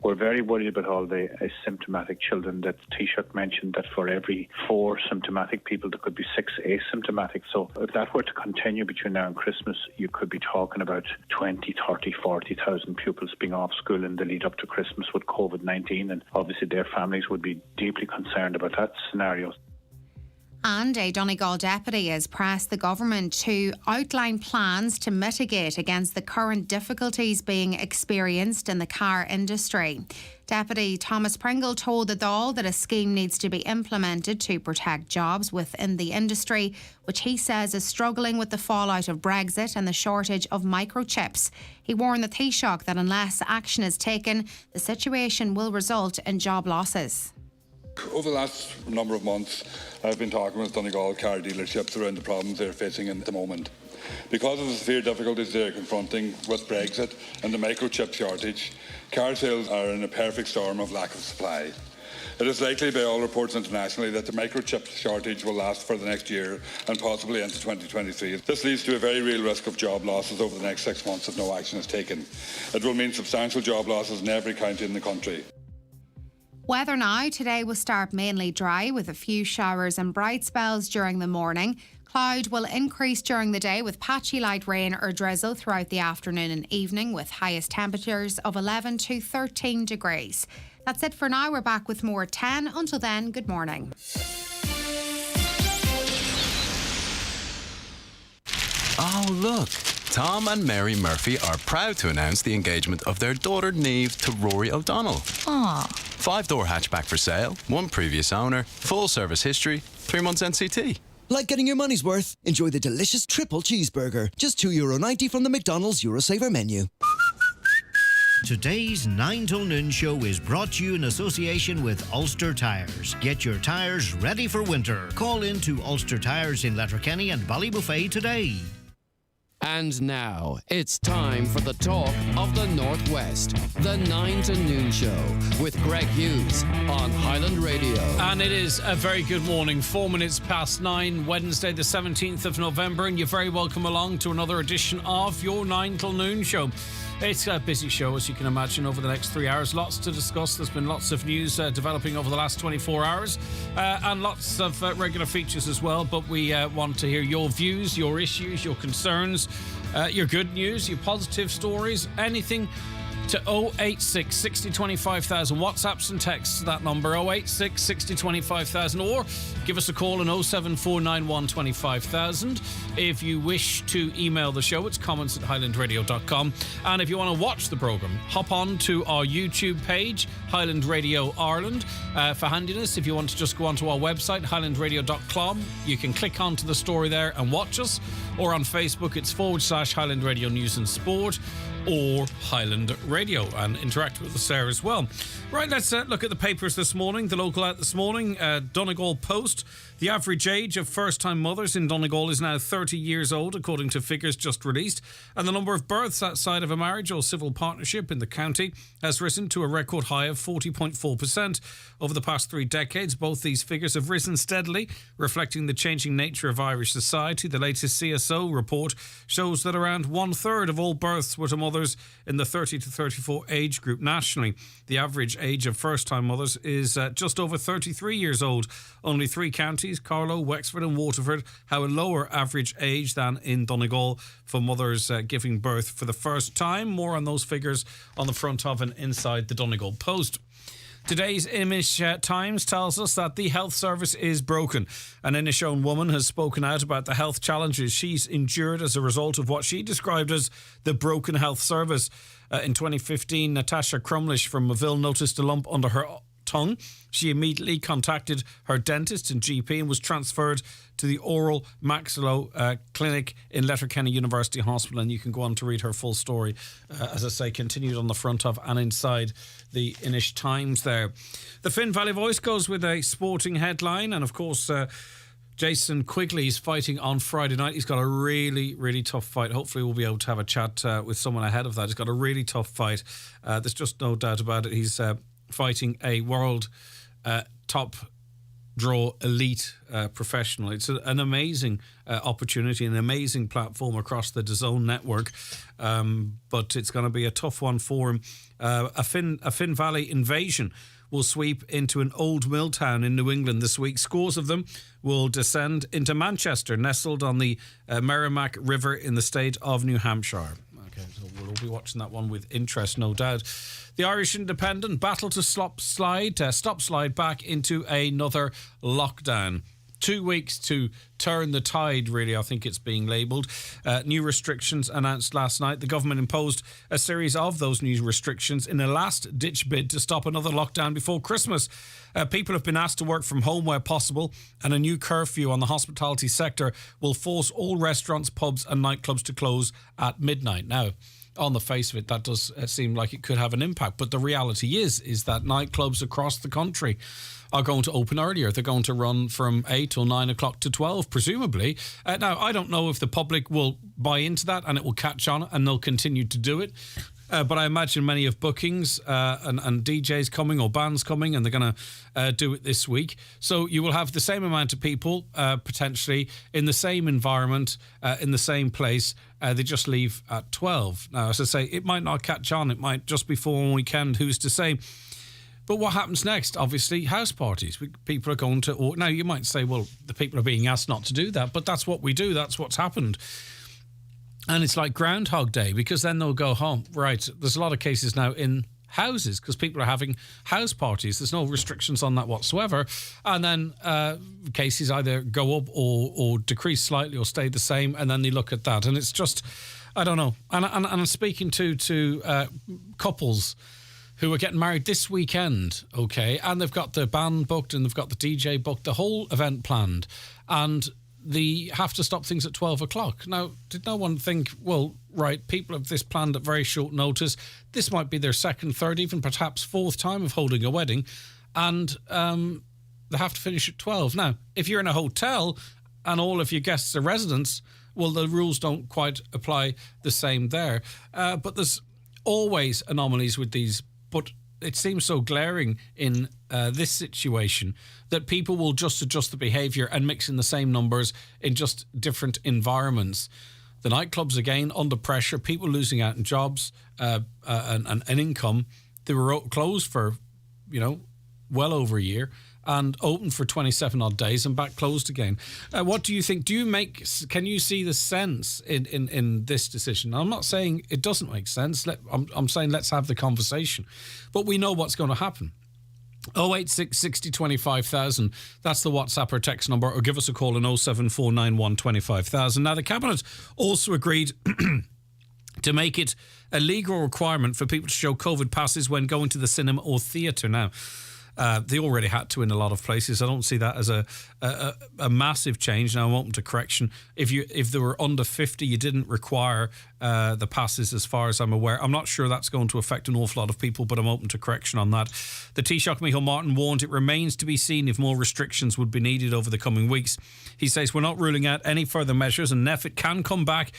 We're very worried about all the asymptomatic children. That Taoiseach mentioned that for every 4 symptomatic people, there could be 6 asymptomatic. So if that were to continue between now and Christmas, you could be talking about 20, 30, 40,000 pupils being off school in the lead up to Christmas with COVID-19. And obviously their families would be deeply concerned about that scenario. And a Donegal deputy has pressed the government to outline plans to mitigate against the current difficulties being experienced in the car industry. Deputy Thomas Pringle told the Dáil that a scheme needs to be implemented to protect jobs within the industry, which he says is struggling with the fallout of Brexit and the shortage of microchips. He warned the Taoiseach that unless action is taken, the situation will result in job losses. Over the last number of months, I've been talking with Donegal car dealerships around the problems they're facing at the moment. Because of the severe difficulties they're confronting with Brexit and the microchip shortage, car sales are in a perfect storm of lack of supply. It is likely by all reports internationally that the microchip shortage will last for the next year and possibly into 2023. This leads to a very real risk of job losses over the next 6 months if no action is taken. It will mean substantial job losses in every county in the country. Weather now. Today will start mainly dry with a few showers and bright spells during the morning. Cloud will increase during the day with patchy light rain or drizzle throughout the afternoon and evening with highest temperatures of 11 to 13 degrees. That's it for now. We're back with more at 10. Until then, good morning. Oh, look. Tom and Mary Murphy are proud to announce the engagement of their daughter Niamh to Rory O'Donnell. Aww. 5-door hatchback for sale, 1 previous owner, full service history, 3 months NCT. Like getting your money's worth? Enjoy the delicious triple cheeseburger. Just €2.90 from the McDonald's Eurosaver menu. Today's 9 till noon show is brought to you in association with Ulster Tyres. Get your tyres ready for winter. Call in to Ulster Tyres in Letterkenny and Ballybuffet today. And now, it's time for the talk of the Northwest. The 9 to noon show with Greg Hughes on Highland Radio. And it is a very good morning, 4 minutes past 9, Wednesday the 17th of November, and you're very welcome along to another edition of your 9 till noon show. It's a busy show, as you can imagine, over the next 3 hours. Lots to discuss. There's been lots of news developing over the last 24 hours and lots of regular features as well. But we want to hear your views, your issues, your concerns, your good news, your positive stories, anything to 086 60 25,000. WhatsApps and texts to that number, 086 60 25,000, or give us a call on 07491 25,000. If you wish to email the show, it's comments@highlandradio.com. And if you want to watch the programme, hop on to our YouTube page, Highland Radio Ireland. For handiness, if you want to just go onto our website, highlandradio.com, you can click onto the story there and watch us. Or on Facebook, it's /Highland Radio News and Sport, or Highland Radio, and interact with us there as well. Right, let's look at the papers this morning. The local out this morning, Donegal Post. The average age of first-time mothers in Donegal is now 30 years old, according to figures just released. And the number of births outside of a marriage or civil partnership in the county has risen to a record high of 40.4%. Over the past 3 decades, both these figures have risen steadily, reflecting the changing nature of Irish society. The latest CSO report shows that around 1/3 of all births were to mothers in the 30 to 34 age group nationally. The average age of first-time mothers is just over 33 years old. Only 3 counties, Carlow, Wexford and Waterford, have a lower average age than in Donegal for mothers giving birth for the first time. More on those figures on the front of and inside the Donegal Post. Today's Inish Times tells us that the health service is broken. An Inishowen woman has spoken out about the health challenges she's endured as a result of what she described as the broken health service. In 2015, Natasha Crumlish from Maville noticed a lump under her tongue. She immediately contacted her dentist and GP and was transferred to the oral maxillo clinic in Letterkenny University Hospital. And you can go on to read her full story, as I say, continued on the front of and inside the Inish Times there. The Finn Valley Voice goes with a sporting headline, and of course Jason Quigley is fighting on Friday night. He's got a really, really tough fight. Hopefully we'll be able to have a chat with someone ahead of that. He's got a really tough fight. There's just no doubt about it. He's fighting a world top draw elite professional. It's an amazing opportunity, an amazing platform across the DAZN network, but it's going to be a tough one for him. A Finn Valley invasion will sweep into an old mill town in New England this week. Scores of them will descend into Manchester, nestled on the Merrimack River in the state of New Hampshire. Okay, so we'll be watching that one with interest, no doubt. The Irish Independent battle to stop slide back into another lockdown. 2 weeks to turn the tide, really, I think it's being labelled. New restrictions announced last night. The government imposed a series of those new restrictions in a last-ditch bid to stop another lockdown before Christmas. People have been asked to work from home where possible, and a new curfew on the hospitality sector will force all restaurants, pubs and nightclubs to close at midnight. Now, on the face of it, that does seem like it could have an impact, but the reality is that nightclubs across the country are going to open earlier. They're going to run from 8 till 9 o'clock to 12, presumably. Now, I don't know if the public will buy into that and it will catch on and they'll continue to do it. But I imagine many of bookings and DJs coming or bands coming, and they're going to do it this week. So you will have the same amount of people potentially in the same environment, in the same place. They just leave at 12. Now, as I say, it might not catch on. It might just be for one weekend. Who's to say? But what happens next? Obviously, house parties. People are going to... Now, you might say, well, the people are being asked not to do that, but that's what we do. That's what's happened. And it's like Groundhog Day, because then they'll go home. Right, there's a lot of cases now in houses because people are having house parties. There's no restrictions on that whatsoever. And then cases either go up or decrease slightly or stay the same, and then they look at that. And it's just, I don't know. And I'm speaking to couples who are getting married this weekend, okay, and they've got the band booked and they've got the DJ booked, the whole event planned, and they have to stop things at 12 o'clock. Now, did no one think, well, right, people have this planned at very short notice, this might be their second, third, even perhaps fourth time of holding a wedding, and they have to finish at 12. Now, if you're in a hotel and all of your guests are residents, well, the rules don't quite apply the same there. But there's always anomalies with these. But it seems so glaring in this situation that people will just adjust the behaviour and mix in the same numbers in just different environments. The nightclubs, again, under pressure, people losing out on jobs and income. They were closed for, well over a year and open for 27 odd days and back closed again. What do you think? Can you see the sense in this decision? I'm not saying it doesn't make sense. I'm saying let's have the conversation. But we know what's going to happen. 086 60 25,000. That's the WhatsApp or text number, or give us a call on 07491 25,000. Now, the Cabinet also agreed to make it a legal requirement for people to show COVID passes when going to the cinema or theatre. Now, they already had to in a lot of places. I don't see that as a massive change. Now, I'm open to correction. If they were under 50, you didn't require the passes, as far as I'm aware. I'm not sure that's going to affect an awful lot of people, but I'm open to correction on that. The Taoiseach, Micheál Martin, warned it remains to be seen if more restrictions would be needed over the coming weeks. He says, we're not ruling out any further measures, and NPHET can come back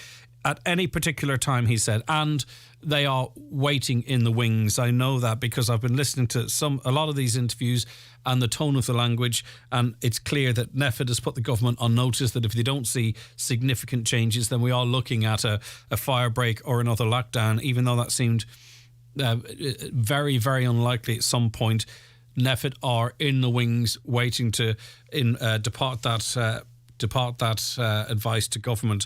at any particular time, he said, and they are waiting in the wings. I know that because I've been listening to a lot of these interviews and the tone of the language, and it's clear that NPHET has put the government on notice that if they don't see significant changes, then we are looking at a fire break or another lockdown, even though that seemed very, very unlikely at some point. NPHET are in the wings waiting to depart that advice to government.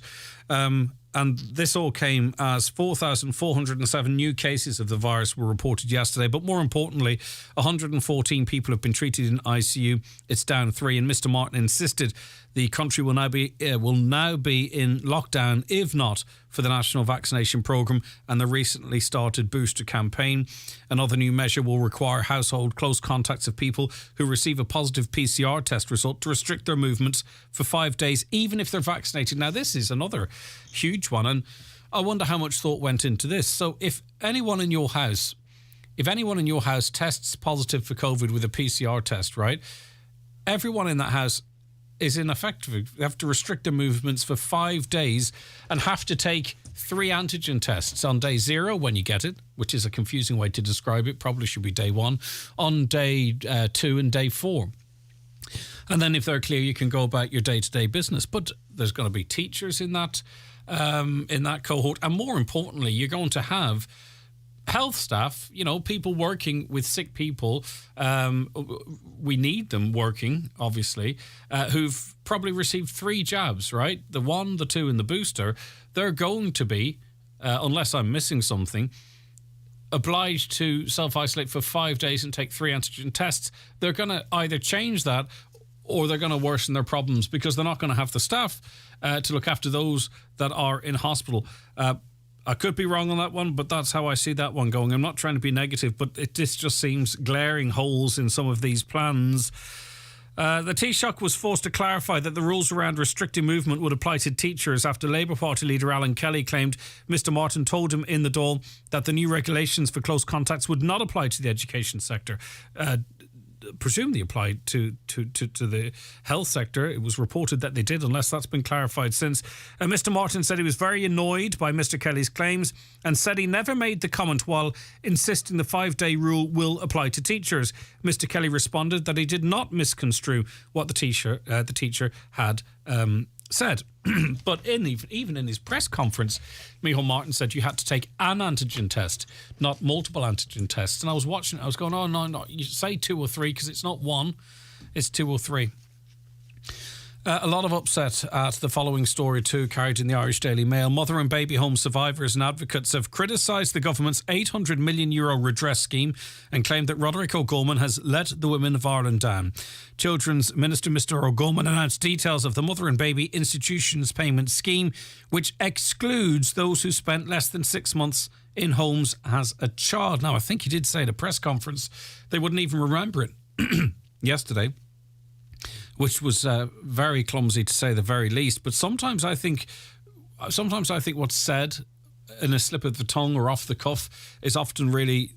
And this all came as 4,407 new cases of the virus were reported yesterday. But more importantly, 114 people have been treated in ICU. It's down 3. And Mr. Martin insisted the country will now be in lockdown, if not for the national vaccination programme and the recently started booster campaign. Another new measure will require household close contacts of people who receive a positive PCR test result to restrict their movements for 5 days, even if they're vaccinated. Now, this is another huge one, and I wonder how much thought went into this. So if anyone in your house tests positive for COVID with a PCR test, right, everyone in that house is ineffective. They have to restrict their movements for 5 days and have to take 3 antigen tests on day 0 when you get it, which is a confusing way to describe it. Probably should be day 1, on day 2 and day 4. And then if they're clear, you can go about your day-to-day business. But there's going to be teachers in that cohort. And more importantly, you're going to have health staff, people working with sick people. We need them working, obviously, who've probably received 3 jabs, right? The 1, the 2 and the booster. They're going to be, unless I'm missing something, obliged to self-isolate for 5 days and take 3 antigen tests. They're going to either change that or they're going to worsen their problems because they're not going to have the staff to look after those that are in hospital. I could be wrong on that one, but that's how I see that one going. I'm not trying to be negative, but this just seems glaring holes in some of these plans. The Taoiseach was forced to clarify that the rules around restricting movement would apply to teachers after Labour Party leader Alan Kelly claimed Mr Martin told him in the Dáil that the new regulations for close contacts would not apply to the education sector. Presumably applied to the health sector. It was reported that they did, unless that's been clarified since. Mr Martin said he was very annoyed by Mr Kelly's claims and said he never made the comment while insisting the 5-day rule will apply to teachers. Mr Kelly responded that he did not misconstrue what the teacher had said. But even in his press conference, Micheál Martin said you had to take an antigen test, not multiple antigen tests. And I was watching it, I was going, oh, no, you say 2 or 3 because it's not 1, it's 2 or 3. A lot of upset at the following story too, carried in the Irish Daily Mail. Mother and baby home survivors and advocates have criticised the government's €800 million redress scheme and claimed that Roderick O'Gorman has let the women of Ireland down. Children's Minister Mr O'Gorman announced details of the Mother and Baby Institutions Payment Scheme, which excludes those who spent less than 6 months in homes as a child. Now, I think he did say at a press conference they wouldn't even remember it yesterday, which was very clumsy to say the very least. But sometimes I think what's said in a slip of the tongue or off the cuff is often really,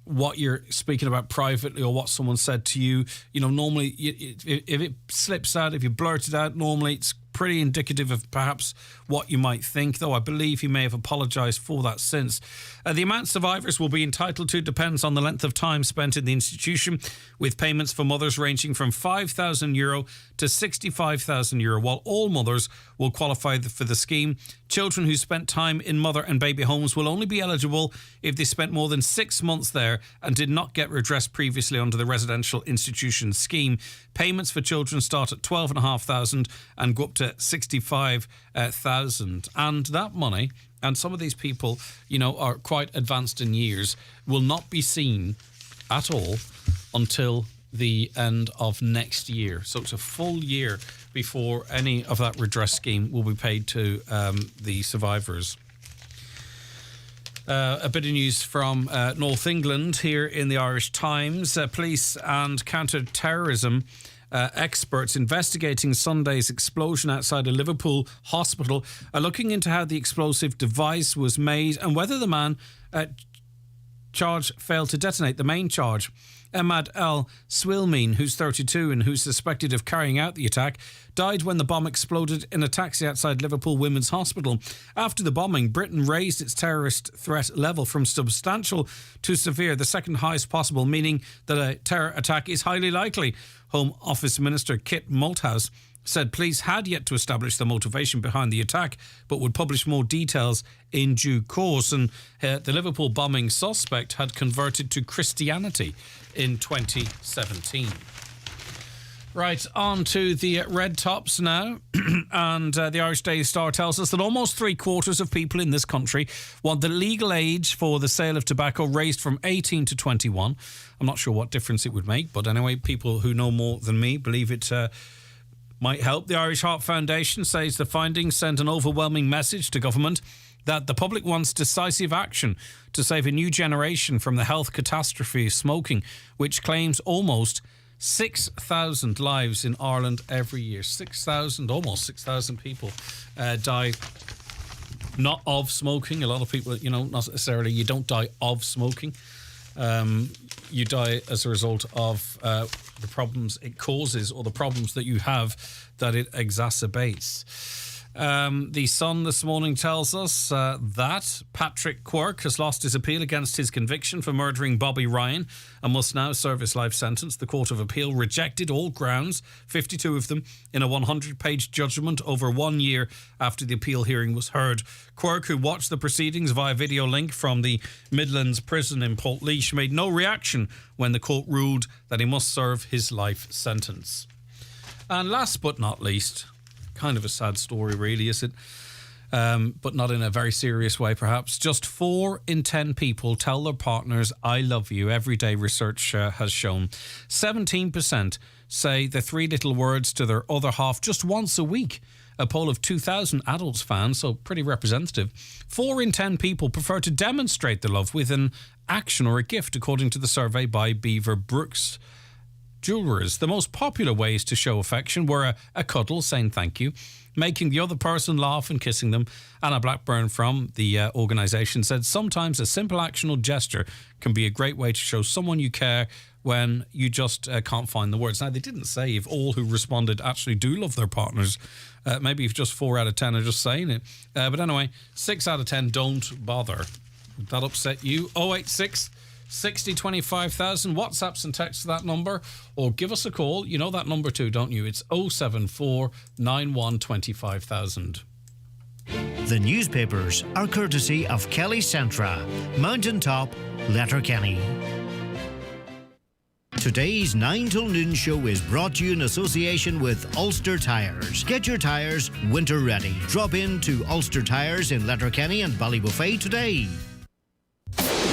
what you're speaking about privately or what someone said to you. Normally, if it slips out, if you blurt it out, normally it's pretty indicative of perhaps what you might think, though I believe he may have apologised for that since. The amount survivors will be entitled to depends on the length of time spent in the institution, with payments for mothers ranging from €5,000 to €65,000, while all mothers will qualify for the scheme. Children who spent time in mother and baby homes will only be eligible if they spent more than 6 months there and did not get redress previously under the residential institution scheme. Payments for children start at $12,500 and go up to $65,000. And that money, and some of these people, are quite advanced in years, will not be seen at all until the end of next year. So it's a full year before any of that redress scheme will be paid to the survivors. A bit of news from North England here in the Irish Times. Police and counter-terrorism experts investigating Sunday's explosion outside a Liverpool hospital are looking into how the explosive device was made and whether the man charged failed to detonate. The main charge, Ahmad El Swilmeen, who's 32 and who's suspected of carrying out the attack, died when the bomb exploded in a taxi outside Liverpool Women's Hospital. After the bombing, Britain raised its terrorist threat level from substantial to severe, the second highest possible, meaning that a terror attack is highly likely. Home Office Minister Kit Malthouse said police had yet to establish the motivation behind the attack, but would publish more details in due course. And the Liverpool bombing suspect had converted to Christianity in 2017. Right, on to the red tops now. And the Irish Daily Star tells us that almost 3/4 of people in this country want the legal age for the sale of tobacco raised from 18 to 21. I'm not sure what difference it would make, but anyway, people who know more than me believe it might help. The Irish Heart Foundation says the findings send an overwhelming message to government that the public wants decisive action to save a new generation from the health catastrophe of smoking, which claims almost 6,000 lives in Ireland every year. 6,000, almost 6,000 people die not of smoking. A lot of people, not necessarily, you don't die of smoking. You die as a result of the problems it causes or the problems that you have that it exacerbates. The Sun this morning tells us that Patrick Quirke has lost his appeal against his conviction for murdering Bobby Ryan and must now serve his life sentence. The Court of Appeal rejected all grounds, 52 of them, in a 100-page judgment over 1 year after the appeal hearing was heard. Quirke, who watched the proceedings via video link from the Midlands prison in Portlaoise, made no reaction when the court ruled that he must serve his life sentence. And last but not least, kind of a sad story, really, is it? But not in a very serious way, perhaps. Just 4 in 10 people tell their partners, "I love you." Everyday research has shown. 17% say the 3 little words to their other half just once a week. A poll of 2,000 adults found, so pretty representative. 4 in 10 people prefer to demonstrate their love with an action or a gift, according to the survey by Beaver Brooks Jewelers. The most popular ways to show affection were a cuddle, saying thank you, making the other person laugh and kissing them. Anna Blackburn from the organisation said sometimes a simple action or gesture can be a great way to show someone you care when you just can't find the words. Now, they didn't say if all who responded actually do love their partners. Maybe if just 4 out of 10 are just saying it. But anyway, 6 out of 10 don't bother. Would that upset you? 086 60 25,000. WhatsApps and texts to that number, or give us a call. You know that number too, don't you? It's 074 91 25,000. The newspapers are courtesy of Kelly Centra, Mountaintop, Letterkenny. Today's 9 till noon show is brought to you in association with Ulster Tyres. Get your tyres winter ready. Drop in to Ulster Tyres in Letterkenny and Ballybuffet today.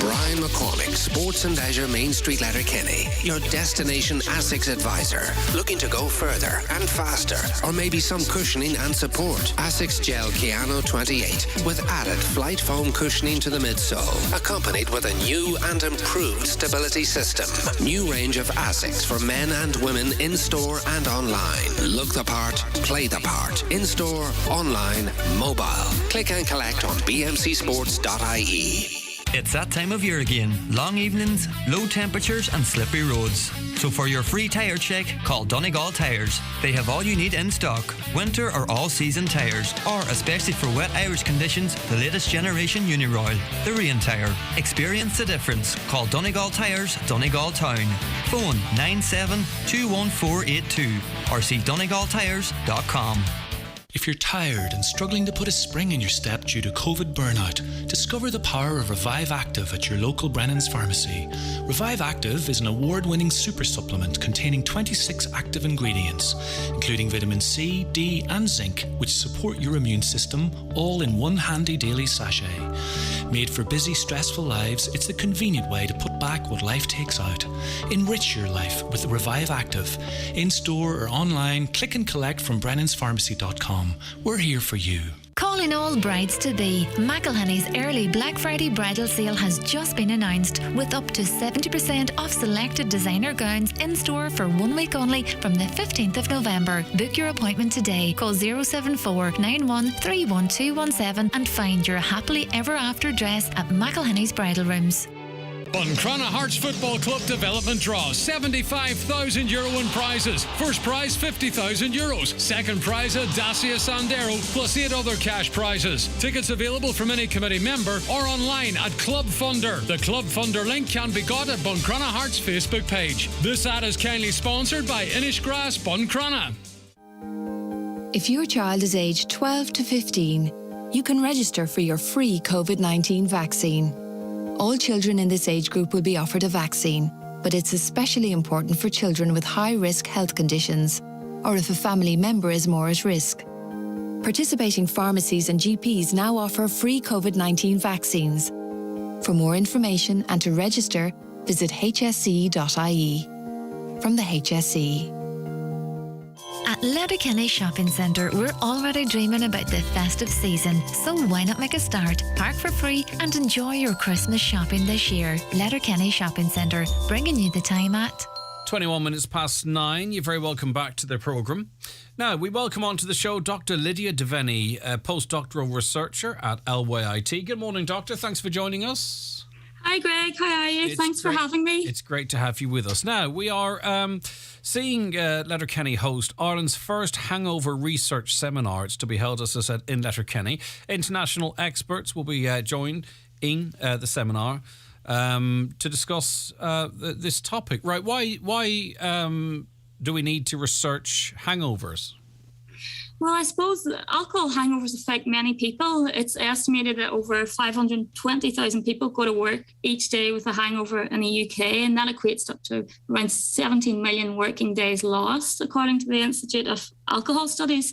Brian McCormick, Sports and Leisure, Main Street, Letterkenny. Your destination ASICS advisor. Looking to go further and faster, or maybe some cushioning and support. ASICS Gel Keano 28 with added flight foam cushioning to the midsole, accompanied with a new and improved stability system. New range of ASICS for men and women in-store and online. Look the part, play the part. In-store, online, mobile. Click and collect on bmcsports.ie. It's that time of year again. Long evenings, low temperatures and slippery roads. So for your free tyre check, call Donegal Tyres. They have all you need in stock. Winter or all-season tyres. Or, especially for wet Irish conditions, the latest generation Uniroyal, the rain tyre. Experience the difference. Call Donegal Tyres, Donegal Town. Phone 97-21482 or see donegaltyres.com. If you're tired and struggling to put a spring in your step due to COVID burnout, discover the power of Revive Active at your local Brennan's Pharmacy. Revive Active is an award-winning super supplement containing 26 active ingredients, including vitamin C, D and zinc, which support your immune system, all in one handy daily sachet. Made for busy, stressful lives, it's the convenient way to put back what life takes out. Enrich your life with the Revive Active. In-store or online, click and collect from brennanspharmacy.com. We're here for you. Calling all brides-to-be, McElhenney's early Black Friday bridal sale has just been announced, with up to 70% off selected designer gowns in store for 1 week only from the 15th of November. Book your appointment today. Call 074 91 31217 and find your happily ever after dress at McElhenney's Bridal Rooms. Buncrana Hearts Football Club Development draw €75,000 in prizes. First prize €50,000. Second prize a Dacia Sandero plus 8 other cash prizes. Tickets available from any committee member or online at Club Funder. The Club Funder link can be got at Buncrana Hearts Facebook page. This ad is kindly sponsored by Inishgrass Buncrana. If your child is aged 12 to 15, you can register for your free COVID-19 vaccine. All children in this age group will be offered a vaccine, but it's especially important for children with high-risk health conditions, or if a family member is more at risk. Participating pharmacies and GPs now offer free COVID-19 vaccines. For more information and to register, visit hsc.ie. From the HSE. At Letterkenny Shopping Centre, we're already dreaming about the festive season, so why not make a start? Park for free and enjoy your Christmas shopping this year. Letterkenny Shopping Centre, bringing you the time at 21 minutes past 9. You're very welcome back to the programme. Now, we welcome onto the show Dr. Lydia Devaney, a postdoctoral researcher at LYIT. Good morning, Doctor. Thanks for joining us. Hi, Greg. How are you? Thanks for having me. It's great to have you with us. Now, we are seeing Letterkenny host Ireland's first hangover research seminar. It's to be held, as I said, in Letterkenny. International experts will be joining the seminar to discuss this topic. Right, why do we need to research hangovers? Well, I suppose alcohol hangovers affect many people. It's estimated that over 520,000 people go to work each day with a hangover in the UK, and that equates up to around 17 million working days lost, according to the Institute of Alcohol Studies.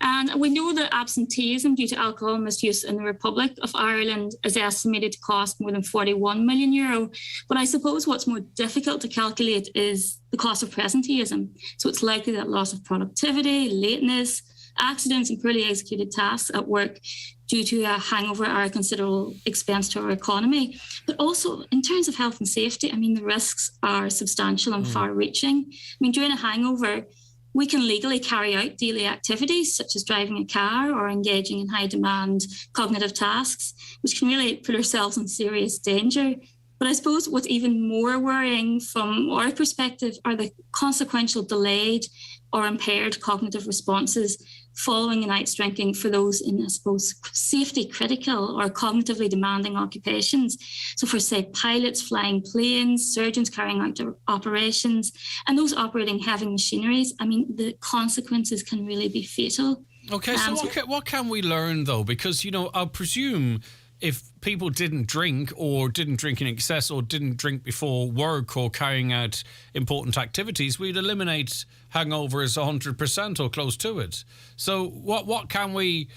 And we know that absenteeism due to alcohol misuse in the Republic of Ireland is estimated to cost more than €41 million. But I suppose what's more difficult to calculate is the cost of presenteeism. So it's likely that loss of productivity, lateness, accidents and poorly executed tasks at work due to a hangover are a considerable expense to our economy. But also in terms of health and safety, I mean, the risks are substantial and far-reaching. I mean, during a hangover, we can legally carry out daily activities such as driving a car or engaging in high-demand cognitive tasks, which can really put ourselves in serious danger. But I suppose what's even more worrying from our perspective are the consequential delayed or impaired cognitive responses following a night's drinking for those in, I suppose, safety critical or cognitively demanding occupations. So for, say, pilots flying planes, surgeons carrying out operations, and those operating heavy machineries, I mean, the consequences can really be fatal. Okay, so what can we learn, though? Because, you know, I presume if people didn't drink in excess or didn't drink before work or carrying out important activities, we'd eliminate hangovers 100% or close to it. So what can we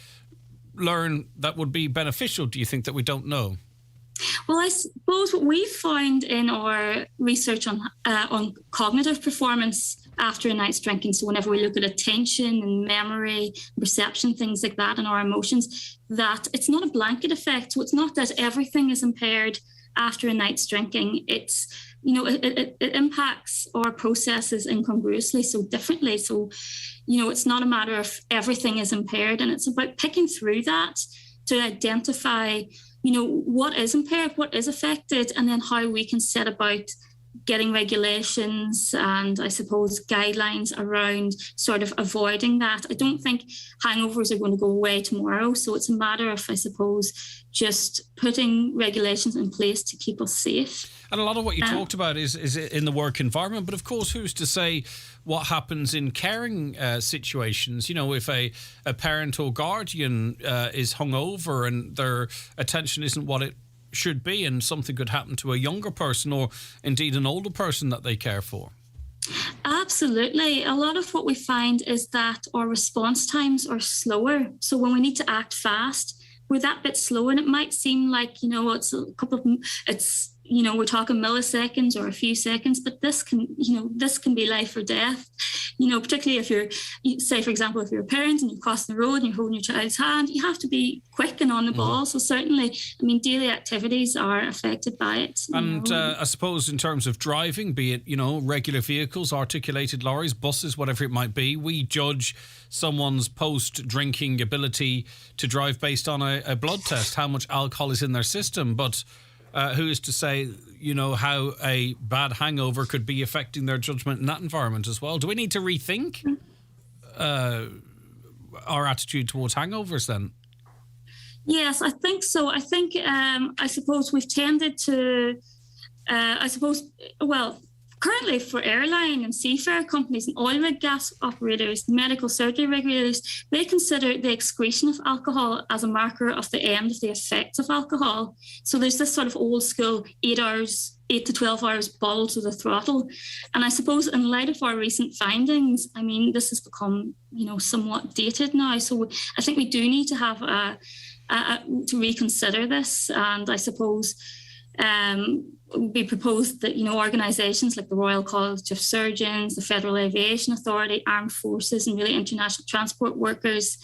learn that would be beneficial, do you think, that we don't know? Well, I suppose what we found in our research on cognitive performance after a night's drinking, so whenever we look at attention and memory, perception, things like that, and our emotions, that it's not a blanket effect. So it's not that everything is impaired after a night's drinking. It's, you know, it impacts our processes incongruously, so differently. So, you know, it's not a matter of everything is impaired, and it's about picking through that to identify, you know, what is impaired, what is affected, and then how we can set about getting regulations and, I suppose, guidelines around sort of avoiding that. I don't think hangovers are going to go away tomorrow. So it's a matter of, I suppose, just putting regulations in place to keep us safe. And a lot of what you talked about is in the work environment. But of course, who's to say what happens in caring situations? You know, if a parent or guardian is hungover and their attention isn't what it should be, and something could happen to a younger person or indeed an older person that they care for. Absolutely. A lot of what we find is that our response times are slower. So when we need to act fast, we're that bit slow, and it might seem like, you know, we're talking milliseconds or a few seconds, but this can be life or death. You know, particularly if you're, say, for example, if you're a parent and you're crossing the road and you're holding your child's hand, you have to be quick and on the ball. So certainly, I mean, daily activities are affected by it. And I suppose in terms of driving, be it, you know, regular vehicles, articulated lorries, buses, whatever it might be, we judge someone's post-drinking ability to drive based on a blood test, how much alcohol is in their system. But who is to say, you know, how a bad hangover could be affecting their judgment in that environment as well? Do we need to rethink our attitude towards hangovers then? Yes, I think so. I think, I suppose we've tended to, currently for airline and seafarer companies and oil rig gas operators, medical surgery regulators, they consider the excretion of alcohol as a marker of the end of the effects of alcohol. So there's this sort of old school 8 to 12 hours bottle to the throttle. And I suppose in light of our recent findings, I mean, this has become, you know, somewhat dated now. So I think we do need to have to reconsider this. And I suppose we proposed that, you know, organisations like the Royal College of Surgeons, the Federal Aviation Authority, Armed Forces and really international transport workers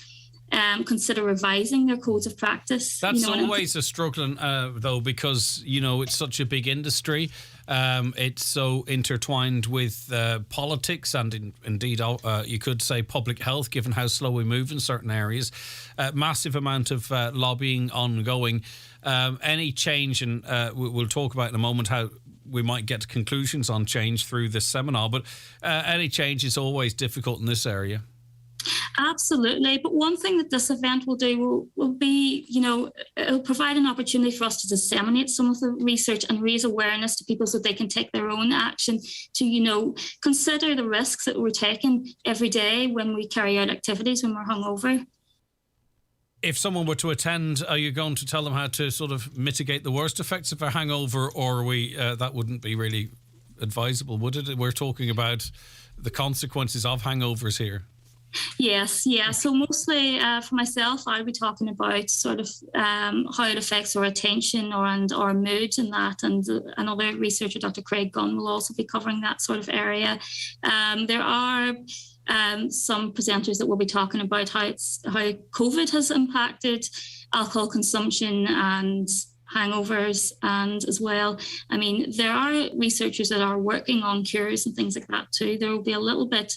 consider revising their codes of practice. That's always a struggle, though, because, you know, it's such a big industry. It's so intertwined with politics and indeed, you could say public health, given how slow we move in certain areas. Massive amount of lobbying ongoing. Any change, and we'll talk about in a moment how we might get to conclusions on change through this seminar, but any change is always difficult in this area. Absolutely. But one thing that this event will do will be, it'll provide an opportunity for us to disseminate some of the research and raise awareness to people so they can take their own action to, consider the risks that we're taking every day when we carry out activities when we're hungover. If someone were to attend, are you going to tell them how to sort of mitigate the worst effects of a hangover, or are we that wouldn't be really advisable, would it? We're talking about the consequences of hangovers here. Yes, yeah. So mostly for myself, I'll be talking about sort of how it affects our attention and our mood and that. And another researcher, Dr. Craig Gunn, will also be covering that sort of area. There are some presenters that will be talking about how COVID has impacted alcohol consumption and hangovers, and as well, I mean, there are researchers that are working on cures and things like that too. There will be a little bit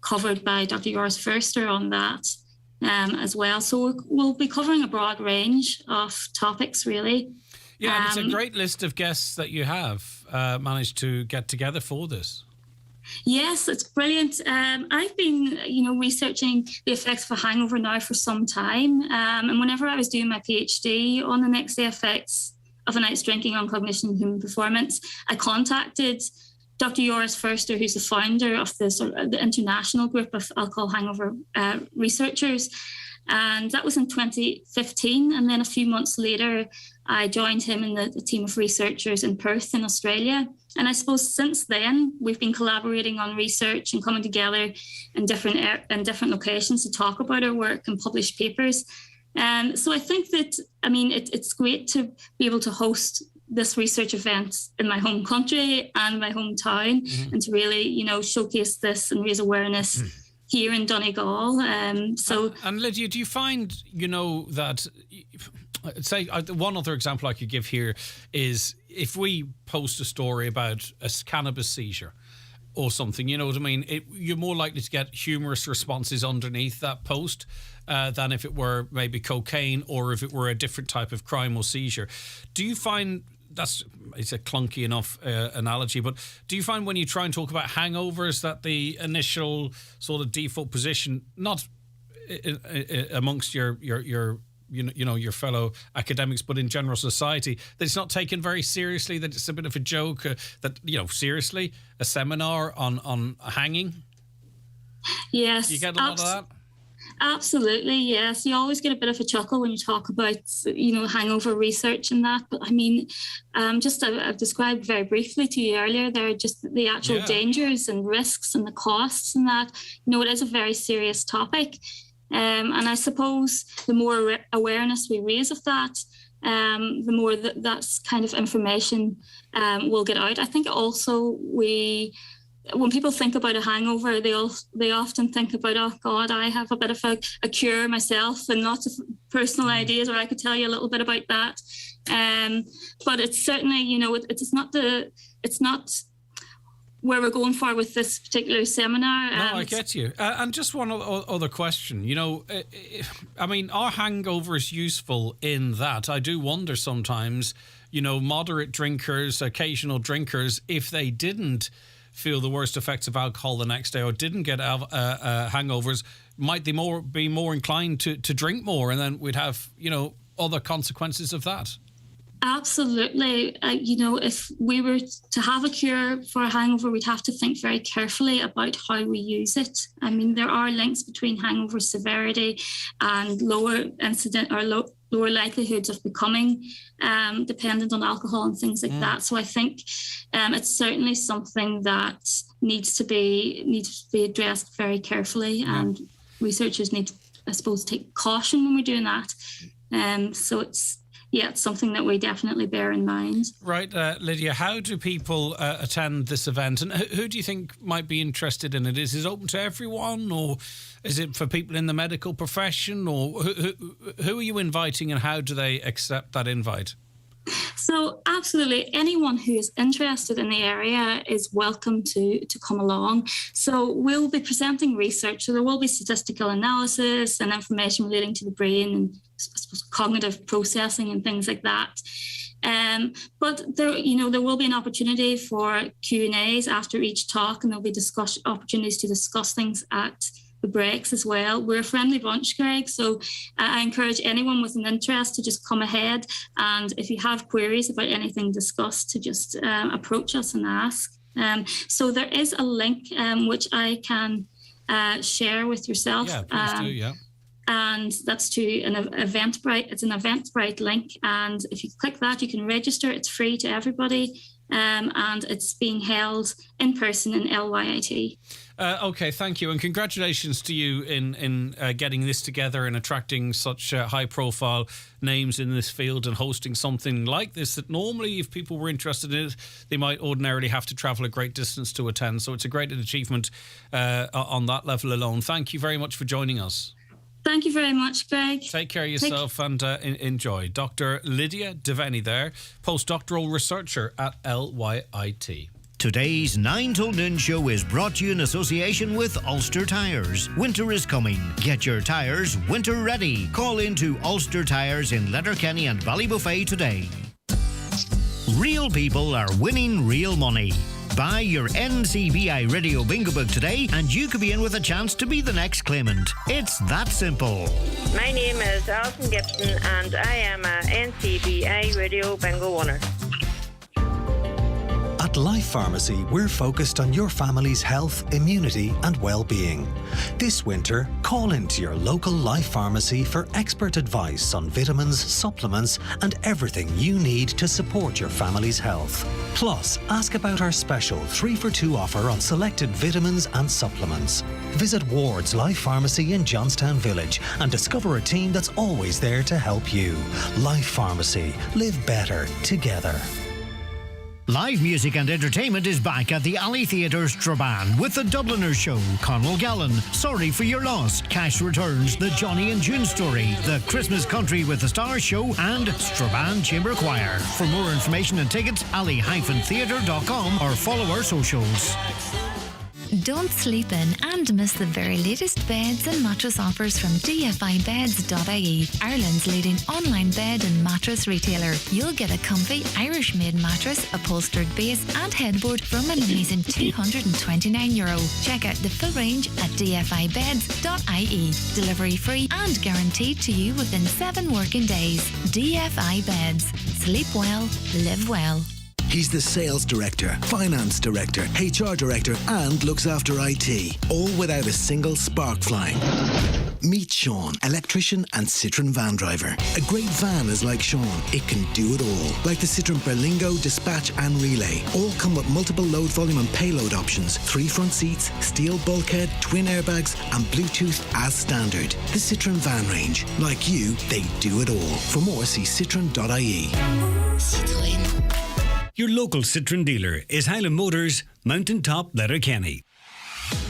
covered by Dr. Joris Förster on that as well. So we'll be covering a broad range of topics, really. Yeah, it's a great list of guests that you have managed to get together for this. Yes, it's brilliant. I've been, researching the effects of a hangover now for some time. And whenever I was doing my PhD on the next day effects of a night's drinking on cognition and human performance, I contacted Dr. Joris Förster, who's the founder of the international group of alcohol hangover researchers. And that was in 2015. And then a few months later, I joined him in the team of researchers in Perth in Australia. And I suppose since then, we've been collaborating on research and coming together in different locations to talk about our work and publish papers. So I think that, it's great to be able to host this research event in my home country and my hometown, and to really, showcase this and raise awareness here in Donegal. And Lydia, do you find, that... Say one other example I could give here is if we post a story about a cannabis seizure or something, you know what I mean? You're more likely to get humorous responses underneath that post than if it were maybe cocaine or if it were a different type of crime or seizure. Do you find it's a clunky enough analogy, but do you find when you try and talk about hangovers that the initial sort of default position, not amongst your your fellow academics, but in general society, that it's not taken very seriously, that it's a bit of a joke, that, seriously, a seminar on hanging? Yes. You get a lot of that? Absolutely, yes. You always get a bit of a chuckle when you talk about, hangover research and that. But I've described very briefly to you earlier there just the actual dangers and risks and the costs and that. It is a very serious topic. And I suppose the more awareness we raise of that, the more that's kind of information will get out. I think also when people think about a hangover, they often think about, oh God, I have a bit of a cure myself and lots of personal ideas, or I could tell you a little bit about that. But it's certainly, it's not where we're going for with this particular seminar. No, I get you. And just one other question. Are hangovers useful in that? I do wonder sometimes, moderate drinkers, occasional drinkers, if they didn't feel the worst effects of alcohol the next day or didn't get hangovers, might they be more inclined to drink more, and then we'd have, other consequences of that? Absolutely. If we were to have a cure for a hangover, we'd have to think very carefully about how we use it. There are links between hangover severity and lower incident or lower likelihoods of becoming dependent on alcohol and things like that. So I think it's certainly something that needs to be addressed very carefully, and researchers need to, I suppose, take caution when we're doing that. So it's something that we definitely bear in mind. Right, Lydia, how do people attend this event, and who do you think might be interested in it? Is it open to everyone, or is it for people in the medical profession, or who are you inviting, and how do they accept that invite? So absolutely, anyone who is interested in the area is welcome to come along. So we'll be presenting research. So there will be statistical analysis and information relating to the brain and I suppose cognitive processing and things like that. But there will be an opportunity for Q&As after each talk, and there'll be opportunities to discuss things at the breaks as well. We're a friendly bunch, Greg, so I encourage anyone with an interest to just come ahead, and if you have queries about anything discussed, to just approach us and ask. So there is a link which I can share with yourself. Yeah, please do, yeah. And that's to an Eventbrite. It's an Eventbrite link, and if you click that, you can register. It's free to everybody, and it's being held in person in LYIT. Okay, thank you, and congratulations to you in getting this together and attracting such high-profile names in this field and hosting something like this that normally, if people were interested in it, they might ordinarily have to travel a great distance to attend. So it's a great achievement on that level alone. Thank you very much for joining us. Thank you very much, Greg. Take care of yourself and enjoy. Dr. Lydia Devaney there, postdoctoral researcher at LYIT. Today's 9 till noon show is brought to you in association with Ulster Tyres. Winter is coming. Get your tyres winter ready. Call in to Ulster Tyres in Letterkenny and Ballybuffet today. Real people are winning real money. Buy your Ncbi Radio Bingo book today and you could be in with a chance to be the next claimant. It's that simple. My name is Alison Gibson and I am a Ncbi Radio Bingo winner. At Life Pharmacy, we're focused on your family's health, immunity and well-being. This winter, call into your local Life Pharmacy for expert advice on vitamins, supplements and everything you need to support your family's health. Plus, ask about our special 3-for-2 offer on selected vitamins and supplements. Visit Ward's Life Pharmacy in Johnstown Village and discover a team that's always there to help you. Life Pharmacy. Live better together. Live music and entertainment is back at the Alley Theatre Strabane with the Dubliners Show, Conwell Gallen, Sorry for Your Loss, Cash Returns, The Johnny and June Story, The Christmas Country with the Stars Show and Strabane Chamber Choir. For more information and tickets, alley-theatre.com or follow our socials. Don't sleep in and miss the very latest beds and mattress offers from dfibeds.ie, Ireland's leading online bed and mattress retailer. You'll get a comfy Irish-made mattress, upholstered base and headboard from an amazing €229. Check out the full range at dfibeds.ie. Delivery free and guaranteed to you within 7 working days. DFI Beds. Sleep well, live well. He's the sales director, finance director, HR director, and looks after IT, all without a single spark flying. Meet Sean, electrician and Citroen van driver. A great van is like Sean. It can do it all. Like the Citroen Berlingo, Dispatch and Relay. All come with multiple load volume and payload options, 3 front seats, steel bulkhead, twin airbags and Bluetooth as standard. The Citroen van range. Like you, they do it all. For more, see citroen.ie. Citroen. Your local Citroen dealer is Highland Motors, Mountaintop, Letterkenny.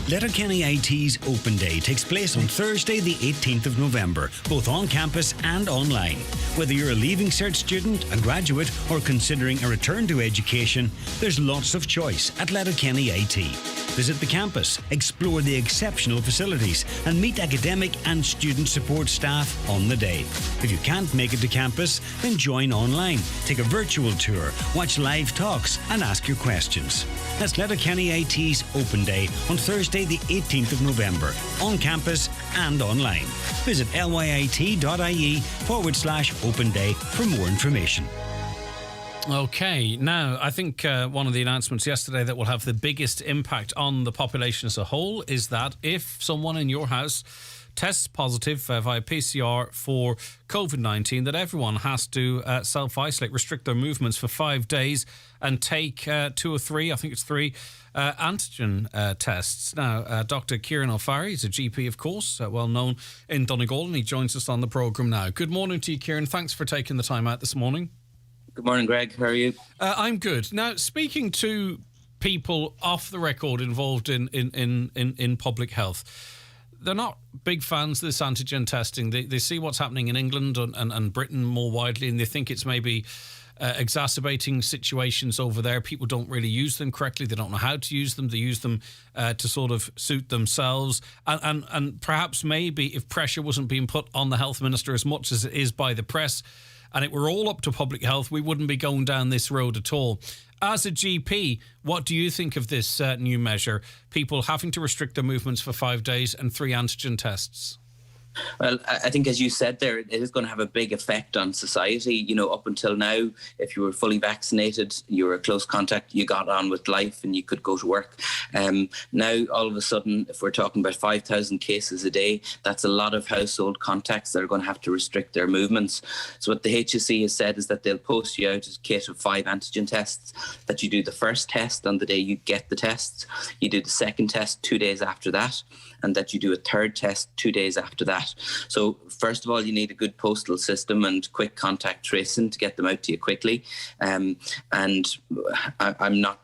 Letterkenny IT's Open Day takes place on Thursday the 18th of November, both on campus and online. Whether you're a Leaving Cert student, a graduate or considering a return to education, there's lots of choice at Letterkenny IT. Visit the campus, explore the exceptional facilities and meet academic and student support staff on the day. If you can't make it to campus, then join online, take a virtual tour, watch live talks and ask your questions. That's Letterkenny IT's Open Day on Thursday the 18th of November, on campus and online. Visit lyit.ie/Open Day for more information. Okay, now I think one of the announcements yesterday that will have the biggest impact on the population as a whole is that if someone in your house tests positive via PCR for COVID-19, that everyone has to self-isolate, restrict their movements for 5 days and take 2 or 3, I think it's 3, antigen tests. Now, Dr. Kieran O'Farry is a GP, of course, well known in Donegal, and he joins us on the programme now. Good morning to you, Kieran. Thanks for taking the time out this morning. Good morning, Greg. How are you? I'm good. Now, speaking to people off the record involved in public health, they're not big fans of this antigen testing. They see what's happening in England and Britain more widely, and they think it's maybe exacerbating situations over there. People don't really use them correctly. They don't know how to use them. They use them to sort of suit themselves. And perhaps maybe if pressure wasn't being put on the health minister as much as it is by the press, and it were all up to public health, we wouldn't be going down this road at all. As a GP, what do you think of this new measure? People having to restrict their movements for 5 days and 3 antigen tests. Well, I think, as you said there, it is going to have a big effect on society. You know, up until now, if you were fully vaccinated, you were a close contact, you got on with life and you could go to work. Now, all of a sudden, if we're talking about 5,000 cases a day, that's a lot of household contacts that are going to have to restrict their movements. So what the HSE has said is that they'll post you out a kit of 5 antigen tests, that you do the first test on the day you get the tests, you do the second test 2 days after that, and that you do a third test 2 days after that. So first of all, you need a good postal system and quick contact tracing to get them out to you quickly. And I'm not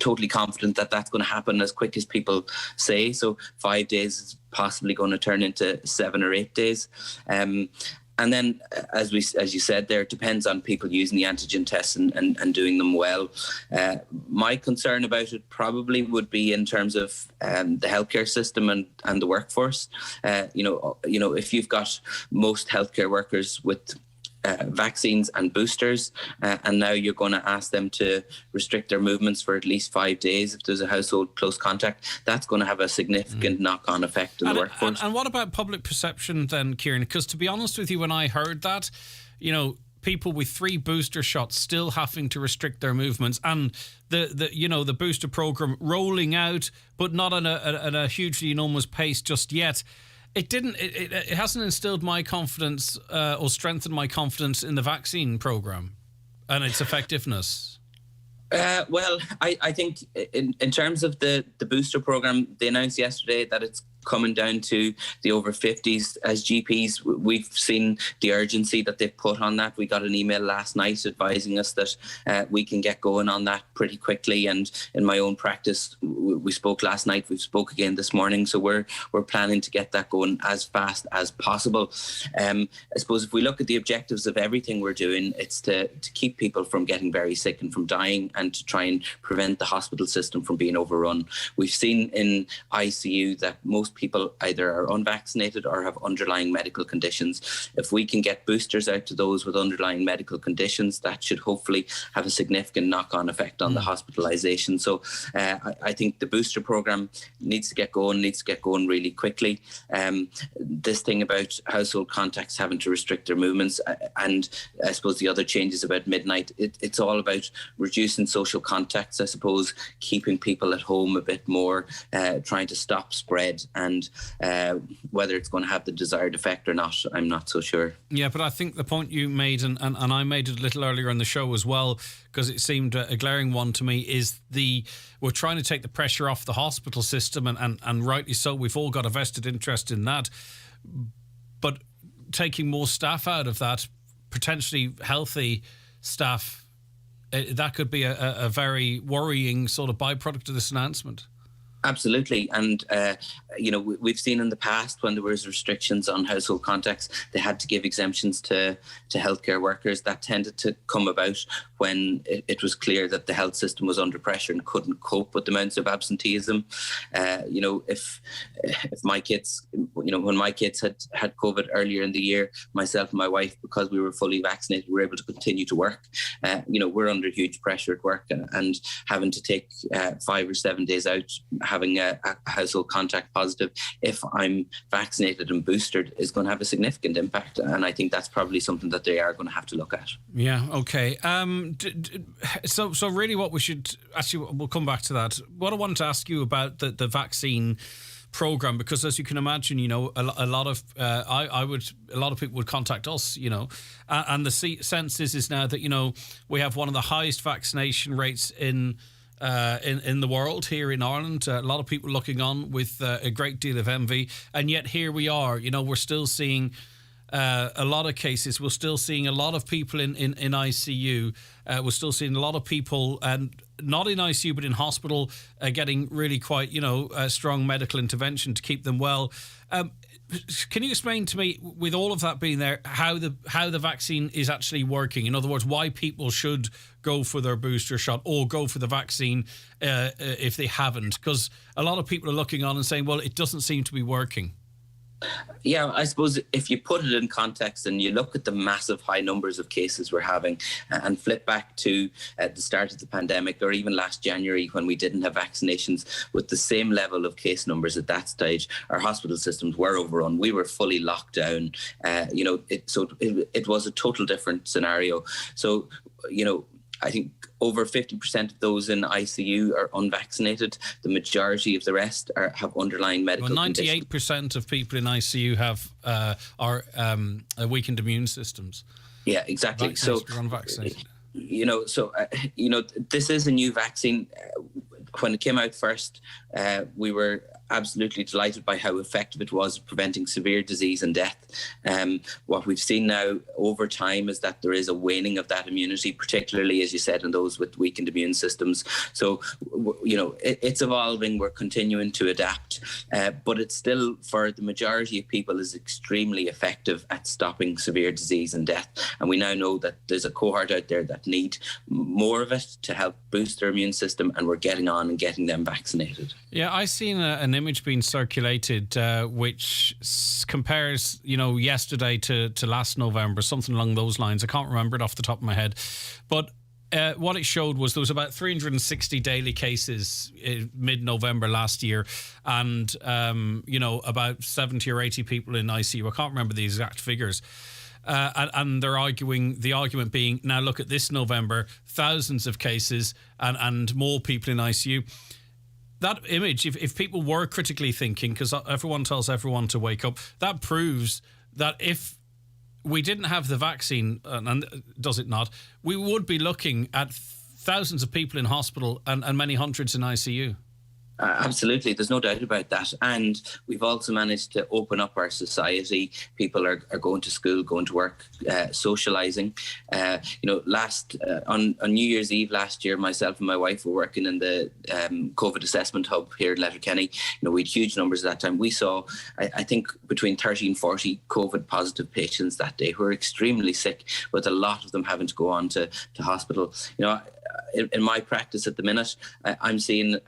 totally confident that that's going to happen as quick as people say. So 5 days is possibly going to turn into 7 or 8 days. And then, as you said there, it depends on people using the antigen tests and doing them well. My concern about it probably would be in terms of the healthcare system and the workforce. You know, if you've got most healthcare workers with vaccines and boosters, and now you're going to ask them to restrict their movements for at least 5 days if there's a household close contact, that's going to have a significant knock-on effect in the workforce. And what about public perception then, Kieran? Because to be honest with you, when I heard that, you know, people with 3 booster shots still having to restrict their movements, and the booster program rolling out, but not at a hugely enormous pace just yet. It hasn't instilled my confidence or strengthened my confidence in the vaccine program and its effectiveness. Well, I think in terms of the booster program, they announced yesterday that it's coming down to the over 50s. As GPs, we've seen the urgency that they've put on that. We got an email last night advising us that we can get going on that pretty quickly. And in my own practice, we spoke last night, we spoke again this morning. So we're planning to get that going as fast as possible. I suppose if we look at the objectives of everything we're doing, it's to keep people from getting very sick and from dying, and to try and prevent the hospital system from being overrun. We've seen in ICU that most people either are unvaccinated or have underlying medical conditions. If we can get boosters out to those with underlying medical conditions, that should hopefully have a significant knock-on effect on the hospitalisation. So I think the booster programme needs to get going really quickly. This thing about household contacts having to restrict their movements, and I suppose the other changes about midnight, it's all about reducing social contacts, I suppose, keeping people at home a bit more, trying to stop spread. And whether it's going to have the desired effect or not, I'm not so sure. Yeah, but I think the point you made, and I made it a little earlier in the show as well, because it seemed a glaring one to me, is we're trying to take the pressure off the hospital system, and rightly so. We've all got a vested interest in that. But taking more staff out of that, potentially healthy staff, that could be a very worrying sort of byproduct of this announcement. Absolutely. And, we've seen in the past when there was restrictions on household contacts, they had to give exemptions to healthcare workers. That tended to come about when it was clear that the health system was under pressure and couldn't cope with the amounts of absenteeism. If my kids, when my kids had COVID earlier in the year, myself and my wife, because we were fully vaccinated, we were able to continue to work. We're under huge pressure at work, and having to take 5 or 7 days out, having a household contact positive, if I'm vaccinated and boosted, is going to have a significant impact. And I think that's probably something that they are going to have to look at. Yeah, okay. So really what we should... Actually, we'll come back to that. What I wanted to ask you about the vaccine program, because as you can imagine, a lot of people would contact us, and the sense is now that, we have one of the highest vaccination rates in the world here in Ireland. A lot of people looking on with a great deal of envy, and yet here we are. We're still seeing a lot of cases, we're still seeing a lot of people in ICU. We're still seeing a lot of people, and not in ICU but in hospital, getting really quite, strong medical intervention to keep them well. Can you explain to me, with all of that being there, how the vaccine is actually working? In other words, why people should go for their booster shot or go for the vaccine if they haven't? Because a lot of people are looking on and saying, well, it doesn't seem to be working. Yeah, I suppose if you put it in context and you look at the massive high numbers of cases we're having and flip back to the start of the pandemic, or even last January when we didn't have vaccinations, with the same level of case numbers at that stage, our hospital systems were overrun. We were fully locked down. It was a total different scenario. So, I think over 50% of those in ICU are unvaccinated. The majority of the rest have underlying medical conditions. 98% of people in ICU have weakened immune systems. Yeah, exactly. Vaccinated or unvaccinated. This is a new vaccine. When it came out first, we were absolutely delighted by how effective it was at preventing severe disease and death. What we've seen now over time is that there is a waning of that immunity, particularly, as you said, in those with weakened immune systems. So, it's evolving. We're continuing to adapt, but it's still, for the majority of people, is extremely effective at stopping severe disease and death. And we now know that there's a cohort out there that need more of it to help boost their immune system, and we're getting on and getting them vaccinated. Yeah, I seen an image being circulated which compares, yesterday to last November, something along those lines. I can't remember it off the top of my head, but what it showed was there was about 360 daily cases mid-November last year, and about 70 or 80 people in ICU. I can't remember the exact figures. And they're arguing, the argument being, now look at this November, thousands of cases and more people in ICU. That image, if people were critically thinking, because everyone tells everyone to wake up, that proves that if we didn't have the vaccine, and does it not, we would be looking at thousands of people in hospital and many hundreds in ICU. Absolutely, there's no doubt about that. And we've also managed to open up our society. People are going to school, going to work, socialising. On New Year's Eve last year, myself and my wife were working in the COVID assessment hub here at Letterkenny. We had huge numbers at that time. We saw, I think, between 30 and 40 COVID positive patients that day who were extremely sick, with a lot of them having to go on to hospital. In my practice at the minute, I'm seeing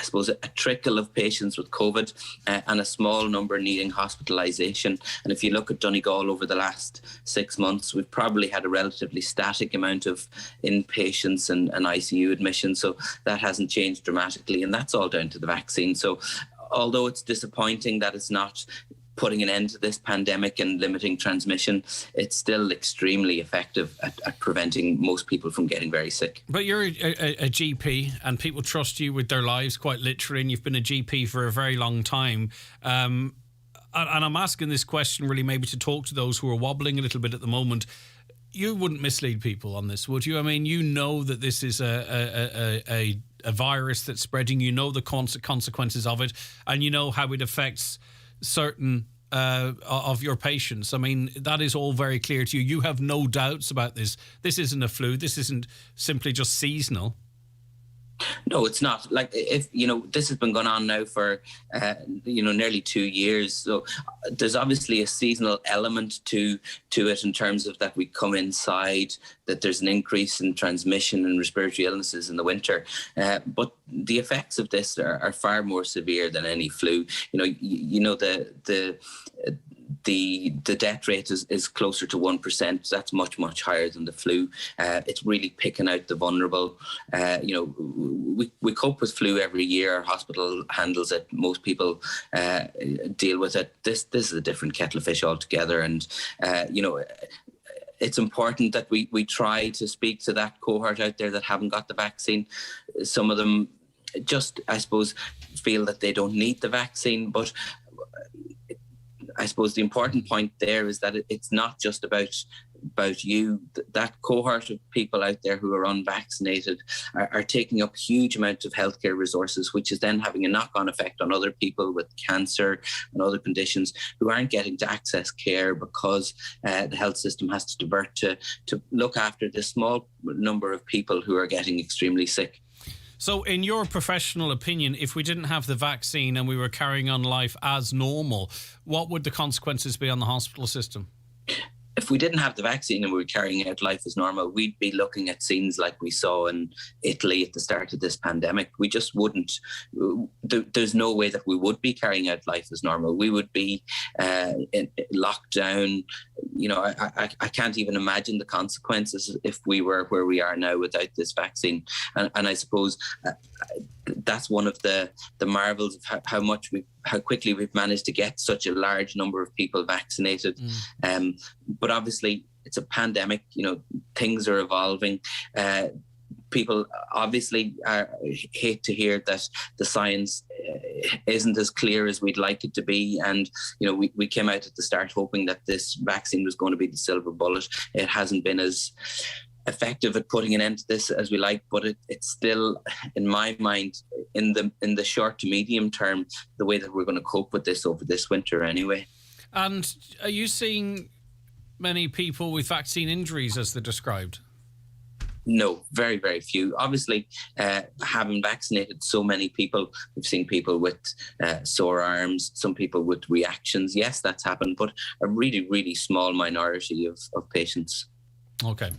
I suppose, a trickle of patients with COVID and a small number needing hospitalisation. And if you look at Donegal over the last 6 months, we've probably had a relatively static amount of inpatients and ICU admissions. So that hasn't changed dramatically. And that's all down to the vaccine. So although it's disappointing that it's not putting an end to this pandemic and limiting transmission, it's still extremely effective at preventing most people from getting very sick. But you're a GP and people trust you with their lives, quite literally, and you've been a GP for a very long time. And I'm asking this question really maybe to talk to those who are wobbling a little bit at the moment. You wouldn't mislead people on this, would you? I mean, you know that this is a virus that's spreading. You know the consequences of it, and you know how it affects certain of your patients. I mean, that is all very clear to you. You have no doubts about this. This isn't a flu. This isn't simply just seasonal. No, it's not. Like, if this has been going on now for nearly 2 years. So there's obviously a seasonal element to it in terms of that we come inside, that there's an increase in transmission and respiratory illnesses in the winter. But the effects of this are far more severe than any flu. The death rate is closer to 1%. That's much, much higher than the flu. It's really picking out the vulnerable. We cope with flu every year. Our hospital handles it. Most people deal with it. This is a different kettle of fish altogether. And, it's important that we try to speak to that cohort out there that haven't got the vaccine. Some of them just, I suppose, feel that they don't need the vaccine. But I suppose the important point there is that it's not just about you. That cohort of people out there who are unvaccinated are taking up huge amounts of healthcare resources, which is then having a knock-on effect on other people with cancer and other conditions who aren't getting to access care because the health system has to divert to look after the small number of people who are getting extremely sick. So in your professional opinion, if we didn't have the vaccine and we were carrying on life as normal, what would the consequences be on the hospital system? If we didn't have the vaccine and we were carrying out life as normal, we'd be looking at scenes like we saw in Italy at the start of this pandemic. We just wouldn't. There's no way that we would be carrying out life as normal. We would be in lockdown. You know, I can't even imagine the consequences if we were where we are now without this vaccine. And I suppose that's one of the marvels of how quickly we've managed to get such a large number of people vaccinated. But obviously, it's a pandemic. You know, things are evolving. People obviously hate to hear that the science isn't as clear as we'd like it to be. And, you know, we came out at the start hoping that this vaccine was going to be the silver bullet. It hasn't been as effective at putting an end to this as we like, but it's still, in my mind, in the short to medium term, the way that we're going to cope with this over this winter anyway. And are you seeing many people with vaccine injuries as they're described? No, very, very few. Obviously, having vaccinated so many people, we've seen people with sore arms, some people with reactions. Yes, that's happened, but a really, really small minority of patients. Okay.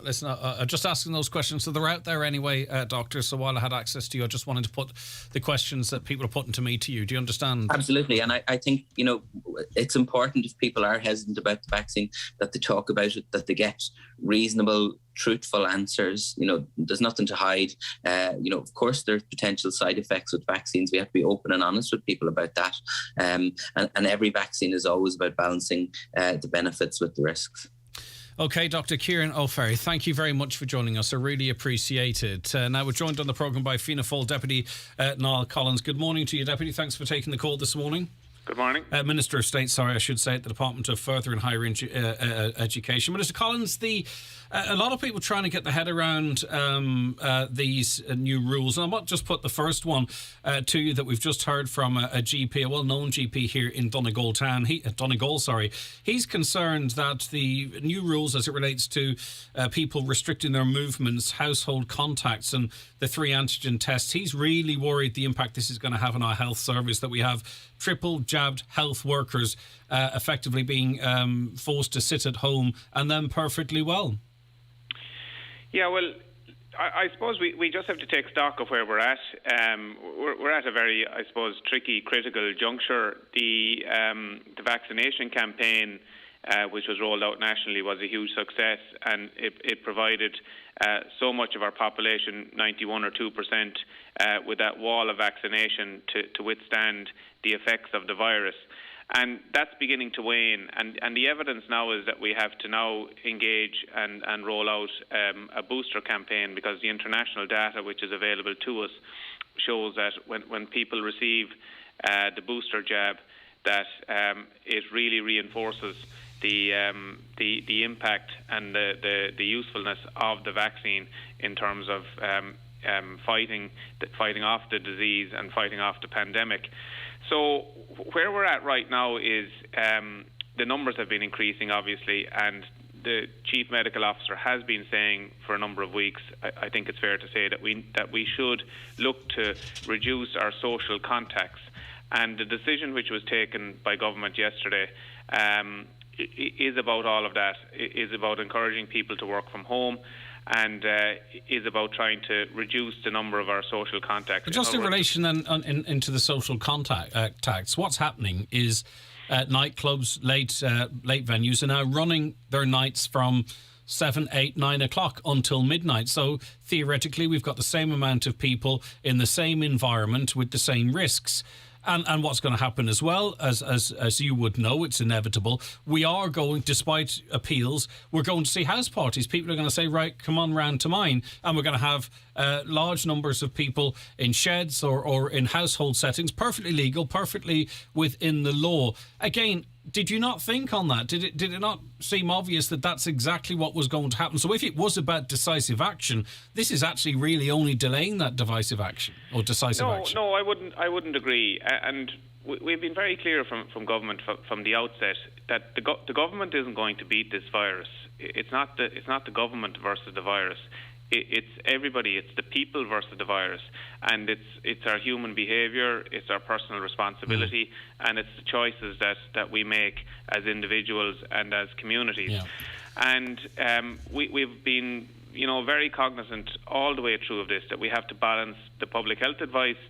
Listen, I'm just asking those questions. So they're out there anyway, Doctor. So while I had access to you, I just wanted to put the questions that people are putting to me to you. Do you understand? Absolutely. And I think, you know, it's important if people are hesitant about the vaccine that they talk about it, that they get reasonable, truthful answers. You know, there's nothing to hide. You know, of course, there's potential side effects with vaccines. We have to be open and honest with people about that. And every vaccine is always about balancing the benefits with the risks. Okay, Dr. Kieran O'Ferry, thank you very much for joining us. I really appreciate it. Now, we're joined on the programme by Fianna Fáil Deputy Niall Collins. Good morning to you, Deputy. Thanks for taking the call this morning. Good morning. Minister of State, I should say, at the Department of Further and Higher Education. Minister Collins, a lot of people trying to get their head around these new rules. And I might just put the first one to you that we've just heard from a GP, a well-known GP here in Donegal town. He's concerned that the new rules as it relates to people restricting their movements, household contacts and the 3 antigen tests, he's really worried the impact this is going to have on our health service, that we have triple jabbed health workers effectively being forced to sit at home and then perfectly well. Yeah, well, I suppose we just have to take stock of where we're at. We're at a very, I suppose, tricky, critical juncture. The vaccination campaign, which was rolled out nationally, was a huge success, and it provided so much of our population, 91 or 2%, with that wall of vaccination to withstand the effects of the virus. And that's beginning to wane. And the evidence now is that we have to now engage and roll out a booster campaign, because the international data which is available to us shows that when people receive the booster jab, that it really reinforces the impact and the usefulness of the vaccine in terms of fighting off the disease and fighting off the pandemic. So where we're at right now is the numbers have been increasing, obviously, and the Chief Medical Officer has been saying for a number of weeks, I think it's fair to say, that we should look to reduce our social contacts. And the decision which was taken by government yesterday is about all of that. It is about encouraging people to work from home, and is about trying to reduce the number of our social contacts. But just in relation then into the social contacts, what's happening is nightclubs, late venues are now running their nights from 7, 8, 9 o'clock until midnight. So theoretically, we've got the same amount of people in the same environment with the same risks. And what's going to happen as well, as you would know, it's inevitable. We are going, despite appeals, we're going to see house parties. People are going to say, right, come on round to mine. And we're going to have large numbers of people in sheds or in household settings, perfectly legal, perfectly within the law. Again, did you not think on that? Did it not seem obvious that that's exactly what was going to happen? So if it was about decisive action, this is actually really only delaying that decisive action. No, I wouldn't agree. And we've been very clear from government from the outset that the government isn't going to beat this virus. It's not the government versus the virus. It's everybody. It's the people versus the virus, and it's our human behaviour, it's our personal responsibility, and it's the choices that we make as individuals and as communities. Yeah. And we've been, very cognizant all the way through of this that we have to balance the public health advice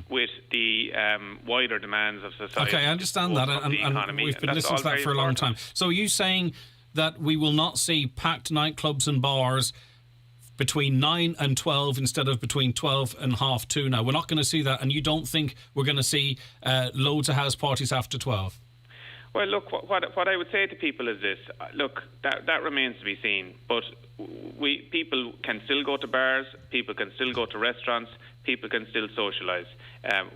with the wider demands of society. Okay, I understand that, and we've been listening to that for a long time. So are you saying that we will not see packed nightclubs and bars between 9 and 12 instead of between 12 and half 2 now? We're not going to see that, and you don't think we're going to see loads of house parties after 12? Well, look, what I would say to people is this. Look, that remains to be seen, but people can still go to bars, people can still go to restaurants, people can still socialise.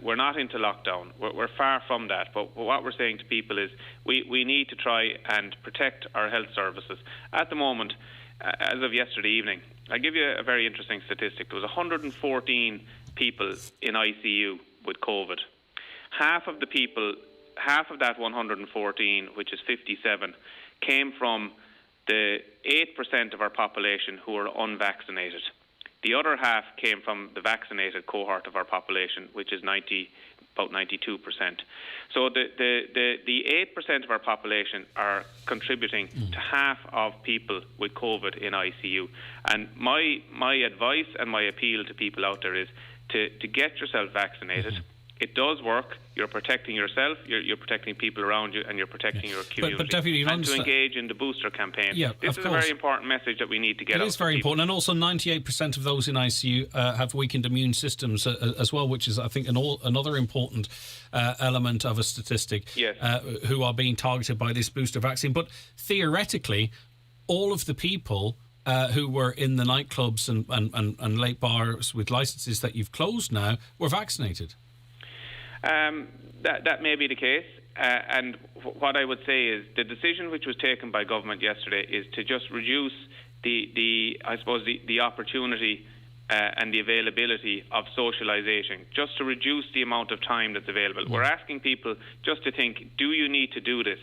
We're not into lockdown. We're far from that. But what we're saying to people is we need to try and protect our health services. At the moment, as of yesterday evening, I'll give you a very interesting statistic. There was 114 people in ICU with COVID. Half of that 114, which is 57, came from the 8% of our population who are unvaccinated. The other half came from the vaccinated cohort of our population, which is about 92%. So the 8% of our population are contributing to half of people with COVID in ICU. And my advice and my appeal to people out there is to get yourself vaccinated. It does work. You're protecting yourself, you're protecting people around you, and you're protecting your community. But Deputy, you and understand, to engage in the booster campaign. Yeah, this is a very important message that we need to get out. It is very important. And also 98% of those in ICU have weakened immune systems as well, which is, I think, another important element of a statistic. Yes. Who are being targeted by this booster vaccine. But theoretically, all of the people who were in the nightclubs and late bars with licences that you've closed now were vaccinated. That may be the case, and what I would say is the decision which was taken by government yesterday is to just reduce the opportunity and the availability of socialisation, just to reduce the amount of time that's available. We're asking people just to think, do you need to do this?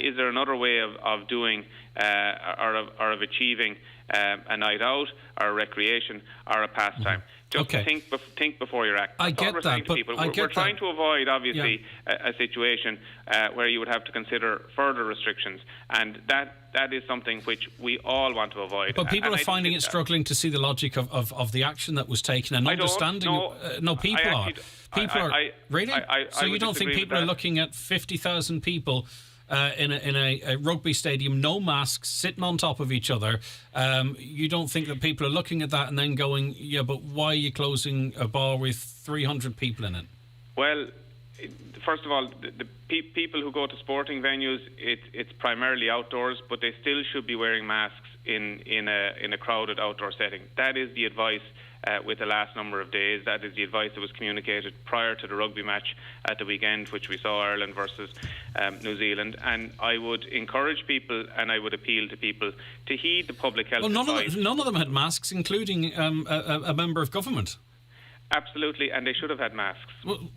Is there another way of doing or of achieving a night out or a recreation or a pastime? Just think before you act. I get that, but we're trying to avoid, obviously, a situation where you would have to consider further restrictions, and that is something which we all want to avoid. But people are finding it struggling to see the logic of the action that was taken and understanding. People are. Really? So you don't think people are looking at 50,000 people in a rugby stadium, no masks, sitting on top of each other? You don't think that people are looking at that and then going, yeah, but why are you closing a bar with 300 people in it? Well, first of all, the people who go to sporting venues, it's primarily outdoors, but they still should be wearing masks in a crowded outdoor setting. That is the advice with the last number of days. That is the advice that was communicated prior to the rugby match at the weekend, which we saw Ireland versus New Zealand. And I would encourage people and I would appeal to people to heed the public health advice. None of them had masks, including a member of government. Absolutely, and they should have had masks. Well,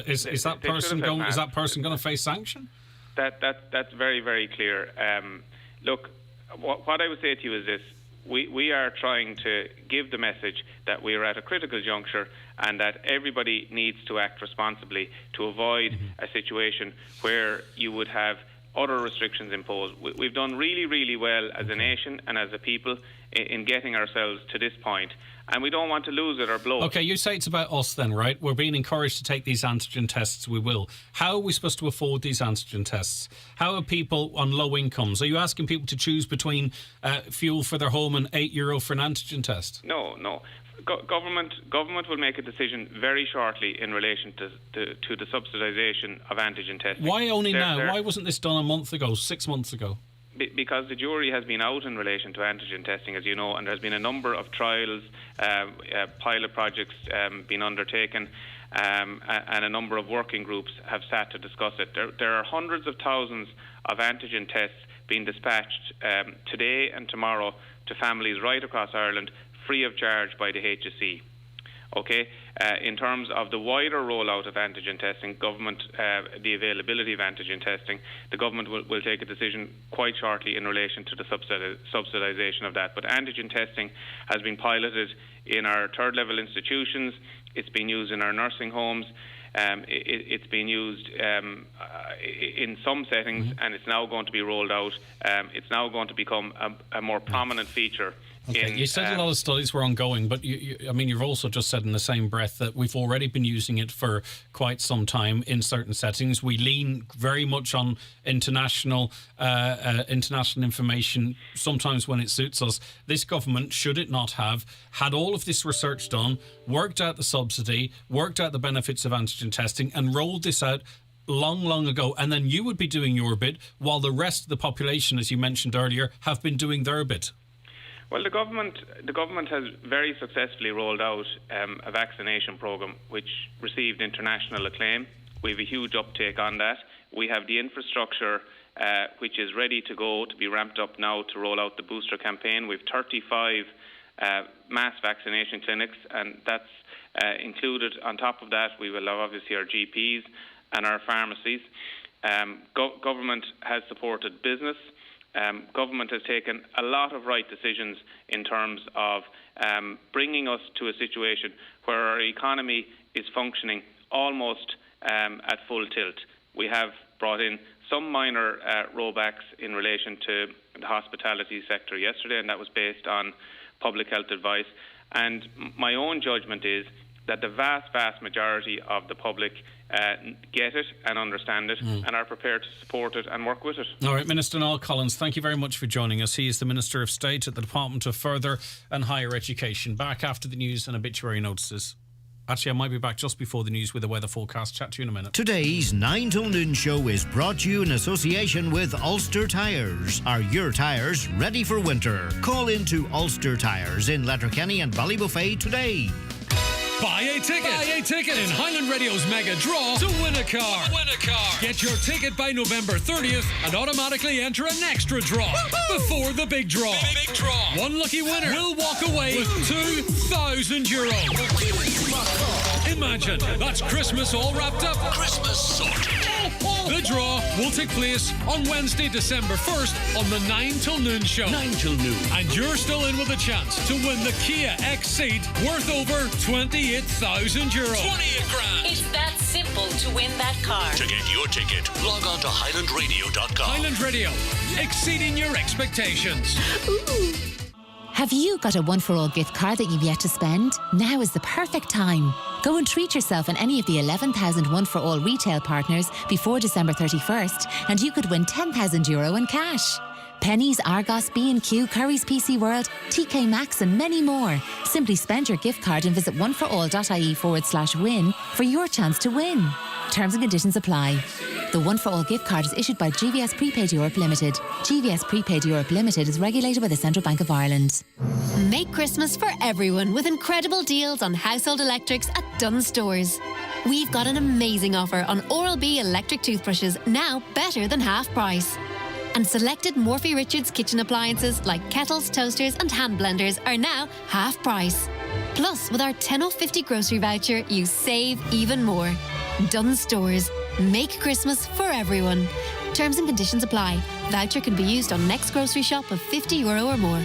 is that person going to face sanction? That's very, very clear. Look, what I would say to you is this. We are trying to give the message that we are at a critical juncture and that everybody needs to act responsibly to avoid a situation where you would have other restrictions imposed. We've done really, really well as a nation and as a people in getting ourselves to this point, and we don't want to lose it or blow it. Okay, you say it's about us then, right? We're being encouraged to take these antigen tests. We will. How are we supposed to afford these antigen tests? How are people on low incomes? Are you asking people to choose between fuel for their home and €8 for an antigen test? No. Government will make a decision very shortly in relation to the subsidisation of antigen testing. Why only now? Why wasn't this done a month ago, 6 months ago? because the jury has been out in relation to antigen testing, as you know, and there's been a number of trials, pilot projects being undertaken, and a number of working groups have sat to discuss it. There are hundreds of thousands of antigen tests being dispatched today and tomorrow to families right across Ireland, free of charge by the HSE. Okay, in terms of the wider rollout of antigen testing, the availability of antigen testing, the government will take a decision quite shortly in relation to the subsidisation of that. But antigen testing has been piloted in our third-level institutions. It's been used in our nursing homes. It's been used in some settings, and it's now going to be rolled out. It's now going to become a more prominent feature. Okay, you said a lot of studies were ongoing, but you've also just said in the same breath that we've already been using it for quite some time in certain settings. We lean very much on international information, sometimes when it suits us. This government, should it not have, had all of this research done, worked out the subsidy, worked out the benefits of antigen testing, and rolled this out long ago, and then you would be doing your bit while the rest of the population, as you mentioned earlier, have been doing their bit. Well, the government has very successfully rolled out a vaccination programme which received international acclaim. We have a huge uptake on that. We have the infrastructure which is ready to go, to be ramped up now to roll out the booster campaign. We have 35 mass vaccination clinics, and that's included. On top of that, we will have obviously our GPs and our pharmacies. Government has supported business. Government has taken a lot of right decisions in terms of bringing us to a situation where our economy is functioning almost at full tilt. We have brought in some minor rollbacks in relation to the hospitality sector yesterday, and that was based on public health advice. And my own judgment is that the vast majority of the public get it and understand it and are prepared to support it and work with it. All right, Minister Noel Collins, thank you very much for joining us. He is the Minister of State at the Department of Further and Higher Education. Back after the news and obituary notices. Actually, I might be back just before the news with a weather forecast. Chat to you in a minute. Today's 9 till noon show is brought to you in association with Ulster Tyres. Are your tyres ready for winter? Call into Ulster Tyres in Letterkenny and Ballybuffet today. Buy a ticket. Buy a ticket in Highland Radio's mega draw to win a car. Get your ticket by November 30th and automatically enter an extra draw before the big draw. Big draw. One lucky winner will walk away with €2,000. Imagine, that's Christmas all wrapped up. Christmas sorted. The draw will take place on Wednesday, December 1st on the 9 till noon show. 9 till noon. And you're still in with a chance to win the Kia X-Ceed worth over €28,000. 28 grand. It's that simple to win that car. To get your ticket, log on to highlandradio.com. Highland Radio, exceeding your expectations. Ooh. Have you got a one-for-all gift card that you've yet to spend? Now is the perfect time. Go and treat yourself in any of the 11,000 one-for-all retail partners before December 31st, and you could win €10,000 in cash. Pennies, Argos, B&Q, Curry's PC World, TK Maxx and many more. Simply spend your gift card and visit oneforall.ie/win for your chance to win. Terms and conditions apply. The One for All gift card is issued by GVS Prepaid Europe Limited. GVS Prepaid Europe Limited is regulated by the Central Bank of Ireland. Make Christmas for everyone with incredible deals on household electrics at Dunnes Stores. We've got an amazing offer on Oral-B electric toothbrushes, now better than half price. And selected Morphy Richards kitchen appliances like kettles, toasters and hand blenders are now half price. Plus, with our 10 off 50 grocery voucher, you save even more. Dunnes Stores. Make Christmas for everyone. Terms and conditions apply. Voucher can be used on next grocery shop of €50 or more.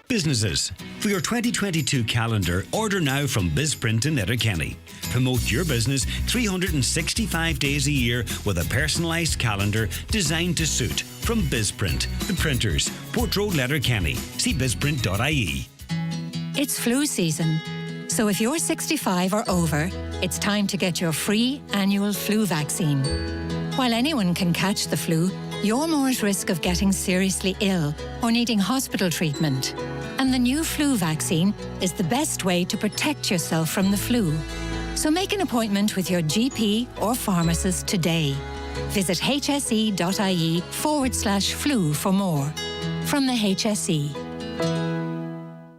Businesses. For your 2022 calendar, order now from BizPrint in Letterkenny. Promote your business 365 days a year with a personalised calendar designed to suit. From BizPrint, the printers, Port Road, Letterkenny. See bizprint.ie. It's flu season. So if you're 65 or over, it's time to get your free annual flu vaccine. While anyone can catch the flu, you're more at risk of getting seriously ill or needing hospital treatment. And the new flu vaccine is the best way to protect yourself from the flu. So make an appointment with your GP or pharmacist today. Visit hse.ie/flu for more. From the HSE.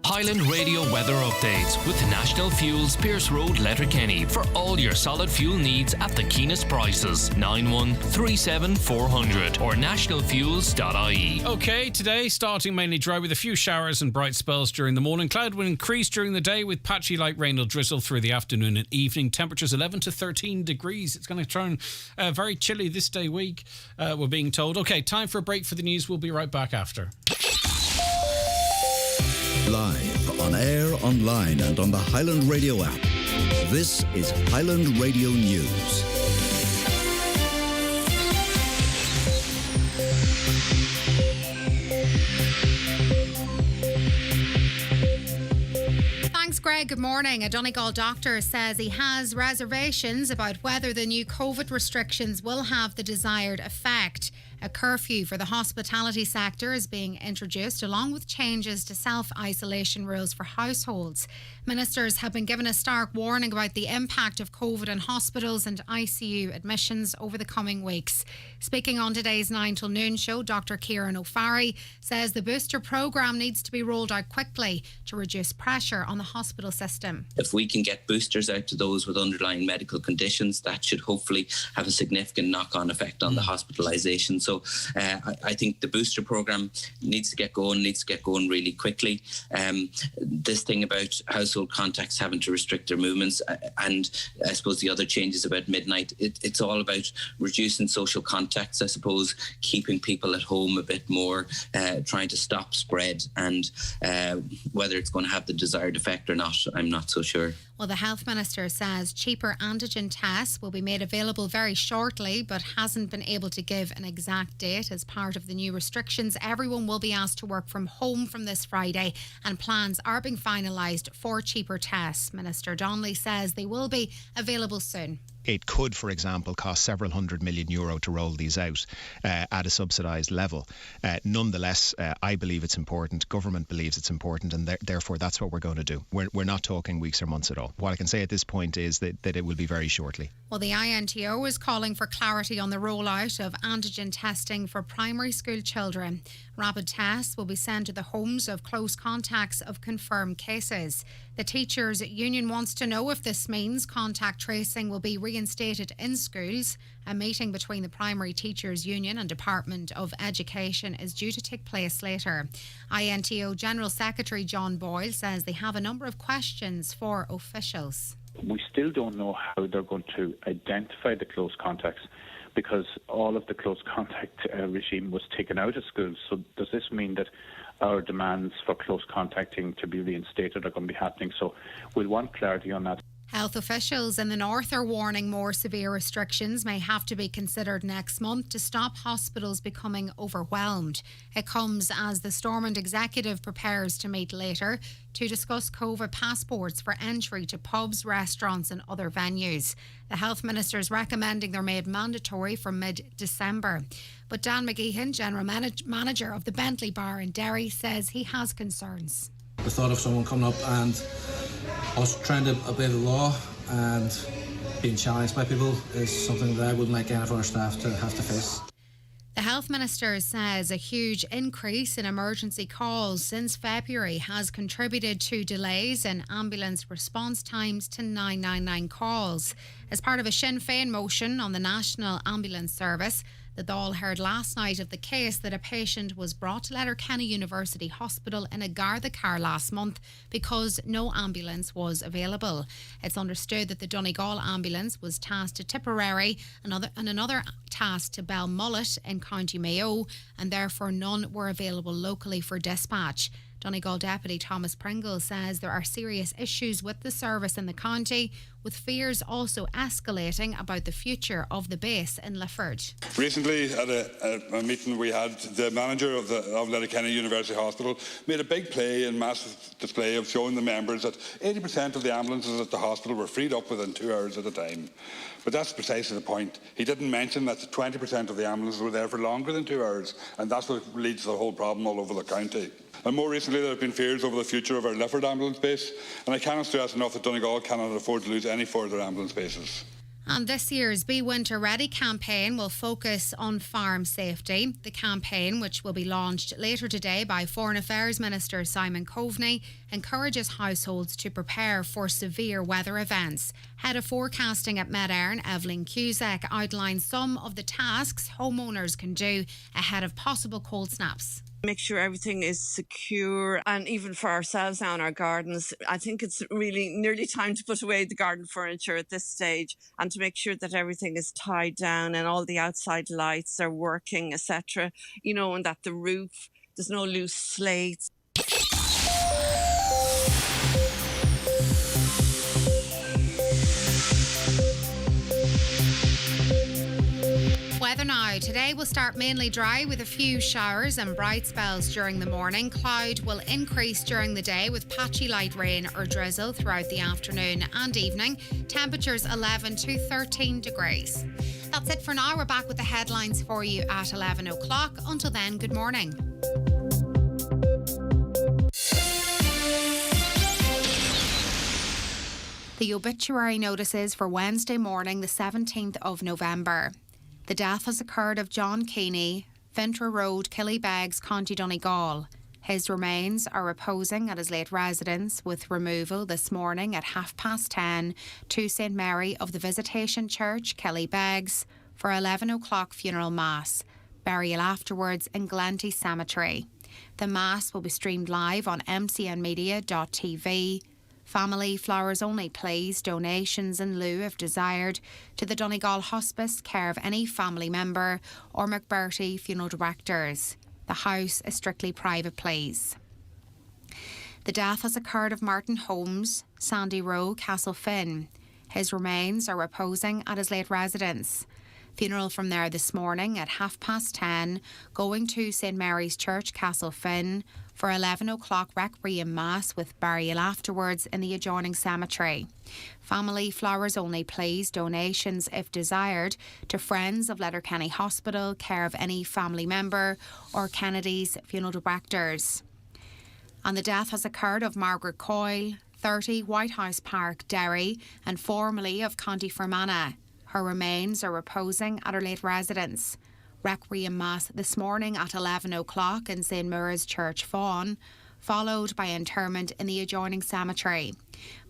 Highland Radio weather updates with National Fuels Pierce Road, Letterkenny for all your solid fuel needs at the keenest prices. 9137 400 or nationalfuels.ie. Okay, today starting mainly dry with a few showers and bright spells during the morning. Cloud will increase during the day with patchy light rain or drizzle through the afternoon and evening. Temperatures 11 to 13 degrees. It's going to turn very chilly this day week, we're being told. Okay, time for a break for the news. We'll be right back after. Live, on air, online and on the Highland Radio app. This is Highland Radio News. Thanks, Greg. Good morning. A Donegal doctor says he has reservations about whether the new COVID restrictions will have the desired effect. A curfew for the hospitality sector is being introduced, along with changes to self-isolation rules for households. Ministers have been given a stark warning about the impact of COVID on hospitals and ICU admissions over the coming weeks. Speaking on today's 9 till noon show, Dr. Kieran O'Farry says the booster programme needs to be rolled out quickly to reduce pressure on the hospital system. If we can get boosters out to those with underlying medical conditions, that should hopefully have a significant knock-on effect on the hospitalisation. So I think the booster programme needs to get going really quickly. This thing about household contacts having to restrict their movements and I suppose the other changes about midnight, it's all about reducing social contacts, I suppose, keeping people at home a bit more, trying to stop spread, and whether it's going to have the desired effect or not, I'm not so sure. Well, the Health Minister says cheaper antigen tests will be made available very shortly, but hasn't been able to give an exact date. As part of the new restrictions, everyone will be asked to work from home from this Friday, and plans are being finalised for cheaper tests. Minister Donnelly says they will be available soon. It could, for example, cost several €100 million to roll these out at a subsidised level. Nonetheless, I believe it's important, government believes it's important, and therefore that's what we're going to do. We're not talking weeks or months at all. What I can say at this point is that it will be very shortly. Well, the INTO is calling for clarity on the rollout of antigen testing for primary school children. Rapid tests will be sent to the homes of close contacts of confirmed cases. The Teachers Union wants to know if this means contact tracing will be reinstated in schools. A meeting between the Primary Teachers Union and Department of Education is due to take place later. INTO General Secretary John Boyle says they have a number of questions for officials. We still don't know how they're going to identify the close contacts, because all of the close contact regime was taken out of schools. So does this mean that our demands for close contacting to be reinstated are going to be happening? So we'll want clarity on that. Health officials in the north are warning more severe restrictions may have to be considered next month to stop hospitals becoming overwhelmed. It comes as the Stormont executive prepares to meet later to discuss COVID passports for entry to pubs, restaurants and other venues. The Health Minister is recommending they're made mandatory from mid-December. But Dan McGeehan, General Manager of the Bentley Bar in Derry, says he has concerns. The thought of someone coming up and us trying to obey the law and being challenged by people is something that I wouldn't like any of our staff to have to face. The Health Minister says a huge increase in emergency calls since February has contributed to delays in ambulance response times to 999 calls. As part of a Sinn Féin motion on the National Ambulance Service, the Dáil heard last night of the case that a patient was brought to Letterkenny University Hospital in a Garda car last month because no ambulance was available. It's understood that the Donegal ambulance was tasked to Tipperary and another tasked to Belmullet in County Mayo, and therefore none were available locally for dispatch. Donegal Deputy Thomas Pringle says there are serious issues with the service in the county, with fears also escalating about the future of the base in Lifford. Recently, at a meeting we had, the manager of Letterkenny University Hospital made a big play and massive display of showing the members that 80% of the ambulances at the hospital were freed up within 2 hours at a time. But that's precisely the point. He didn't mention that 20% of the ambulances were there for longer than 2 hours, and that's what leads to the whole problem all over the county. And more recently, there have been fears over the future of our Lifford ambulance base, and I cannot stress enough that Donegal cannot afford to lose any further ambulance bases. And this year's Be Winter Ready campaign will focus on farm safety. The campaign, which will be launched later today by Foreign Affairs Minister Simon Coveney, encourages households to prepare for severe weather events. Head of Forecasting at Med-Éireann, Evelyn Cusack, outlines some of the tasks homeowners can do ahead of possible cold snaps. Make sure everything is secure, and even for ourselves now in our gardens, I think it's really nearly time to put away the garden furniture at this stage and to make sure that everything is tied down and all the outside lights are working, etc. You know, and that the roof, there's no loose slates. Weather now. Today will start mainly dry with a few showers and bright spells during the morning. Cloud will increase during the day with patchy light rain or drizzle throughout the afternoon and evening. Temperatures 11 to 13 degrees. That's it for now. We're back with the headlines for you at 11 o'clock. Until then, good morning. The obituary notices for Wednesday morning, the 17th of November. The death has occurred of John Keeney, Fintra Road, Killybegs, County Donegal. His remains are reposing at his late residence with removal this morning at 10:30 to St Mary of the Visitation Church, Killybegs, for 11 o'clock funeral mass. Burial afterwards in Glenty Cemetery. The mass will be streamed live on mcnmedia.tv. Family flowers only, please. Donations in lieu, if desired, to the Donegal Hospice, care of any family member or McBurty Funeral Directors. The house is strictly private, please. The death has occurred of Martin Holmes, Sandy Row, Castlefin. His remains are reposing at his late residence. Funeral from there this morning at 10:30, going to St Mary's Church, Castlefin, for 11 o'clock requiem mass with burial afterwards in the adjoining cemetery. Family flowers only, please. Donations, if desired, to Friends of Letterkenny Hospital, care of any family member or Kennedy's Funeral Directors. And the death has occurred of Margaret Coyle, 30 White House Park, Derry, and formerly of County Fermanagh. Her remains are reposing at her late residence. Requiem Mass this morning at 11 o'clock in St Mura's Church, Fawn, followed by interment in the adjoining cemetery.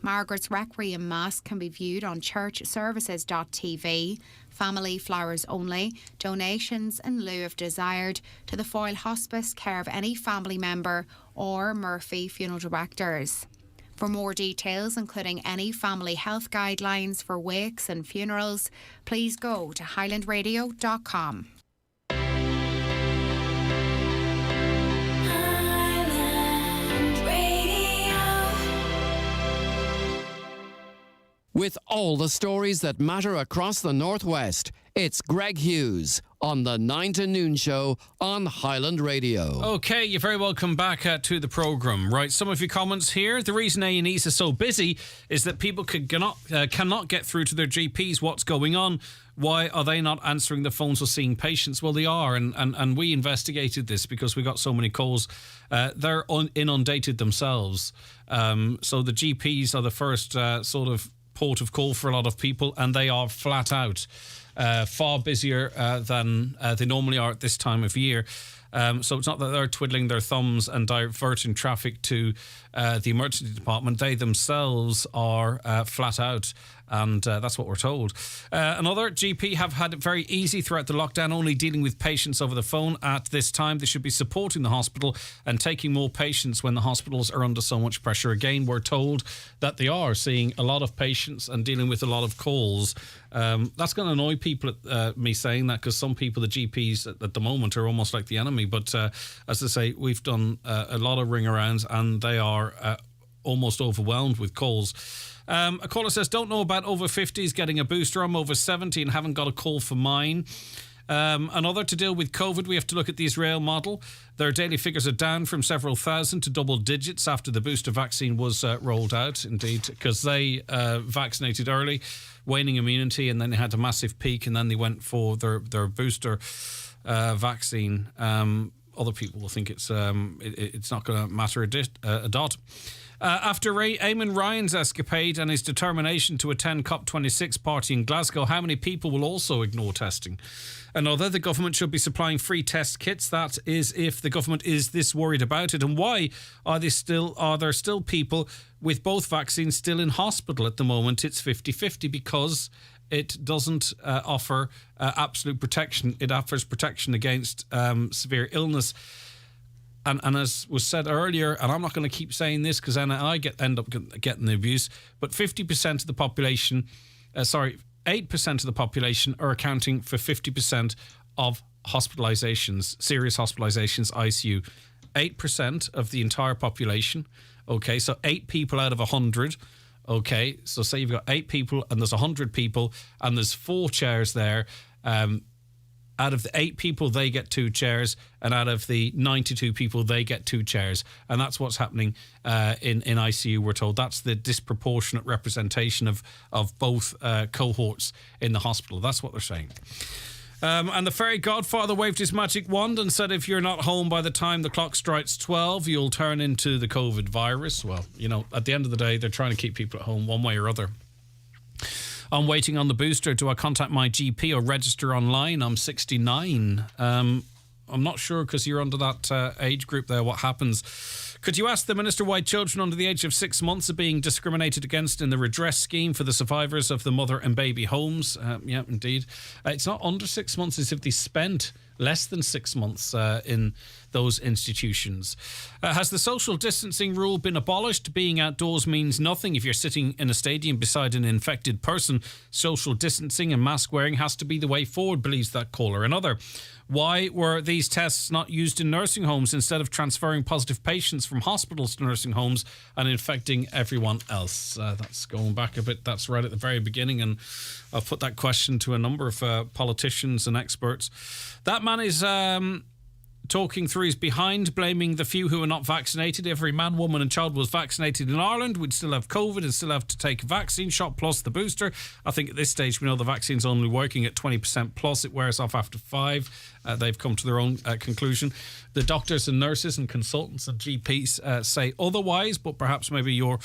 Margaret's Requiem Mass can be viewed on churchservices.tv. Family flowers only. Donations in lieu, if desired, to the Foyle Hospice, care of any family member or Murphy Funeral Directors. For more details, including any family health guidelines for wakes and funerals, please go to highlandradio.com. With all the stories that matter across the Northwest, it's Greg Hughes on the 9 to Noon Show on Highland Radio. Okay, you're very welcome back to the programme. Right, some of your comments here. The reason A&Es are so busy is that people cannot get through to their GPs. What's going on? Why are they not answering the phones or seeing patients? Well, they are, and we investigated this because we got so many calls. They're inundated themselves. So the GPs are the first sort of port of call for a lot of people, and they are flat out far busier than they normally are at this time of year. So it's not that they're twiddling their thumbs and diverting traffic to the emergency department. They themselves are flat out, and that's what we're told. Another, GP have had it very easy throughout the lockdown, only dealing with patients over the phone at this time. They should be supporting the hospital and taking more patients when the hospitals are under so much pressure. Again, we're told that they are seeing a lot of patients and dealing with a lot of calls. That's going to annoy people, me saying that, because some people, the GPs at the moment, are almost like the enemy. But as I say, we've done a lot of ring-arounds, and they are almost overwhelmed with calls. A caller says, don't know about over 50s getting a booster. I'm over 70 and haven't got a call for mine. Another, to deal with COVID, we have to look at the Israel model. Their daily figures are down from several thousand to double digits after the booster vaccine was rolled out, indeed, because they vaccinated early, waning immunity, and then they had a massive peak, and then they went for their booster vaccine. Other people will think it's not going to matter a dot. After Eamon Ryan's escapade and his determination to attend COP26 party in Glasgow, how many people will also ignore testing? Another, the government should be supplying free test kits. That is, if the government is this worried about it. And why are there still people with both vaccines still in hospital at the moment? It's 50-50 because it doesn't offer absolute protection. It offers protection against severe illness. And as was said earlier, and I'm not going to keep saying this because then I end up getting the abuse, but 50% of the population, 8% of the population are accounting for 50% of hospitalizations, serious hospitalizations, ICU. 8% of the entire population. Okay, so 8 people out of 100. Okay, so say you've got 8 people and there's 100 people and there's 4 chairs there. Out of the 8 people, they get 2 chairs, and out of the 92 people, they get 2 chairs. And that's what's happening in ICU, we're told. That's the disproportionate representation of both cohorts in the hospital. That's what they're saying. And the fairy godfather waved his magic wand and said if you're not home by the time the clock strikes 12, you'll turn into the COVID virus. Well, at the end of the day, they're trying to keep people at home one way or other. I'm waiting on the booster. Do I contact my GP or register online? I'm 69. I'm not sure because you're under that age group there. What happens? Could you ask the Minister why children under the age of 6 months are being discriminated against in the redress scheme for the survivors of the mother and baby homes? Yeah, indeed. It's not under 6 months as if they spent less than 6 months in those institutions. Has the social distancing rule been abolished? Being outdoors means nothing if you're sitting in a stadium beside an infected person. Social distancing and mask wearing has to be the way forward, believes that caller. Another, why were these tests not used in nursing homes instead of transferring positive patients from hospitals to nursing homes and infecting everyone else? That's going back a bit. That's right at the very beginning, and I've put that question to a number of politicians and experts. That man is talking through his behind, blaming the few who are not vaccinated. Every man, woman and child was vaccinated in Ireland. We'd still have COVID and still have to take a vaccine shot plus the booster. I think at this stage we know the vaccine's only working at 20% plus. It wears off after 5. They've come to their own conclusion. The doctors and nurses and consultants and GPs say otherwise, but perhaps maybe your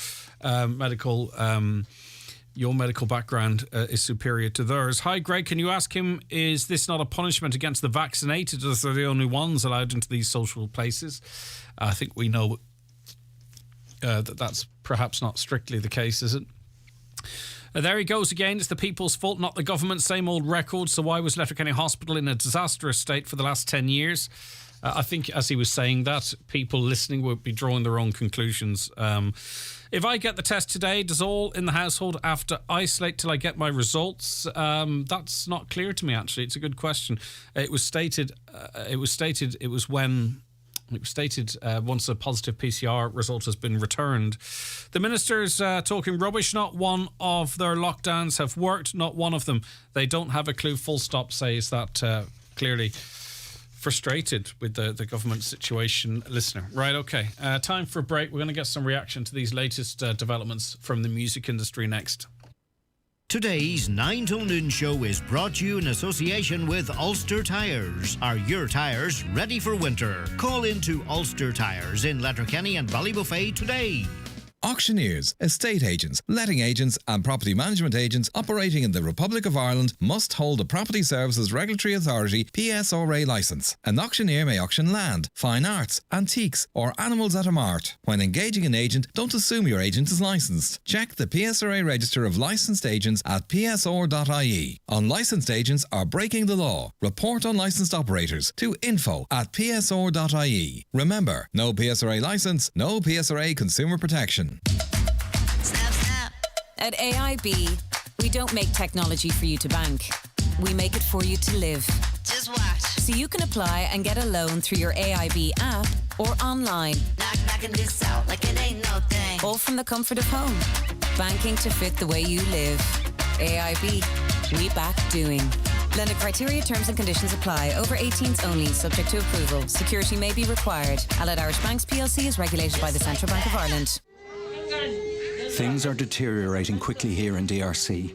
medical background is superior to theirs. Hi, Greg, can you ask him, is this not a punishment against the vaccinated as they're the only ones allowed into these social places? I think we know that's perhaps not strictly the case, is it? There he goes again. It's the people's fault, not the government. Same old record. So why was Letterkenny Hospital in a disastrous state for the last 10 years? I think as he was saying that, people listening would be drawing their own conclusions. If I get the test today, does all in the household have to isolate till I get my results? That's not clear to me, actually. It's a good question. It was stated once a positive PCR result has been returned. The minister's talking rubbish. Not one of their lockdowns have worked, not one of them. They don't have a clue, full stop, says that clearly frustrated with the government situation listener. Right, okay. Time for a break. We're going to get some reaction to these latest developments from the music industry next. Today's 9 till noon show is brought to you in association with Ulster Tyres. Are your tyres ready for winter? Call into Ulster Tyres in Letterkenny and Ballybuffet today. Auctioneers, estate agents, letting agents and property management agents operating in the Republic of Ireland must hold a Property Services Regulatory Authority PSRA licence. An auctioneer may auction land, fine arts, antiques or animals at a mart. When engaging an agent, don't assume your agent is licensed. Check the PSRA Register of Licensed Agents at psr.ie. Unlicensed agents are breaking the law. Report unlicensed operators to info@psr.ie. Remember, no PSRA licence, no PSRA consumer protection. Snap, snap. At AIB, we don't make technology for you to bank. We make it for you to live. Just watch. So you can apply and get a loan through your AIB app or online. Knocking this out like it ain't no thing. All from the comfort of home. Banking to fit the way you live. AIB. We back doing. Lender criteria, terms and conditions apply. Over 18s only, subject to approval. Security may be required. Allied Irish Banks PLC is regulated by the Central Bank of Ireland. Things are deteriorating quickly here in DRC.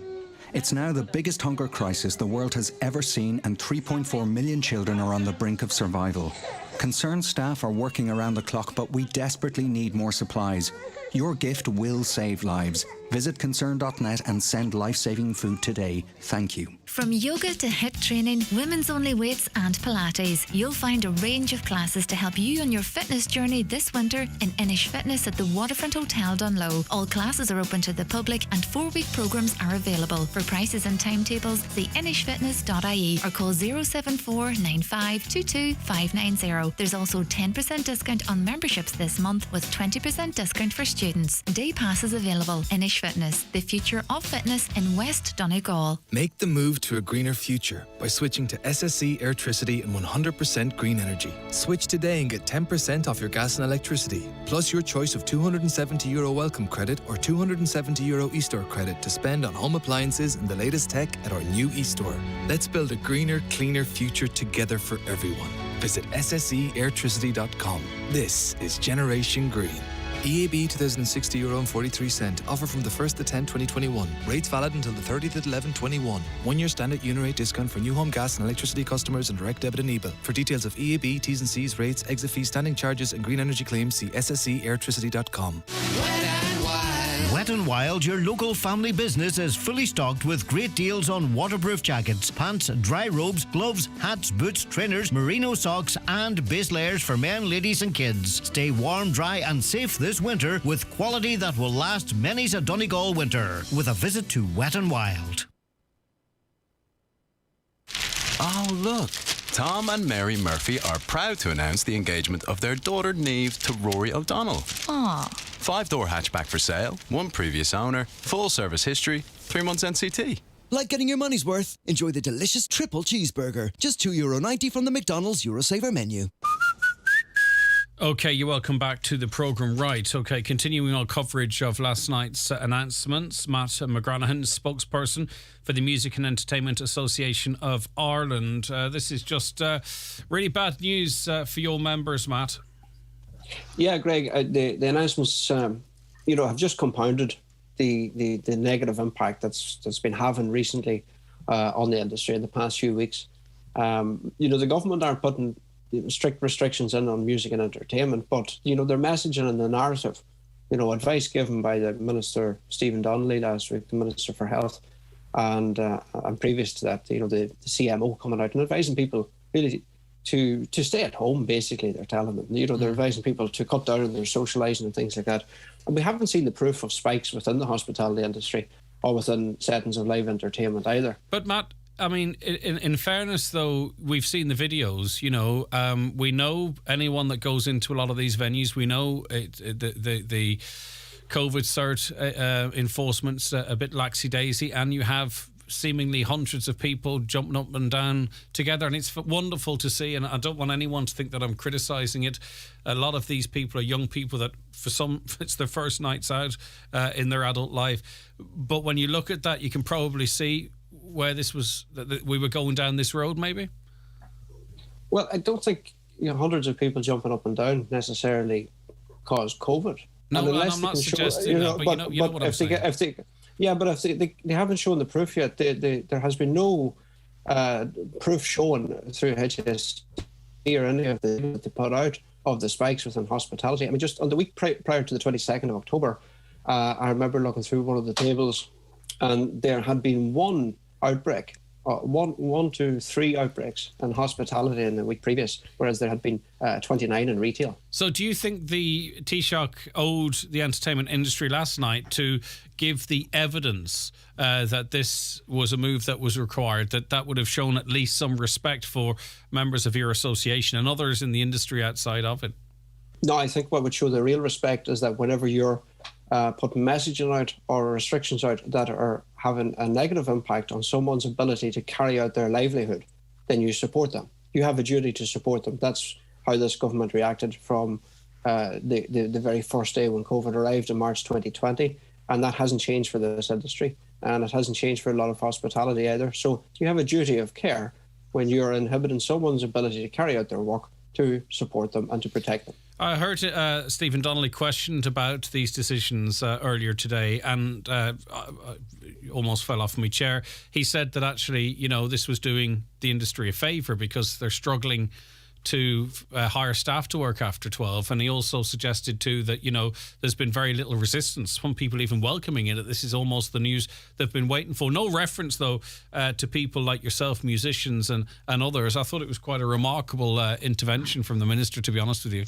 It's now the biggest hunger crisis the world has ever seen, and 3.4 million children are on the brink of survival. Concerned staff are working around the clock, but we desperately need more supplies. Your gift will save lives. Visit concern.net and send life-saving food today. Thank you. From yoga to hip training, women's only weights and Pilates, you'll find a range of classes to help you on your fitness journey this winter in Inish Fitness at the Waterfront Hotel Dunlow. All classes are open to the public and 4-week programmes are available. For prices and timetables, see inishfitness.ie or call 074 95 22 590. There's also 10% discount on memberships this month with 20% discount for students. Day passes available. Inish Fitness, the future of fitness in West Donegal. Make the move to a greener future by switching to SSE Airtricity and 100% green energy. Switch today and get 10% off your gas and electricity, plus your choice of €270 welcome credit or €270 e-store credit to spend on home appliances and the latest tech at our new e-store. Let's build a greener, cleaner future together for everyone. Visit sseairtricity.com. This is Generation Green. EAB €260.43. Offer from the 1st to 10, 2021. Rates valid until the 30th of 11/21. 1-year standard unit rate discount for new home gas and electricity customers and direct debit and eBill. For details of EAB, T's and C's, rates, exit fees, standing charges and green energy claims, see sseairtricity.com. Wet n Wild, your local family business, is fully stocked with great deals on waterproof jackets, pants, dry robes, gloves, hats, boots, trainers, merino socks and base layers for men, ladies and kids. Stay warm, dry and safe this winter with quality that will last many's a Donegal winter. With a visit to Wet n Wild. Oh, look. Tom and Mary Murphy are proud to announce the engagement of their daughter Niamh to Rory O'Donnell. Aww. 5-door hatchback for sale, 1 previous owner, full service history, 3 months NCT. Like getting your money's worth? Enjoy the delicious triple cheeseburger. Just €2.90 from the McDonald's Eurosaver menu. Okay, you're welcome back to the programme. Right, okay, continuing our coverage of last night's announcements. Matt McGranahan, spokesperson for the Music and Entertainment Association of Ireland. This is just really bad news for your members, Matt. Yeah, Greg, the announcements, have just compounded the negative impact that's been having recently on the industry in the past few weeks. The government aren't putting strict restrictions in on music and entertainment, but their messaging and the narrative, advice given by the Minister Stephen Donnelly last week, the Minister for Health, and previous to that, the CMO coming out and advising people really to stay at home. Basically, they're telling them, they're advising people to cut down on their socialising and things like that. And we haven't seen the proof of spikes within the hospitality industry or within settings of live entertainment either. But Matt, I mean, in fairness, though, we've seen the videos. We know anyone that goes into a lot of these venues. We know the COVID cert enforcement's a bit laxy-daisy, and you have seemingly hundreds of people jumping up and down together, and it's wonderful to see. And I don't want anyone to think that I'm criticising it. A lot of these people are young people that, for some, it's their first nights out in their adult life. But when you look at that, you can probably see where this was, that we were going down this road, maybe? Well, I don't think hundreds of people jumping up and down necessarily caused COVID. No, I'm not suggesting that, but you know what I'm saying. If they haven't shown the proof yet. There has been no proof shown through HSE or any of the they put out of the spikes within hospitality. I mean, just on the week prior to the 22nd of October, I remember looking through one of the tables, and there had been one outbreak, one to three outbreaks in hospitality in the week previous, whereas there had been 29 in retail. So do you think the Taoiseach owed the entertainment industry last night to give the evidence that this was a move that was required, that would have shown at least some respect for members of your association and others in the industry outside of it? No, I think what would show the real respect is that whenever you're putting messaging out or restrictions out that are having a negative impact on someone's ability to carry out their livelihood, then you support them. You have a duty to support them. That's how this government reacted from the very first day when COVID arrived in March 2020. And that hasn't changed for this industry. And it hasn't changed for a lot of hospitality either. So you have a duty of care when you're inhibiting someone's ability to carry out their work, to support them and to protect them. I heard Stephen Donnelly questioned about these decisions earlier today, and I almost fell off my chair. He said that actually, this was doing the industry a favour because they're struggling to hire staff to work after 12, and he also suggested too that, you know, there's been very little resistance, some people even welcoming it. This is almost the news they've been waiting for. No reference though to people like yourself, musicians and others. I thought it was quite a remarkable intervention from the Minister, to be honest with you.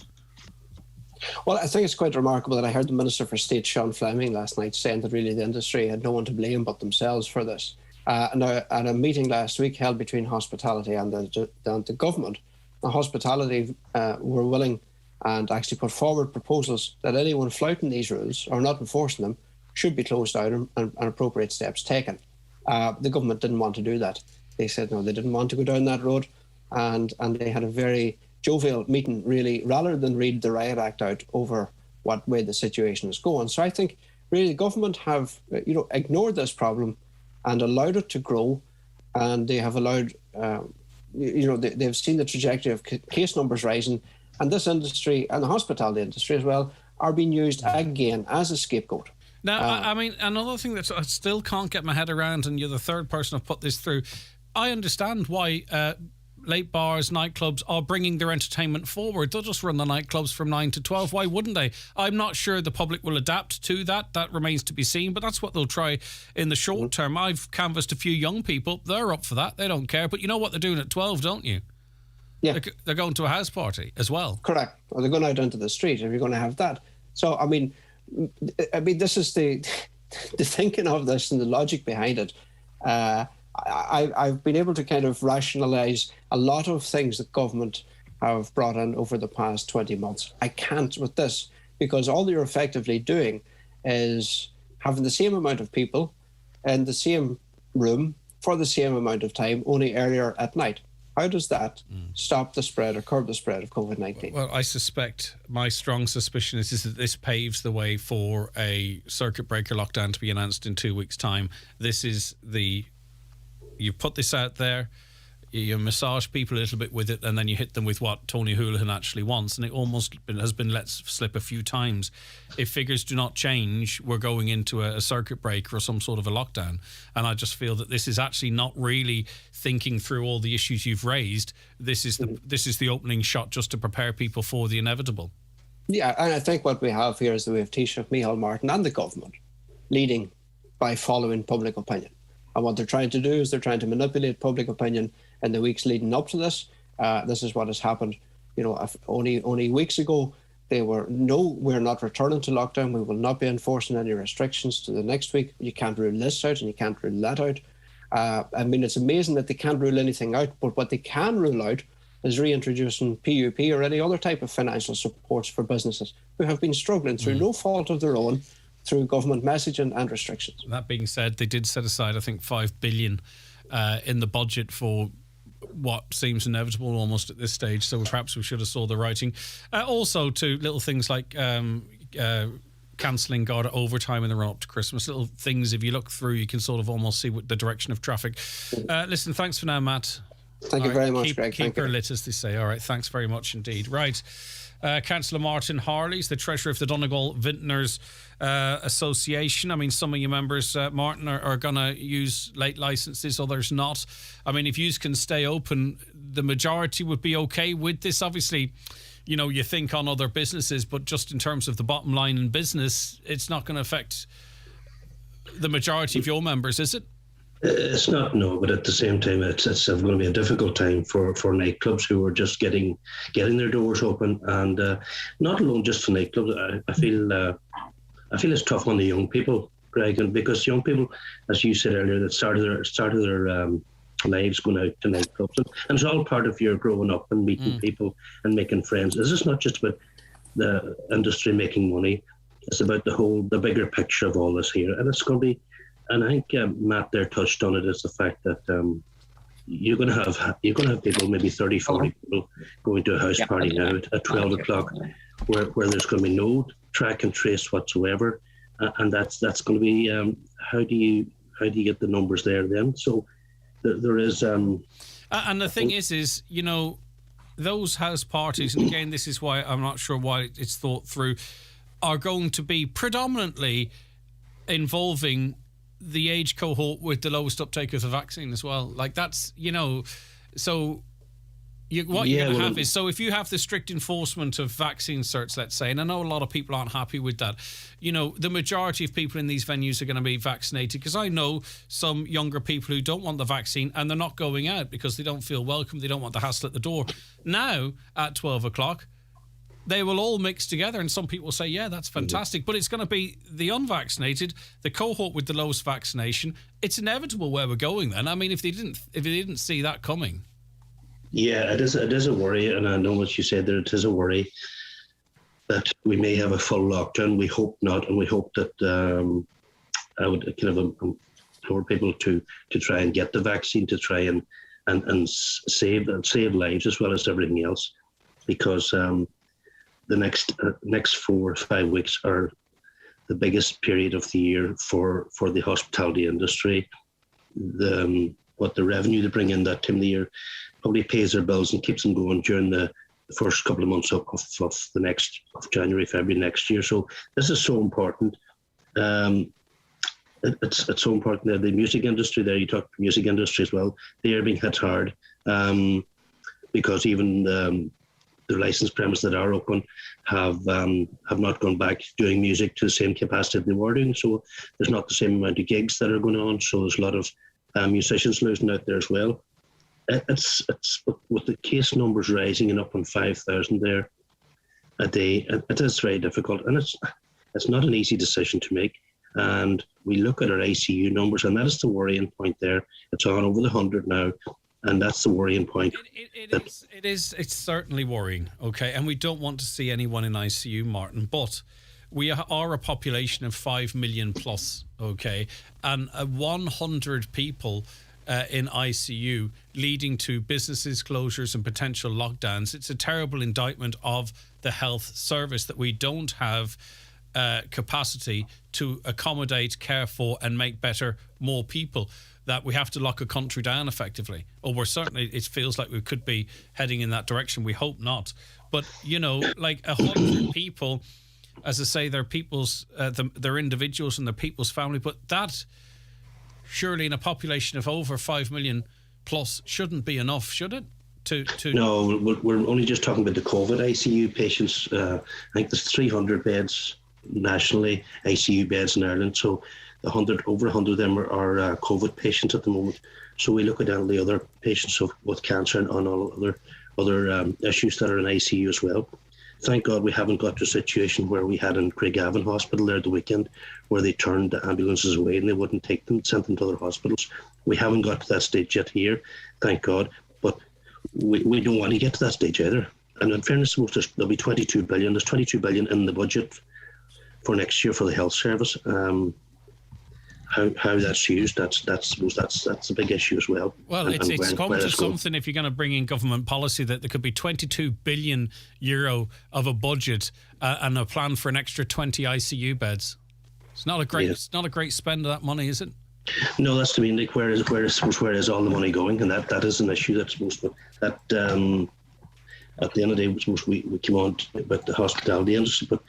Well, I think it's quite remarkable that I heard the Minister for State, Sean Fleming, last night saying that really the industry had no one to blame but themselves for this. Now, at a meeting last week held between hospitality and the government, the hospitality were willing and actually put forward proposals that anyone flouting these rules or not enforcing them should be closed down and appropriate steps taken. The government didn't want to do that. They said no, they didn't want to go down that road, and they had a very jovial meeting, really, rather than read the Riot Act out over what way the situation is going. So I think really the government have ignored this problem and allowed it to grow, and they have allowed they've seen the trajectory of case numbers rising, and this industry and the hospitality industry as well are being used again as a scapegoat. Now, I mean, another thing that I still can't get my head around, and you're the third person I've put this through, I understand why late bars, nightclubs are bringing their entertainment forward. They'll just run the nightclubs from 9 to 12. Why wouldn't they? I'm not sure the public will adapt to that. That remains to be seen, but that's what they'll try in the short term. I've canvassed a few young people. They're up for that. They don't care. But you know what they're doing at 12, don't you? Yeah. They're going to a house party as well. Correct. Or they're going out into the street if you're going to have that. So, I mean, this is the thinking of this and the logic behind it. I've been able to kind of rationalise a lot of things that government have brought in over the past 20 months. I can't with this, because all you're effectively doing is having the same amount of people in the same room for the same amount of time, only earlier at night. How does that stop the spread or curb the spread of COVID-19? Well, I suspect, my strong suspicion is that this paves the way for a circuit breaker lockdown to be announced in 2 weeks' time. This is you put this out there, you massage people a little bit with it, and then you hit them with what Tony Holohan actually wants, and it almost has been let slip a few times. If figures do not change, we're going into a circuit breaker or some sort of a lockdown, and I just feel that this is actually not really thinking through all the issues you've raised. This is the opening shot just to prepare people for the inevitable. Yeah, and I think what we have here is that we have Taoiseach Micheál Martin and the government leading by following public opinion. And what they're trying to do is they're trying to manipulate public opinion in the weeks leading up to this. This is what has happened. You know, only weeks ago, they were, no, we're not returning to lockdown. We will not be enforcing any restrictions to the next week. You can't rule this out and you can't rule that out. I mean, it's amazing that they can't rule anything out, but what they can rule out is reintroducing PUP or any other type of financial supports for businesses who have been struggling through no fault of their own, through government messaging and restrictions. That being said, they did set aside, I think, $5 billion in the budget for what seems inevitable almost at this stage, so perhaps we should have saw the writing. Also to little things like cancelling Garda overtime in the run-up to Christmas, little things, if you look through, you can sort of almost see what the direction of traffic. Listen, thanks for now, Matt. Thank you very much, Greg. Keep her lit, as they say. All right, thanks very much indeed. Right. Councillor Martin Harley's the treasurer of the Donegal Vintners Association. I mean, some of your members, Martin, are going to use late licences, others not. I mean, if you can stay open, the majority would be okay with this. Obviously, you know, you think on other businesses, but just in terms of the bottom line in business, it's not going to affect the majority of your members, is it? It's not, no, but at the same time, it's going to be a difficult time for nightclubs who are just getting their doors open, and not alone just for nightclubs. I feel it's tough on the young people, Greg, and because young people, as you said earlier, that started their lives going out to nightclubs, and it's all part of your growing up and meeting people and making friends. This is not just about the industry making money; it's about the bigger picture of all this here, and it's going to be. And I think Matt there touched on it, is the fact that you're going to have people, maybe 30, 40 people going to a house party now at 12 o'clock, where there's going to be no track and trace whatsoever, and that's going to be how do you get the numbers there then? So there is. And the thing is you know, those house parties, and again, this is why I'm not sure why it's thought through, are going to be predominantly involving the age cohort with the lowest uptake of the vaccine as well. Like, that's, you know, so What you're going to have is, so if you have the strict enforcement of vaccine certs, let's say, and I know a lot of people aren't happy with that, the majority of people in these venues are going to be vaccinated, because I know some younger people who don't want the vaccine and they're not going out because they don't feel welcome, they don't want the hassle at the door. Now, at 12 o'clock, they will all mix together, and some people say, yeah, that's fantastic, but it's going to be the unvaccinated, the cohort with the lowest vaccination. It's inevitable where we're going then. I mean, if they didn't see that coming. Yeah, it is a worry, and I know what you said there, it is a worry that we may have a full lockdown. We hope not, and we hope that I would kind of implore people to try and get the vaccine, to try and save lives as well as everything else, because the next 4 or 5 weeks are the biggest period of the year for the hospitality industry. What the revenue they bring in that time of the year probably pays their bills and keeps them going during the first couple of months of January, February next year. So this is so important. It's so important that the music industry there, you talk music industry as well, they are being hit hard because even the licensed premises that are open have not gone back doing music to the same capacity that they were doing. So there's not the same amount of gigs that are going on. So there's a lot of musicians losing out there as well. It's with the case numbers rising and up on 5,000 there a day, it is very difficult, and it's not an easy decision to make. And we look at our ICU numbers, and that is the worrying point there. It's on over the 100 now, and that's the worrying point. It's certainly worrying, okay? And we don't want to see anyone in ICU, Martin, but we are a population of 5 million plus, okay? And 100 people in ICU leading to businesses closures and potential lockdowns. It's a terrible indictment of the health service that we don't have capacity to accommodate, care for and make better more people, that we have to lock a country down effectively. Or we're certainly, it feels like we could be heading in that direction. We hope not. But, like 100 people, as I say, they're people's, they're individuals and they're people's family, but that surely in a population of over 5 million plus shouldn't be enough, should it? No, we're only just talking about the COVID ICU patients. I think there's 300 beds nationally, ICU beds in Ireland. So over 100 of them are COVID patients at the moment. So we look at all the other patients with cancer and all other issues that are in ICU as well. Thank God we haven't got to a situation where we had in Craigavon Hospital there the weekend, where they turned the ambulances away and they wouldn't take them, sent them to other hospitals. We haven't got to that stage yet here, thank God. But we don't want to get to that stage either. And in fairness, there'll be 22 billion. There's 22 billion in the budget for next year for the health service. How that's used, that's a big issue as well. Well, it's come to something if you're going to bring in government policy that there could be 22 billion euro of a budget and a plan for an extra 20 ICU beds. It's not a great spend of that money, is it? No, that's to mean like where is all the money going, and that is an issue that's supposed to at the end of the day we come on about the hospitality industry, but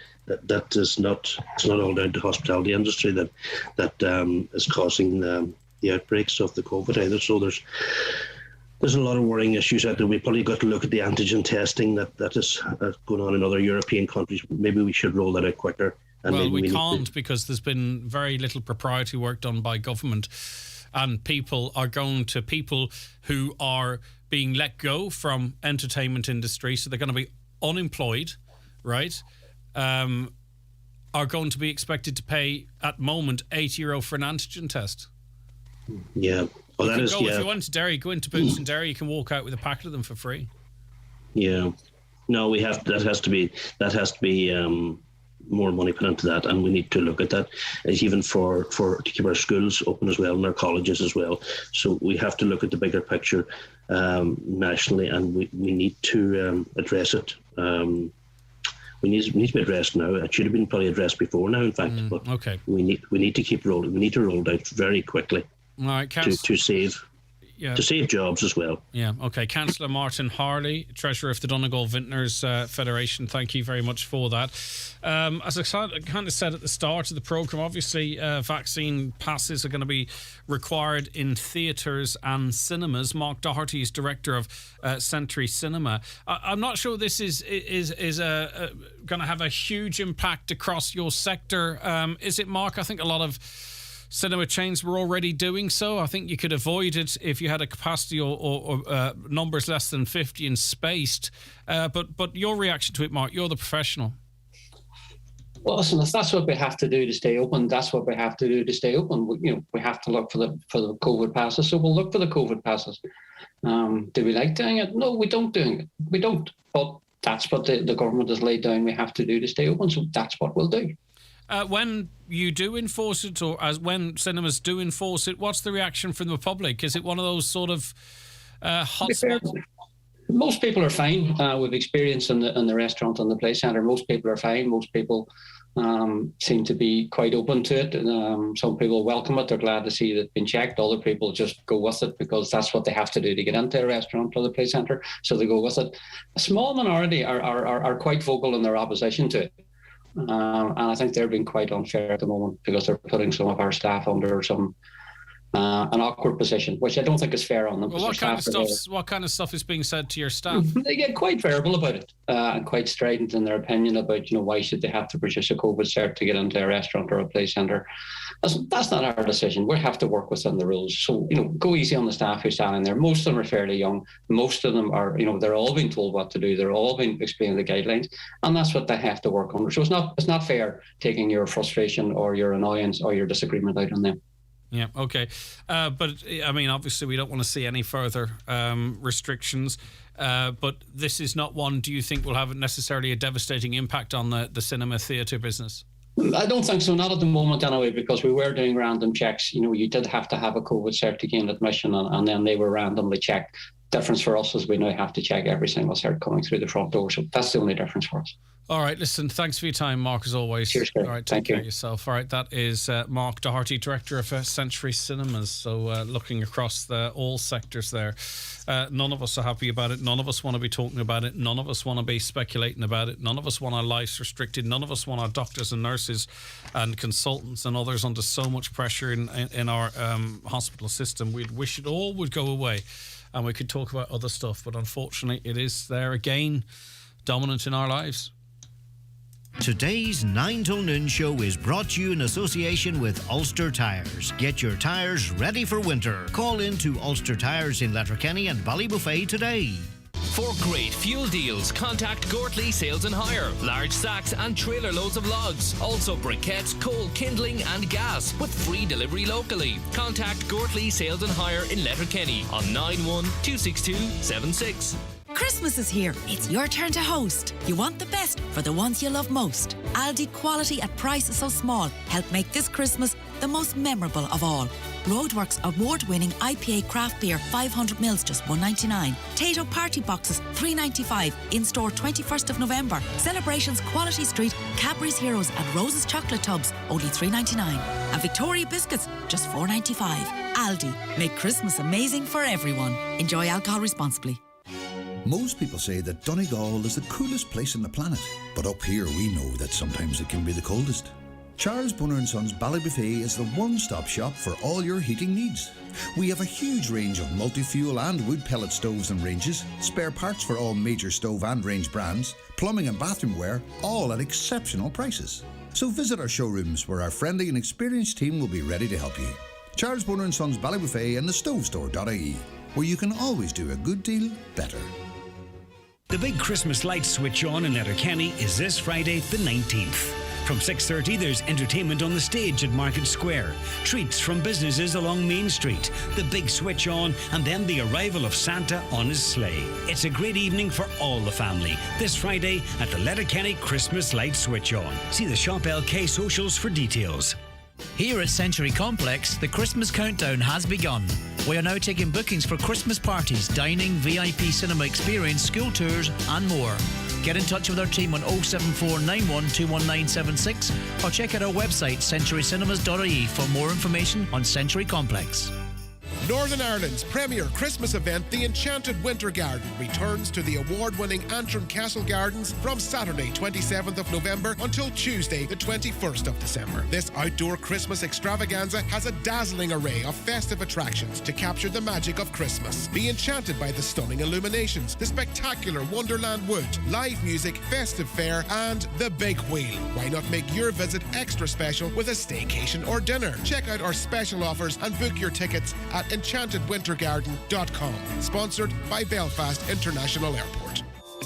that is not, it's not all down to the hospitality industry that is causing the outbreaks of the COVID either. So there's a lot of worrying issues out there. We probably got to look at the antigen testing that is going on in other European countries. Maybe we should roll that out quicker. And well, we can't because there's been very little proprietary work done by government, and people are going to people who are being let go from entertainment industry, so they're going to be unemployed, right? Are going to be expected to pay at moment €8 for an antigen test. Yeah, well, that is. If you went to Derry, go into Boots and Derry, you can walk out with a packet of them for free. Yeah, no, we have. That has to be more money put into that, and we need to look at that, even for to keep our schools open as well and our colleges as well. So we have to look at the bigger picture nationally, and we need to address it. We need to be addressed now. It should have been probably addressed before now, in fact. But okay, we need to keep rolling. We need to roll it out very quickly. All right, to save. to save jobs as well. Yeah, okay. Councillor Martin Harley, Treasurer of the Donegal Vintners Federation, thank you very much for that. As I kind of said at the start of the programme, obviously vaccine passes are going to be required in theatres and cinemas. Mark Doherty is Director of Century Cinema. I'm not sure this is going to have a huge impact across your sector. Is it, Mark? I think a lot of cinema chains were already doing so. I think you could avoid it if you had a capacity or numbers less than 50 and spaced. But your reaction to it, Mark, you're the professional. Well, listen, if that's what we have to do to stay open, that's what we have to do to stay open. We have to look for the COVID passes, so we'll look for the COVID passes. Do we like doing it? No, we don't doing it. We don't. But that's what the government has laid down we have to do to stay open, so that's what we'll do. When you do enforce it, or when cinemas do enforce it, what's the reaction from the public? Is it one of those sort of hotspots? Most people are fine. With experience in the restaurant and the play centre, most people are fine. Most people seem to be quite open to it. Some people welcome it. They're glad to see that it's been checked. Other people just go with it because that's what they have to do to get into a restaurant or the play centre, so they go with it. A small minority are quite vocal in their opposition to it. And I think they're being quite unfair at the moment because they're putting some of our staff under an awkward position, which I don't think is fair on them. Well, what kind of stuff is being said to your staff? They get quite verbal about it and quite strident in their opinion about, why should they have to produce a COVID cert to get into a restaurant or a play centre. That's not our decision. We have to work within the rules. So, go easy on the staff who's standing there. Most of them are fairly young. Most of them are, they're all being told what to do. They're all being explained the guidelines, and that's what they have to work under. So it's not fair taking your frustration or your annoyance or your disagreement out on them. Yeah, okay. But, I mean, obviously we don't want to see any further restrictions. But this is not one, do you think, will have necessarily a devastating impact on the cinema theatre business? I don't think so, not at the moment anyway, because we were doing random checks. You did have to have a COVID cert to gain admission, and then they were randomly checked. Difference for us is we now have to check every single cert coming through the front door. So that's the only difference for us. All right, listen, thanks for your time, Mark, as always. Cheers, Greg. All right, take care of yourself. All right, that is Mark Doherty, Director of Century Cinemas. So looking across all sectors there. None of us are happy about it. None of us want to be talking about it. None of us want to be speculating about it. None of us want our lives restricted. None of us want our doctors and nurses and consultants and others under so much pressure in our hospital system. We'd wish it all would go away and we could talk about other stuff. But unfortunately, it is there again, dominant in our lives. Today's 9 till noon show is brought to you in association with Ulster Tyres. Get your tyres ready for winter. Call in to Ulster Tyres in Letterkenny and Ballybuffet today. For great fuel deals, contact Gortley Sales and Hire. Large sacks and trailer loads of logs. Also briquettes, coal, kindling and gas with free delivery locally. Contact Gortley Sales and Hire in Letterkenny on 9126276. Christmas is here. It's your turn to host. You want the best for the ones you love most. Aldi quality at prices so small help make this Christmas the most memorable of all. Roadworks award-winning IPA craft beer 500 mils just $1.99. Tato party boxes $3.95. In-store 21st of November. Celebrations Quality Street, Cadbury's Heroes and Rose's chocolate tubs only $3.99. And Victoria biscuits just $4.95. Aldi, make Christmas amazing for everyone. Enjoy alcohol responsibly. Most people say that Donegal is the coolest place on the planet, but up here we know that sometimes it can be the coldest. Charles Bunner & Sons Ballybuffet is the one-stop shop for all your heating needs. We have a huge range of multi-fuel and wood pellet stoves and ranges, spare parts for all major stove and range brands, plumbing and bathroom wear, all at exceptional prices. So visit our showrooms where our friendly and experienced team will be ready to help you. Charles Bunner & Sons Ballybuffet and thestovestore.ie, where you can always do a good deal better. The big Christmas lights switch on in Letterkenny is this Friday the 19th. From 6:30 there's entertainment on the stage at Market Square, treats from businesses along Main Street, the big switch on, and then the arrival of Santa on his sleigh. It's a great evening for all the family this Friday at the Letterkenny Christmas Lights Switch On. See the Shop LK socials for details. Here at Century Complex, the Christmas countdown has begun. We are now taking bookings for Christmas parties, dining, VIP cinema experience, school tours and more. Get in touch with our team on 07491 21976 or check out our website centurycinemas.ie for more information on Century Complex. Northern Ireland's premier Christmas event, the Enchanted Winter Garden, returns to the award-winning Antrim Castle Gardens from Saturday 27th of November until Tuesday the 21st of December. This outdoor Christmas extravaganza has a dazzling array of festive attractions to capture the magic of Christmas. Be enchanted by the stunning illuminations, the spectacular Wonderland Wood, live music, festive fare, and the Big Wheel. Why not make your visit extra special with a staycation or dinner? Check out our special offers and book your tickets at enchantedwintergarden.com. Sponsored by Belfast International Airport.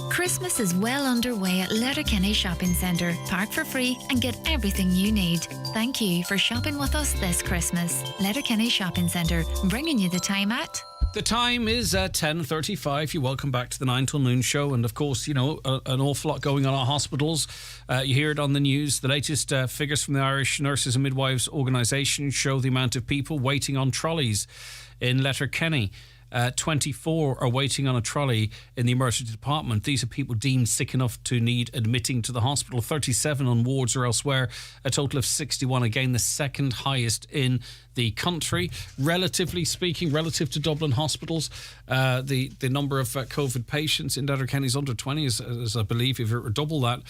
Christmas is well underway at Letterkenny Shopping Centre. Park for free and get everything you need. Thank you for shopping with us this Christmas. Letterkenny Shopping Centre, bringing you the time at... The time is 10:35. You're welcome back to the 9 till noon show. And of course, you know, an awful lot going on at hospitals. You hear it on the news. The latest figures from the Irish Nurses and Midwives Organisation show the amount of people waiting on trolleys in Letterkenny. 24 are waiting on a trolley in the emergency department. These are people deemed sick enough to need admitting to the hospital. 37 on wards or elsewhere. A total of 61. Again, the second highest in the country. Relatively speaking, relative to Dublin hospitals, the number of COVID patients in Letterkenny is under 20, as I believe. If it were double that,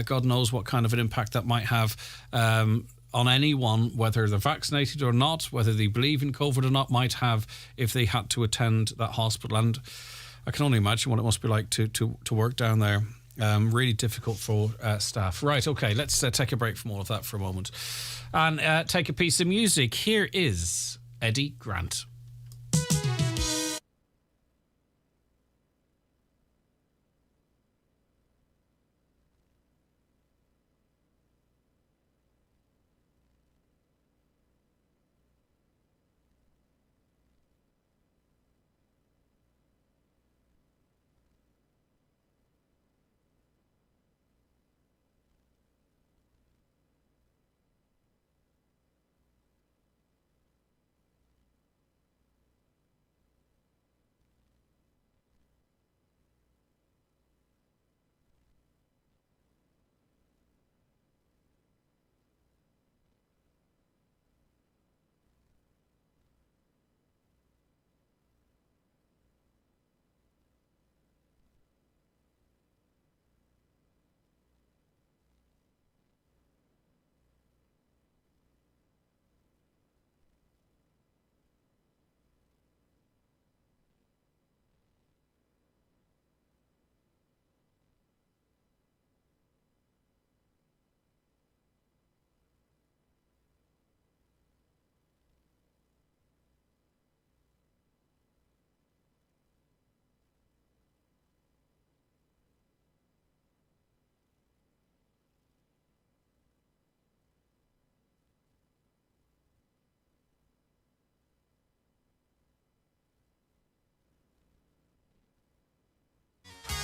God knows what kind of an impact that might have on anyone, whether they're vaccinated or not, whether they believe in COVID or not, might have if they had to attend that hospital. And I can only imagine what it must be like to work down there. Really difficult for staff. Right, okay, let's take a break from all of that for a moment and take a piece of music. Here is Eddie Grant.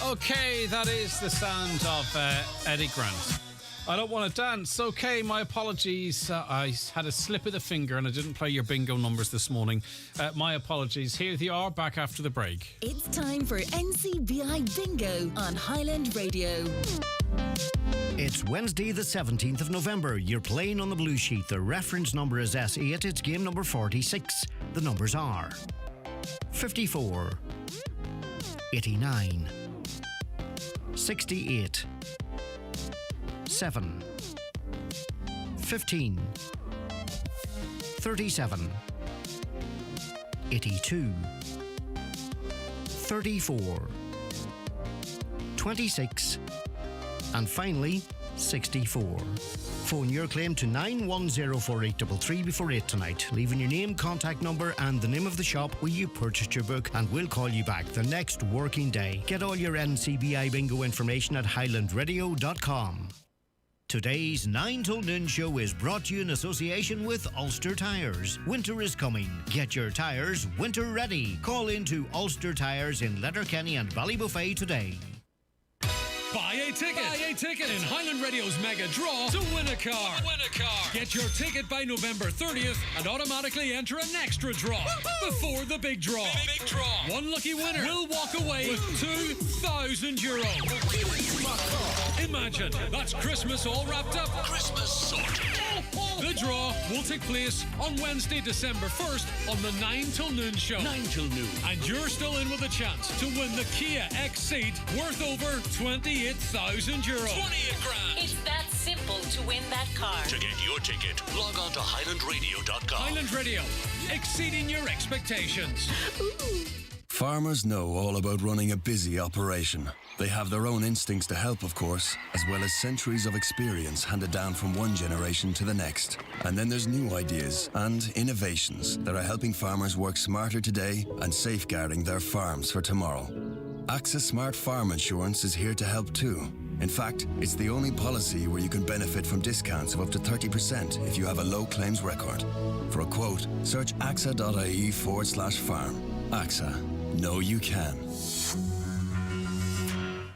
Okay, that is the sound of Eddie Grant. I don't want to dance. Okay, my apologies. I had a slip of the finger and I didn't play your bingo numbers this morning. My apologies. Here they are, back after the break. It's time for Ncbi Bingo on Highland Radio. It's Wednesday the 17th of November. You're playing on the blue sheet. The reference number is S8. It's game number 46. The numbers are 54, 89, 68, 7, 15, 37, 82, 34, 26, and finally 64. Phone your claim to 9104833 before 8 tonight, leaving your name, contact number and the name of the shop where you purchased your book, and we'll call you back the next working day. Get all your NCBI Bingo information at highlandradio.com. Today's 9 till noon show is brought to you in association with Ulster Tyres. Winter is coming. Get your tyres winter ready. Call into Ulster Tyres in Letterkenny and Ballybuffet today. Buy a ticket. Buy a ticket in Highland Radio's mega draw to win a car. Get your ticket by November 30th and automatically enter an extra draw before the big draw. Big draw. One lucky winner will walk away with €2,000. Imagine, that's Christmas all wrapped up. Christmas sorted. The draw will take place on Wednesday, December 1st on the 9 till noon show. 9 till noon. And you're still in with a chance to win the Kia Exceed worth over €28,000. 28 grand. It's that simple to win that car. To get your ticket, log on to highlandradio.com. Highland Radio, exceeding your expectations. Farmers know all about running a busy operation. They have their own instincts to help, of course, as well as centuries of experience handed down from one generation to the next. And then there's new ideas and innovations that are helping farmers work smarter today and safeguarding their farms for tomorrow. AXA Smart Farm Insurance is here to help too. In fact, it's the only policy where you can benefit from discounts of up to 30% if you have a low claims record. For a quote, search axa.ie/farm. AXA. Know you can.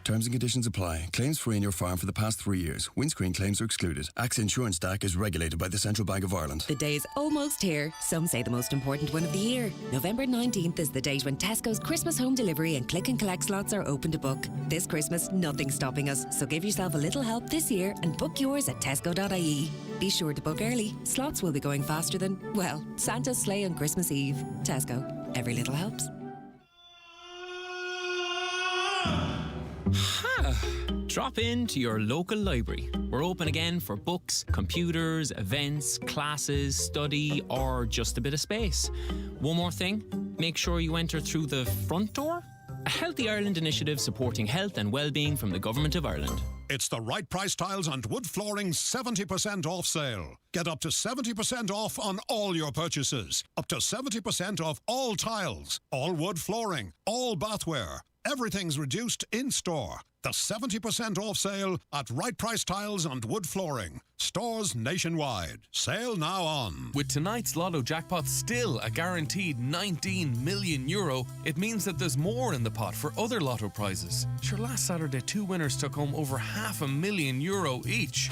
Terms and conditions apply. Claims free in your farm for the past 3 years. Windscreen claims are excluded. AXA Insurance DAC is regulated by the Central Bank of Ireland. The day's almost here. Some say the most important one of the year. November 19th is the date when Tesco's Christmas home delivery and click and collect slots are open to book. This Christmas, nothing's stopping us. So give yourself a little help this year and book yours at tesco.ie. Be sure to book early. Slots will be going faster than, well, Santa's sleigh on Christmas Eve. Tesco. Every little helps. Drop into your local library. We're open again for books, computers, events, classes, study, or just a bit of space. One more thing, make sure you enter through the front door. A Healthy Ireland initiative supporting health and well-being from the Government of Ireland. It's the Right Price Tiles and Wood Flooring 70% off sale. Get up to 70% off on all your purchases. Up to 70% off all tiles, all wood flooring, all bathware. Everything's reduced in-store. The 70% off sale at Right Price Tiles and Wood Flooring. Stores nationwide. Sale now on. With tonight's Lotto jackpot still a guaranteed €19 million, it means that there's more in the pot for other Lotto prizes. Sure, last Saturday, 2 winners took home over €500,000 each.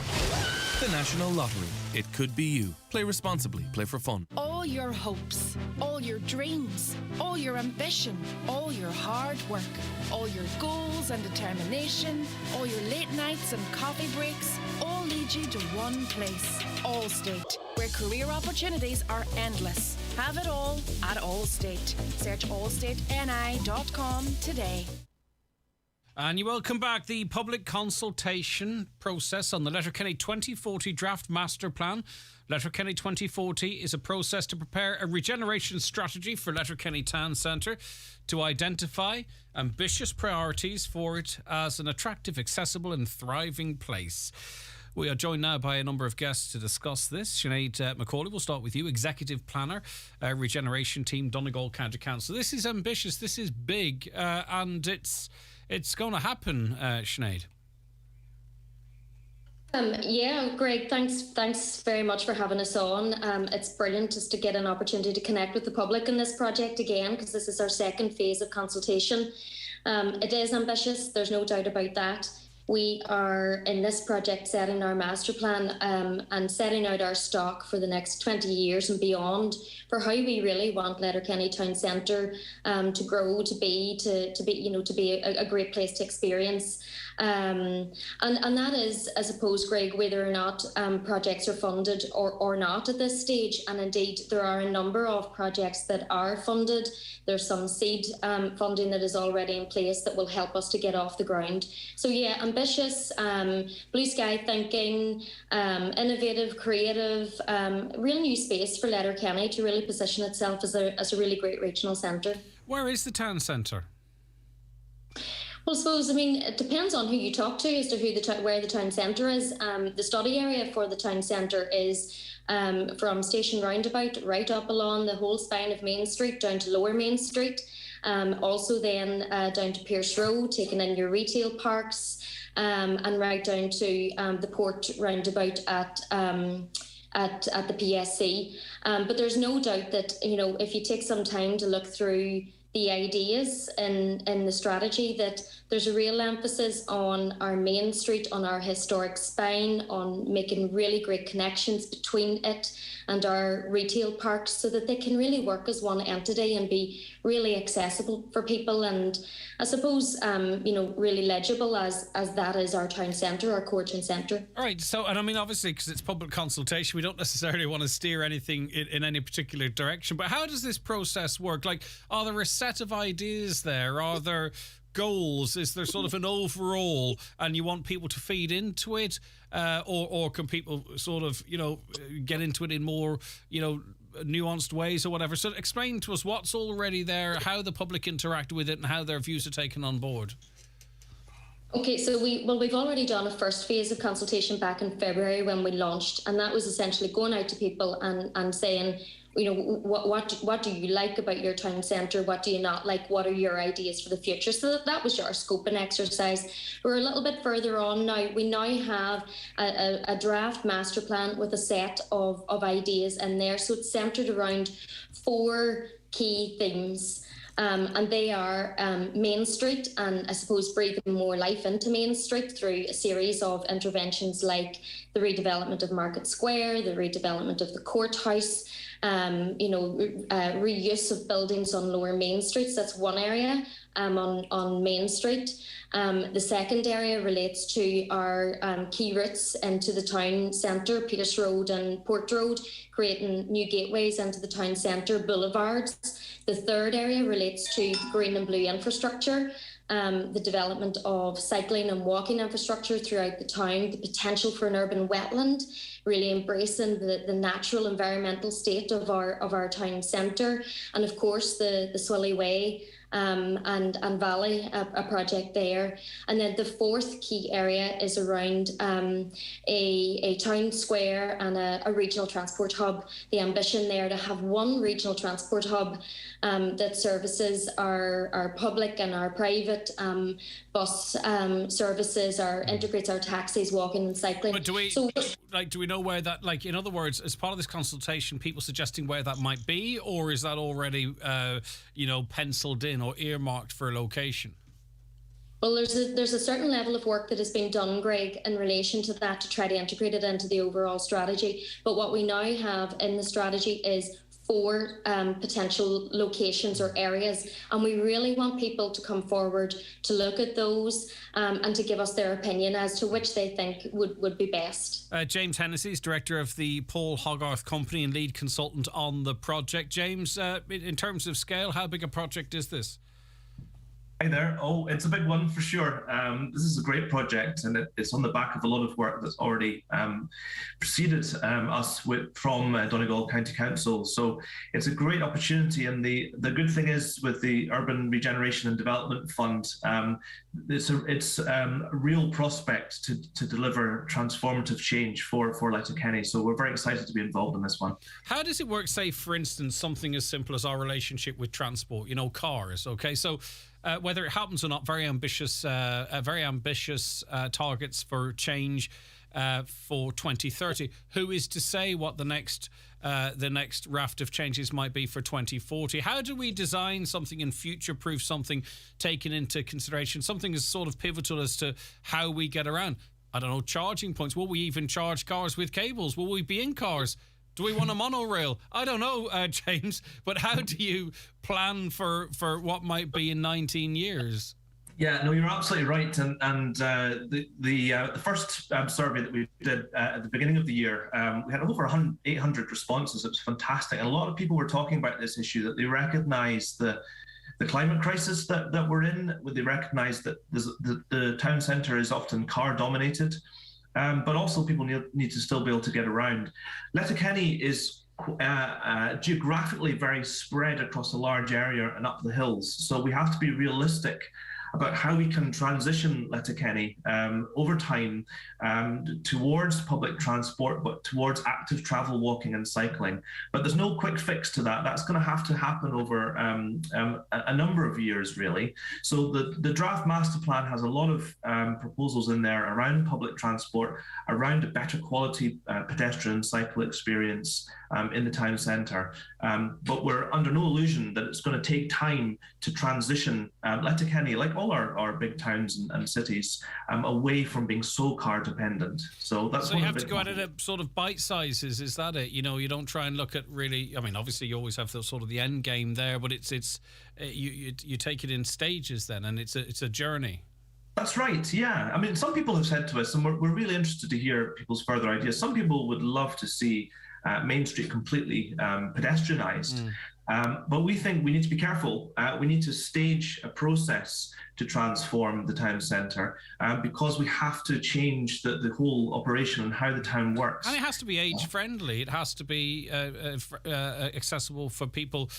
The National Lottery. It could be you. Play responsibly. Play for fun. All your hopes, all your dreams, all your ambition, all your hard work, all your goals and determination, all your late nights and coffee breaks, all lead you to one place, Allstate, where career opportunities are endless. Have it all at Allstate. Search allstateni.com today. And you welcome back. The public consultation process on the Letterkenny 2040 draft master plan. Letterkenny 2040 is a process to prepare a regeneration strategy for Letterkenny Town Centre to identify ambitious priorities for it as an attractive, accessible and thriving place. We are joined now by a number of guests to discuss this. Sinead Macaulay, we'll start with you, Executive Planner, Regeneration Team, Donegal County Council. This is ambitious, this is big, and it's going to happen, Sinead. Yeah, Greg, thanks very much for having us on. It's brilliant just to get an opportunity to connect with the public in this project again, because this is our second phase of consultation. It is ambitious, there's no doubt about that. We are in this project setting our master plan and setting out our stock for the next 20 years and beyond for how we really want Letterkenny Town Centre to grow, to be a great place to experience. And that is, I suppose, Greg, whether or not projects are funded or not at this stage. And indeed, there are a number of projects that are funded. There's some seed funding that is already in place that will help us to get off the ground. So yeah, ambitious, blue sky thinking, innovative, creative, real new space for Letterkenny to really position itself as a really great regional centre. Where is the town centre? Well, I suppose, it depends on who you talk to as to where the town centre is. The study area for the town centre is from Station Roundabout right up along the whole spine of Main Street down to Lower Main Street. Also then down to Pierce Road, taking in your retail parks, and right down to the port roundabout at the PSC. But there's no doubt that, if you take some time to look through the ideas in the strategy, that there's a real emphasis on our main street, on our historic spine, on making really great connections between it and our retail parks so that they can really work as one entity and be really accessible for people, and I suppose really legible as that is our town centre, our core town centre. All right, so, and I mean, obviously, because it's public consultation, we don't necessarily want to steer anything in any particular direction, but how does this process work? Like, are there a set of ideas there? Are there goals? Is there sort of an overall, and you want people to feed into it, or can people sort of, get into it in more, nuanced ways or whatever? So explain to us what's already there, how the public interact with it, and how their views are taken on board. Okay, so we've already done a first phase of consultation back in February when we launched, and that was essentially going out to people and saying, what do you like about your town centre? What do you not like? What are your ideas for the future? So that was our scoping exercise. We're a little bit further on now. We now have a draft master plan with a set of ideas in there. So it's centred around 4 key themes. And they are Main Street, and I suppose breathing more life into Main Street through a series of interventions like the redevelopment of Market Square, the redevelopment of the courthouse, reuse of buildings on Lower Main Street. So that's one area on Main Street. The second area relates to our key routes into the town centre, Peters Road and Port Road, creating new gateways into the town centre, boulevards. The third area relates to green and blue infrastructure, the development of cycling and walking infrastructure throughout the town, the potential for an urban wetland, really embracing the natural environmental state of our town centre, and of course the Swilly Way and Valley, a project there. And then the fourth key area is around a town square and a regional transport hub. The ambition there to have one regional transport hub that services our public and our private bus services, integrates our taxis, walking and cycling. But do we know where that, like, in other words, as part of this consultation, people suggesting where that might be, or is that already penciled in or earmarked for a location? Well, there's a certain level of work that has been done, Greg, in relation to that to try to integrate it into the overall strategy. But what we now have in the strategy is 4 potential locations or areas, and we really want people to come forward to look at those and to give us their opinion as to which they think would be best. James Hennessy is director of the Paul Hogarth Company and lead consultant on the project. James, in terms of scale, how big a project is this? Hi there. Oh, it's a big one for sure. This is a great project, and it's on the back of a lot of work that's already preceded us from Donegal County Council. So it's a great opportunity, and the good thing is with the Urban Regeneration and Development Fund, it's a real prospect to deliver transformative change for Letterkenny. So we're very excited to be involved in this one. How does it work, say, for instance, something as simple as our relationship with transport, cars, okay? So whether it happens or not, very ambitious targets for change for 2030. Who is to say what the next raft of changes might be for 2040? How do we design something and future-proof something, taking into consideration something as sort of pivotal as to how we get around? I don't know, charging points. Will we even charge cars with cables? Will we be in cars? Do we want a monorail? I don't know, James, but how do you plan for what might be in 19 years? Yeah, no, you're absolutely right. And the first survey that we did at the beginning of the year, we had over 800 responses. It was fantastic. And a lot of people were talking about this issue, that they recognise the climate crisis that we're in. They recognise that the town centre is often car dominated. But also people need to still be able to get around. Letterkenny is geographically very spread across a large area and up the hills. So we have to be realistic about how we can transition Letterkenny over time towards public transport, but towards active travel, walking and cycling. But there's no quick fix to that. That's going to have to happen over a number of years, really. So the draft master plan has a lot of proposals in there around public transport, around a better quality pedestrian and cycle experience in the town centre. But we're under no illusion that it's going to take time to transition Letterkenny, like all our big towns and cities, away from being so car dependent. So that's so you have to go at it at sort of bite sizes. Is that it? You know, you don't try and look at really. I mean, obviously you always have the sort of the end game there, but you take it in stages then, and it's a journey. That's right, yeah. I mean, some people have said to us, and we're really interested to hear people's further ideas. Some people would love to see Main Street completely pedestrianised. But we think we need to be careful. We need to stage a process to transform the town centre because we have to change the whole operation and how the town works. And it has to be age-friendly. It has to be accessible for people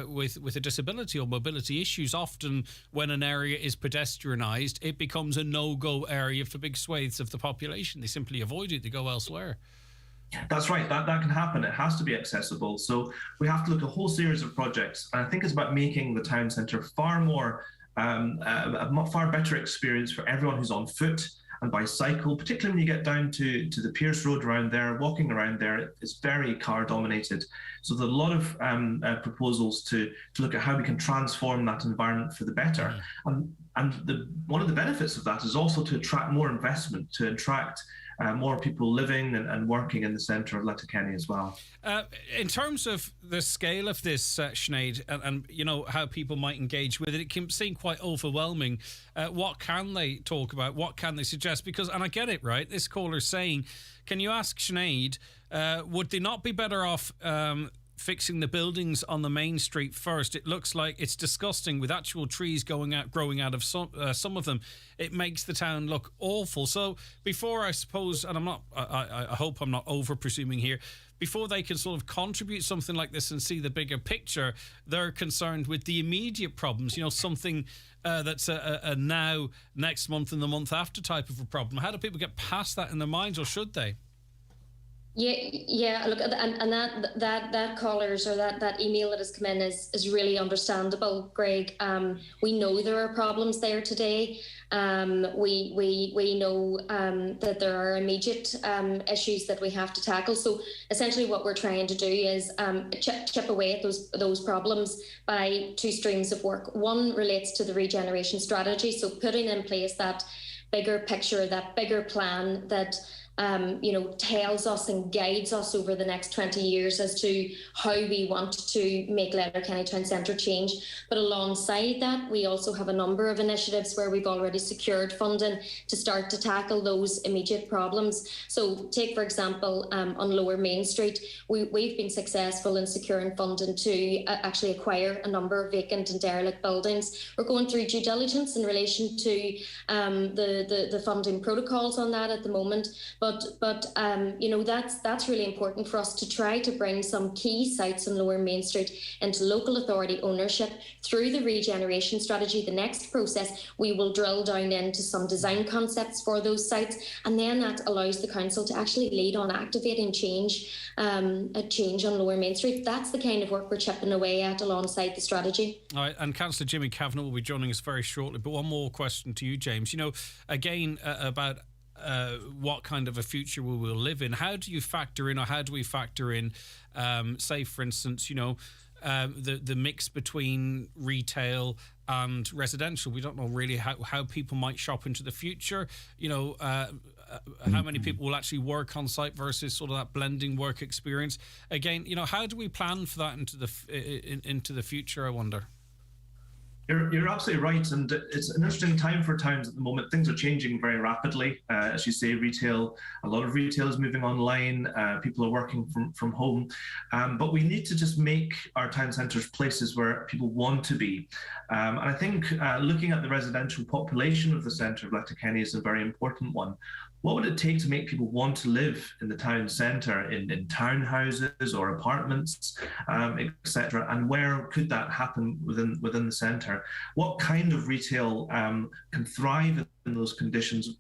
with a disability or mobility issues. Often when an area is pedestrianised, it becomes a no-go area for big swathes of the population. They simply avoid it. They go elsewhere. That's right. That can happen. It has to be accessible. So we have to look at a whole series of projects. And I think it's about making the town centre far more, a far better experience for everyone who's on foot and by cycle, particularly when you get down to the Pierce Road around there. Walking around there is very car dominated. So there's a lot of proposals to look at how we can transform that environment for the better. And one of the benefits of that is also to attract more investment, to attract more people living and working in the centre of Letterkenny as well. In terms of the scale of this, Sinead, and you know how people might engage with it, it can seem quite overwhelming. What can they talk about? What can they suggest? Because, and I get it, right? This caller's saying, can you ask Sinead, would they not be better off fixing the buildings on the main street first? It looks like it's disgusting with actual trees growing out of some of them. It makes the town look awful. So before, I suppose, and I hope I'm not over presuming here, before they can sort of contribute something like this and see the bigger picture, they're concerned with the immediate problems, you know, something that's a now, next month and the month after type of a problem. How do people get past that in their minds, or should they? Yeah. Look, and that callers or that email that has come in is really understandable, Greg. We know there are problems there today. We know that there are immediate issues that we have to tackle. So essentially, what we're trying to do is chip away at those problems by two streams of work. One relates to the regeneration strategy, so putting in place that bigger picture, that bigger plan that tells us and guides us over the next 20 years as to how we want to make Letterkenny Town Centre change. But alongside that, we also have a number of initiatives where we've already secured funding to start to tackle those immediate problems. So take, for example, on Lower Main Street, we've been successful in securing funding to actually acquire a number of vacant and derelict buildings. We're going through due diligence in relation to the funding protocols on that at the moment. But that's really important for us to try to bring some key sites on Lower Main Street into local authority ownership through the regeneration strategy. The next process, we will drill down into some design concepts for those sites, and then that allows the council to actually lead on activating change on Lower Main Street. That's the kind of work we're chipping away at alongside the strategy. All right, and Councillor Jimmy Kavanagh will be joining us very shortly. But one more question to you, James. You know, again, about what kind of a future we will live in. How do you factor in, or how do we factor in, say, for instance, the mix between retail and residential? We don't know really how people might shop into the future. How many people will actually work on site versus sort of that blending work experience. Again, how do we plan for that into the future, I wonder? You're absolutely right, and it's an interesting time for towns at the moment. Things are changing very rapidly. As you say, a lot of retail is moving online. People are working from home, but we need to just make our town centres places where people want to be. And I think looking at the residential population of the centre of Letterkenny is a very important one. What would it take to make people want to live in the town centre, in townhouses or apartments, etc.? And where could that happen within the centre? there. What kind of retail can thrive in those conditions?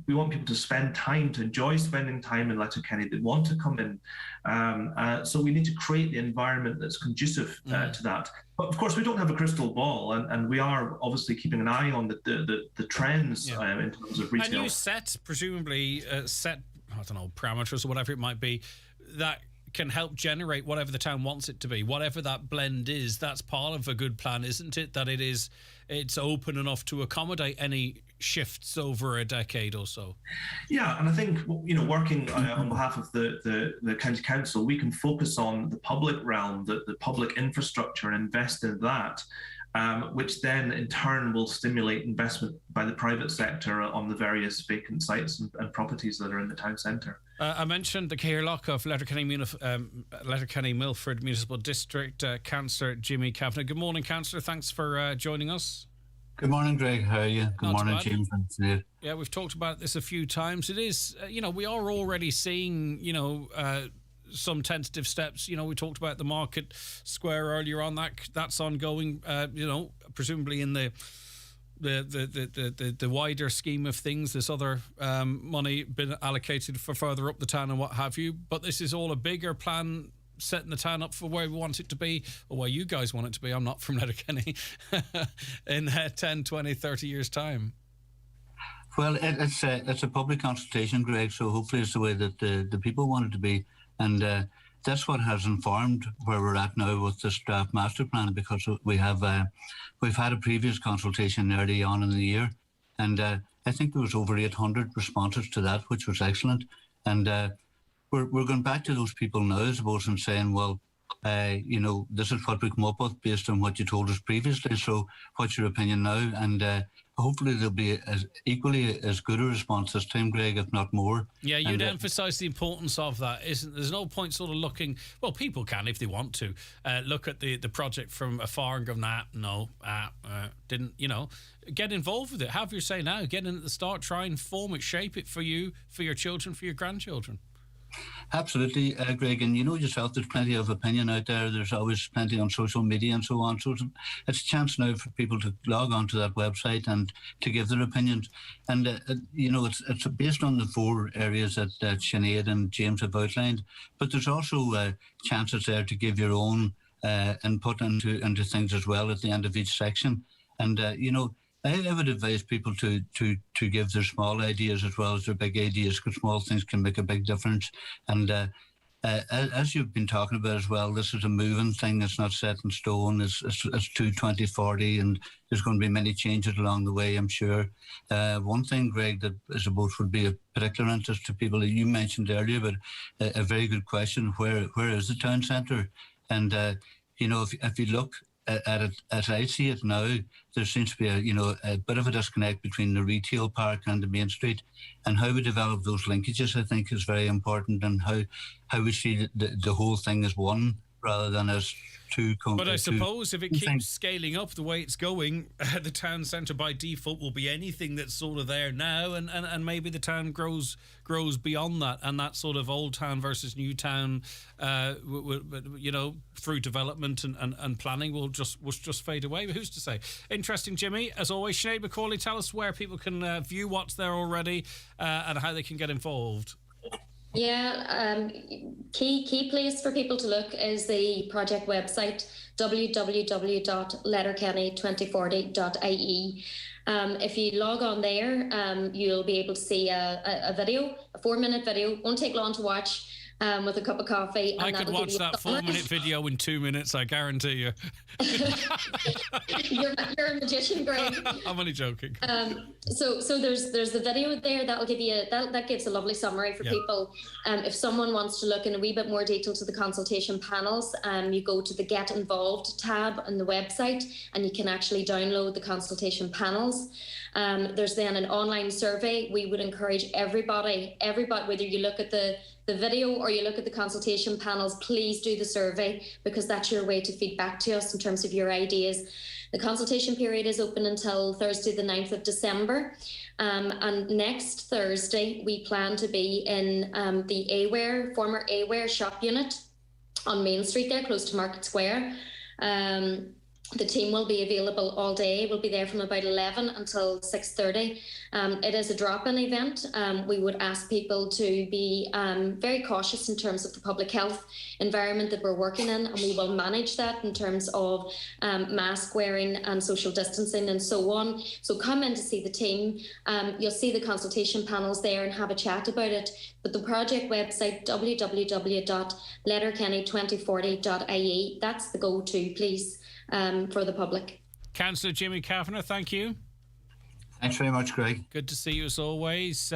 We want people to spend time, to enjoy spending time in Letterkenny. They want to come in. So we need to create the environment that's conducive to that. But of course, we don't have a crystal ball, and we are obviously keeping an eye on the trends in terms of retail. And you presumably set, I don't know, parameters or whatever it might be, that can help generate whatever the town wants it to be, whatever that blend is. That's part of a good plan, isn't it? That it's open enough to accommodate any shifts over a decade or so. Yeah, and I think, working on behalf of the county council, we can focus on the public realm, the public infrastructure, and invest in that. Which then in turn will stimulate investment by the private sector on the various vacant sites and properties that are in the town centre. I mentioned the Cairloch of Letterkenny Milford Municipal District, Councillor Jimmy Kavanagh. Good morning, Councillor. Thanks for joining us. Good morning, Greg. How are you? Good morning, James and Sinead. Yeah, we've talked about this a few times. It is, we are already seeing, some tentative steps. We talked about the market square earlier on. That's ongoing. Presumably in the wider scheme of things, there's other money been allocated for further up the town and what have you. But this is all a bigger plan, setting the town up for where we want it to be, or where you guys want it to be. I'm not from Letterkenny. In 10, 20, 30 years' time. Well, it's a public consultation, Greg. So hopefully it's the way that the people want it to be. And that's what has informed where we're at now with this draft master plan, because we've had a previous consultation early on in the year, and I think there was over 800 responses to that, which was excellent. And we're going back to those people now, I suppose, and saying, well, this is what we come up with based on what you told us previously. So what's your opinion now? And hopefully there'll be equally as good a response this time, Greg, if not more. Yeah, you'd emphasise the importance of that, isn't there's no point sort of looking, well, people can if they want to, look at the project from afar and go, didn't, get involved with it. Have your say now, get in at the start, try and form it, shape it for you, for your children, for your grandchildren. Absolutely, Greg, and you know yourself, there's plenty of opinion out there. There's always plenty on social media and so on. So it's a chance now for people to log onto that website and to give their opinions. And it's based on the 4 areas that Sinead and James have outlined. But there's also chances there to give your own input into things as well at the end of each section. And I would advise people to give their small ideas as well as their big ideas, because small things can make a big difference. And as you've been talking about as well, this is a moving thing that's not set in stone. It's to 2040, and there's going to be many changes along the way, I'm sure. One thing, Greg, that I suppose would be of particular interest to people that you mentioned earlier, but a very good question, where is the town centre? And, if you look at it, as I see it now, there seems to be a bit of a disconnect between the retail park and the main street, and how we develop those linkages, I think, is very important, and how we see the whole thing as one rather than as two. But I suppose if it keeps scaling up the way it's going, the town centre by default will be anything that's sort of there now, and maybe the town grows beyond that, and that sort of old town versus new town, through development and planning will just fade away. But who's to say? Interesting, Jimmy. As always, Sinead McCauley, tell us where people can view what's there already and how they can get involved. Yeah, key place for people to look is the project website, www.letterkenny2040.ie. If you log on there, you'll be able to see a video, a 4-minute video. Won't take long to watch. With a cup of coffee. And I could watch that 4-minute video in 2 minutes, I guarantee you. You're a magician, Greg. I'm only joking. So there's the video there that'll give you that gives a lovely summary for people. If someone wants to look in a wee bit more detail to the consultation panels, you go to the Get Involved tab on the website, and you can actually download the consultation panels. There's then an online survey. We would encourage everybody, whether you look at the video or you look at the consultation panels, please do the survey, because that's your way to feed back to us in terms of your ideas. The consultation period is open until Thursday the 9th of December. And next Thursday, we plan to be in the former Aware shop unit on Main Street there, close to Market Square. The team will be available all day. We'll be there from about 11 until 6:30. It is a drop-in event. We would ask people to be very cautious in terms of the public health environment that we're working in, and we will manage that in terms of mask wearing and social distancing and so on. So come in to see the team. You'll see the consultation panels there and have a chat about it. But the project website, www.letterkenny2040.ie, that's the go-to, please. For the public. Councillor Jimmy Kavanagh, thank you. Thanks very much, Greg. Good to see you as always.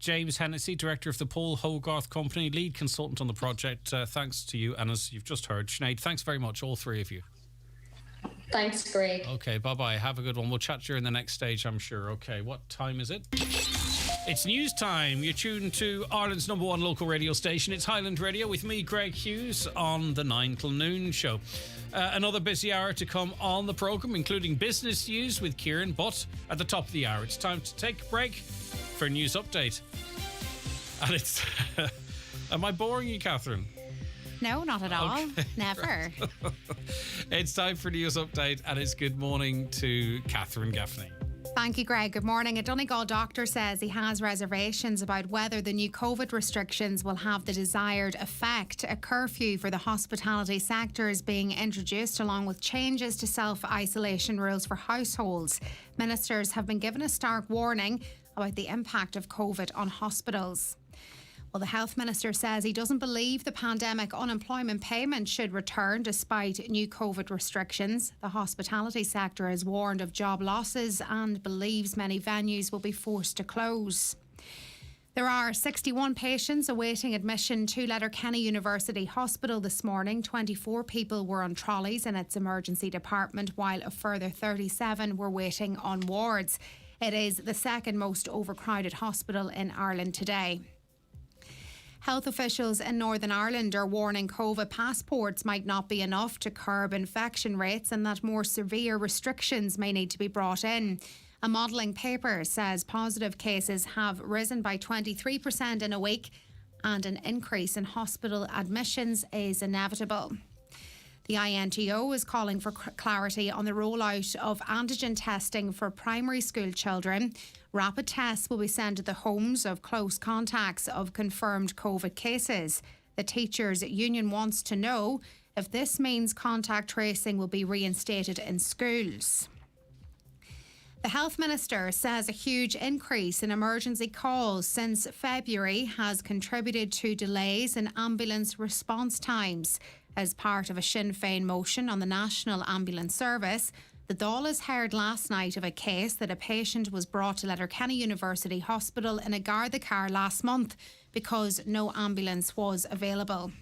James Hennessy, Director of the Paul Hogarth Company, Lead Consultant on the project. Thanks to you. And as you've just heard, Sinead, thanks very much, all three of you. Thanks, Greg. Okay, bye-bye. Have a good one. We'll chat during the next stage, I'm sure. Okay, what time is it? It's news time. You're tuned to Ireland's #1 local radio station. It's Highland Radio with me, Greg Hughes, on the 9 till noon show. Another busy hour to come on the programme, including business news with Kieran. But at the top of the hour, it's time to take a break for a news update. And it's... Am I boring you, Catherine? No, not at all. Okay. Never. It's time for news update, and it's good morning to Catherine Gaffney. Thank you, Greg. Good morning. A Donegal doctor says he has reservations about whether the new COVID restrictions will have the desired effect. A curfew for the hospitality sector is being introduced, along with changes to self-isolation rules for households. Ministers have been given a stark warning about the impact of COVID on hospitals. Well, the Health Minister says he doesn't believe the pandemic unemployment payment should return despite new COVID restrictions. The hospitality sector has warned of job losses and believes many venues will be forced to close. There are 61 patients awaiting admission to Letterkenny University Hospital this morning. 24 people were on trolleys in its emergency department, while a further 37 were waiting on wards. It is the second most overcrowded hospital in Ireland today. Health officials in Northern Ireland are warning COVID passports might not be enough to curb infection rates and that more severe restrictions may need to be brought in. A modelling paper says positive cases have risen by 23% in a week and an increase in hospital admissions is inevitable. The INTO is calling for clarity on the rollout of antigen testing for primary school children. Rapid tests will be sent to the homes of close contacts of confirmed COVID cases. The Teachers' Union wants to know if this means contact tracing will be reinstated in schools. The Health Minister says a huge increase in emergency calls since February has contributed to delays in ambulance response times. As part of a Sinn Féin motion on the National Ambulance Service, the Dálas heard last night of a case that a patient was brought to Letterkenny University Hospital in a Garda car last month because no ambulance was available.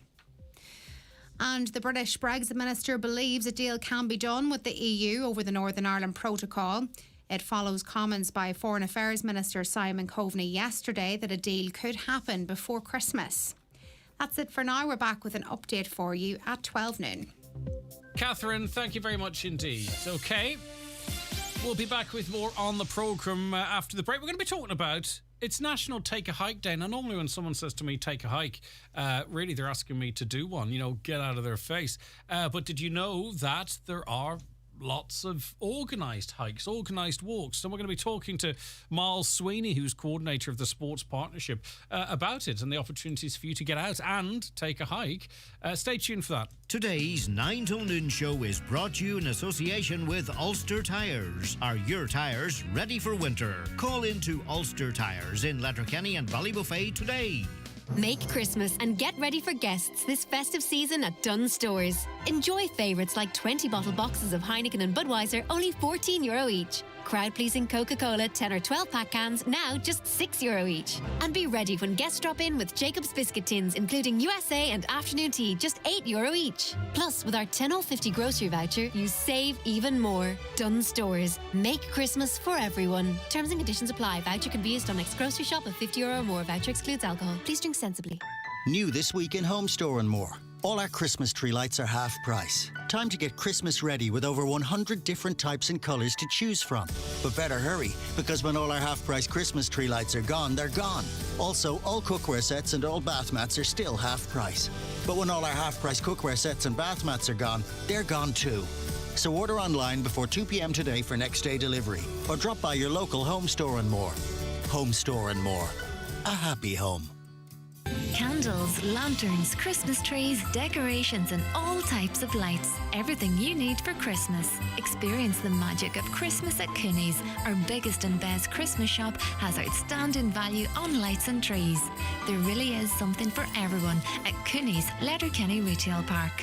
And the British Brexit Minister believes a deal can be done with the EU over the Northern Ireland Protocol. It follows comments by Foreign Affairs Minister Simon Coveney yesterday that a deal could happen before Christmas. That's it for now. We're back with an update for you at 12 noon. Catherine, thank you very much indeed. Okay, we'll be back with more on the programme after the break. We're going to be talking about, it's National Take a Hike Day. Now, normally when someone says to me, take a hike, really they're asking me to do one, get out of their face. But did you know that there are lots of organised hikes, organised walks? So we're going to be talking to Miles Sweeney, who's coordinator of the Sports Partnership, about it and the opportunities for you to get out and take a hike. Stay tuned for that. Today's 9 till noon show is brought to you in association with Ulster Tyres. Are your tyres ready for winter? Call into Ulster Tyres in Letterkenny and Ballybuffet today. Make Christmas and get ready for guests this festive season at Dunnes Stores. Enjoy favourites like 20 bottle boxes of Heineken and Budweiser, only €14 each. Crowd-pleasing Coca-Cola 10 or 12-pack cans, now just €6 each. And be ready when guests drop in with Jacob's biscuit tins, including USA and afternoon tea, just €8 each. Plus, with our 10 off 50 grocery voucher, you save even more. Dunnes Stores. Make Christmas for everyone. Terms and conditions apply. Voucher can be used on next grocery shop of €50 or more. Voucher excludes alcohol. Please drink sensibly. New this week in Home Store and More. All our Christmas tree lights are half price. Time to get Christmas ready with over 100 different types and colours to choose from. But better hurry, because when all our half-price Christmas tree lights are gone, they're gone. Also, all cookware sets and all bath mats are still half price. But when all our half-price cookware sets and bath mats are gone, they're gone too. So order online before 2 p.m. today for next day delivery, or drop by your local Home Store and More. Home Store and More. A happy home. Candles, lanterns, Christmas trees, decorations and all types of lights. Everything you need for Christmas. Experience the magic of Christmas at Cooney's. Our biggest and best Christmas shop has outstanding value on lights and trees. There really is something for everyone at Cooney's Letterkenny Retail Park.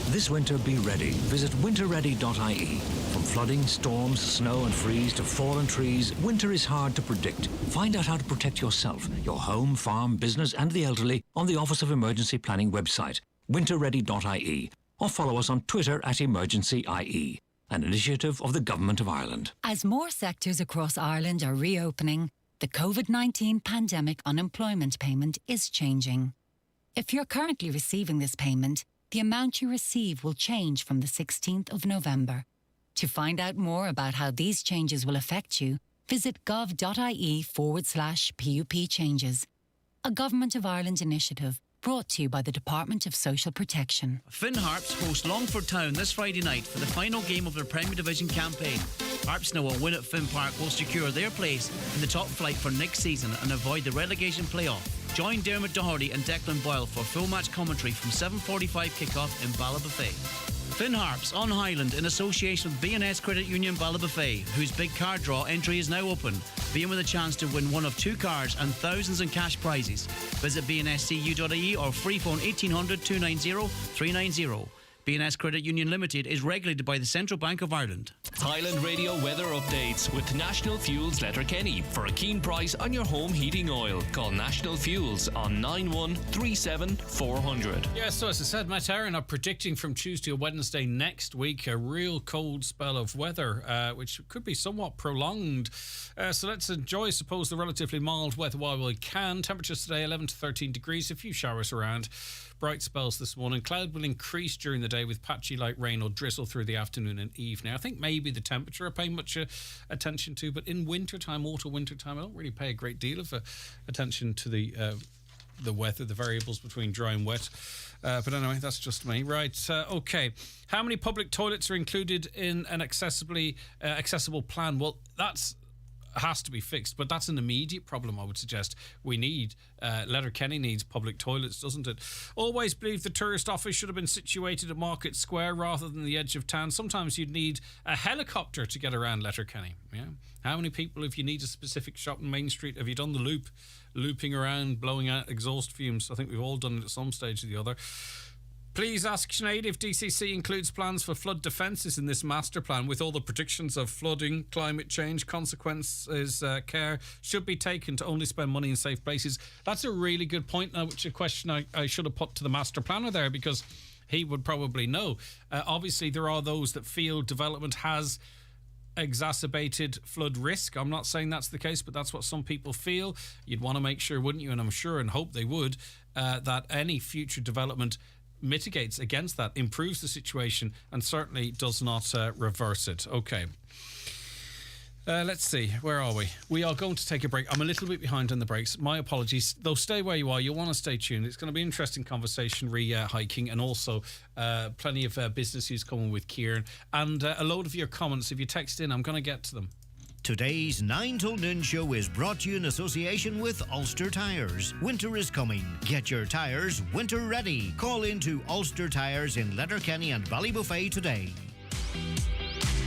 This winter, be ready. Visit winterready.ie. From flooding, storms, snow and freeze to fallen trees, winter is hard to predict. Find out how to protect yourself, your home, farm, business and the elderly on the Office of Emergency Planning website, winterready.ie, or follow us on Twitter at emergency.ie, an initiative of the Government of Ireland. As more sectors across Ireland are reopening, the COVID-19 pandemic unemployment payment is changing. If you're currently receiving this payment, the amount you receive will change from the 16th of November. To find out more about how these changes will affect you, visit gov.ie/PUP changes. A Government of Ireland initiative brought to you by the Department of Social Protection. Finn Harps host Longford Town this Friday night for the final game of their Premier Division campaign. Harps now a win at Finn Park will secure their place in the top flight for next season and avoid the relegation playoff. Join Dermot Doherty and Declan Boyle for full match commentary from 7:45 kickoff in Ballabafay. Finn Harps on Highland in association with B&S Credit Union Ballabafay, whose big card draw entry is now open. Be in with a chance to win one of 2 cards and thousands in cash prizes. Visit bnscu.ie or free phone 1800 290 390. B&S Credit Union Limited is regulated by the Central Bank of Ireland. Highland Radio weather updates with National Fuels Letterkenny. For a keen price on your home heating oil, call National Fuels on 9137 400. Yeah, so as I said, Matt Aaron are predicting from Tuesday or Wednesday next week a real cold spell of weather, which could be somewhat prolonged. So let's enjoy, I suppose, the relatively mild weather while we can. Temperatures today 11 to 13 degrees, a few showers around. Bright spells this morning. Cloud will increase during the day with patchy light rain or drizzle through the afternoon and evening. I think maybe the temperature I pay much attention to, but in wintertime, autumn-winter time, I don't really pay a great deal of attention to the weather, the variables between dry and wet. But anyway, that's just me. Right, okay. How many public toilets are included in an accessible plan? Well, that's has to be fixed, but that's an immediate problem. I would suggest we need Letterkenny needs public toilets, doesn't it? Always believe the tourist office should have been situated at Market Square rather than the edge of town. Sometimes you'd need a helicopter to get around Letterkenny. Yeah, how many people, if you need a specific shop in Main Street, have you done the looping around, blowing out exhaust fumes? I think we've all done it at some stage or the other. Please ask Sinead if DCC includes plans for flood defences in this master plan, with all the predictions of flooding, climate change, consequences, care should be taken to only spend money in safe places. That's a really good point, which is a question I should have put to the master planner there, because he would probably know. Obviously, there are those that feel development has exacerbated flood risk. I'm not saying that's the case, but that's what some people feel. You'd want to make sure, wouldn't you, and I'm sure and hope they would, that any future development mitigates against that, improves the situation, and certainly does not reverse it. Okay. Let's see, where are we? We are going to take a break. I'm a little bit behind on the breaks. My apologies. Though stay where you are. You'll want to stay tuned. It's going to be an interesting conversation hiking, and also plenty of business news coming with Kieran, and a load of your comments. If you text in, I'm going to get to them. Today's 9 till noon show is brought to you in association with Ulster Tyres. Winter is coming. Get your tyres winter ready. Call in to Ulster Tyres in Letterkenny and Ballybofey today.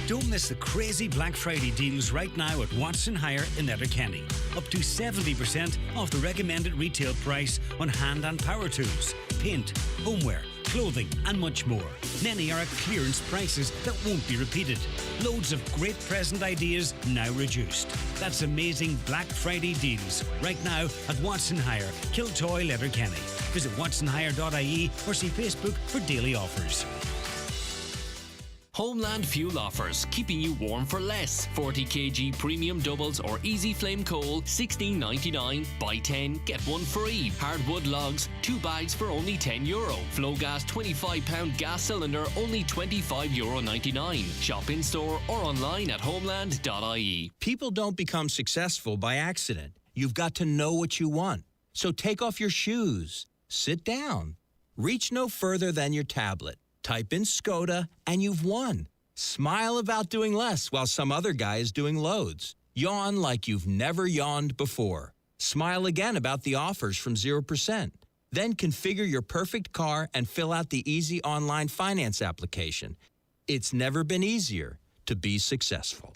Don't miss the crazy Black Friday deals right now at Watson Hire in Letterkenny. Up to 70% off the recommended retail price on hand and power tools, paint, homeware, clothing and much more. Many are at clearance prices that won't be repeated. Loads of great present ideas now reduced. That's amazing Black Friday deals right now at Watson Hire, Kiltoy, Letterkenny. Visit watsonhire.ie or see Facebook for daily offers. Homeland Fuel offers, keeping you warm for less. 40 kg premium doubles or easy flame coal, $16.99. Buy 10, get 1 free. Hardwood logs, 2 bags for only €10. Flow gas £25 gas cylinder, only €25.99. Shop in store or online at homeland.ie. People don't become successful by accident. You've got to know what you want. So take off your shoes. Sit down. Reach no further than your tablet. Type in SCODA and you've won. Smile about doing less while some other guy is doing loads. Yawn like you've never yawned before. Smile again about the offers from 0%. Then configure your perfect car and fill out the easy online finance application. It's never been easier to be successful.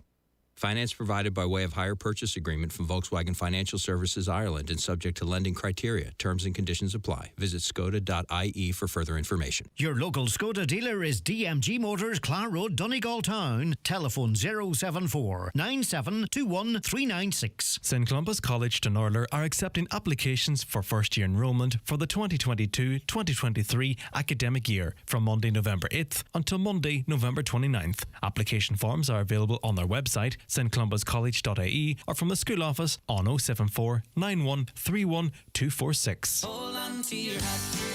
Finance provided by way of hire purchase agreement from Volkswagen Financial Services Ireland and subject to lending criteria. Terms and conditions apply. Visit skoda.ie for further information. Your local Skoda dealer is DMG Motors, Clar Road, Donegal Town. Telephone 074 9721 396. St Columbus College Dunurler are accepting applications for first-year enrolment for the 2022-2023 academic year from Monday, November 8th until Monday, November 29th. Application forms are available on their website, stcolumbuscollege.ie, or from the school office on 074 9131 246.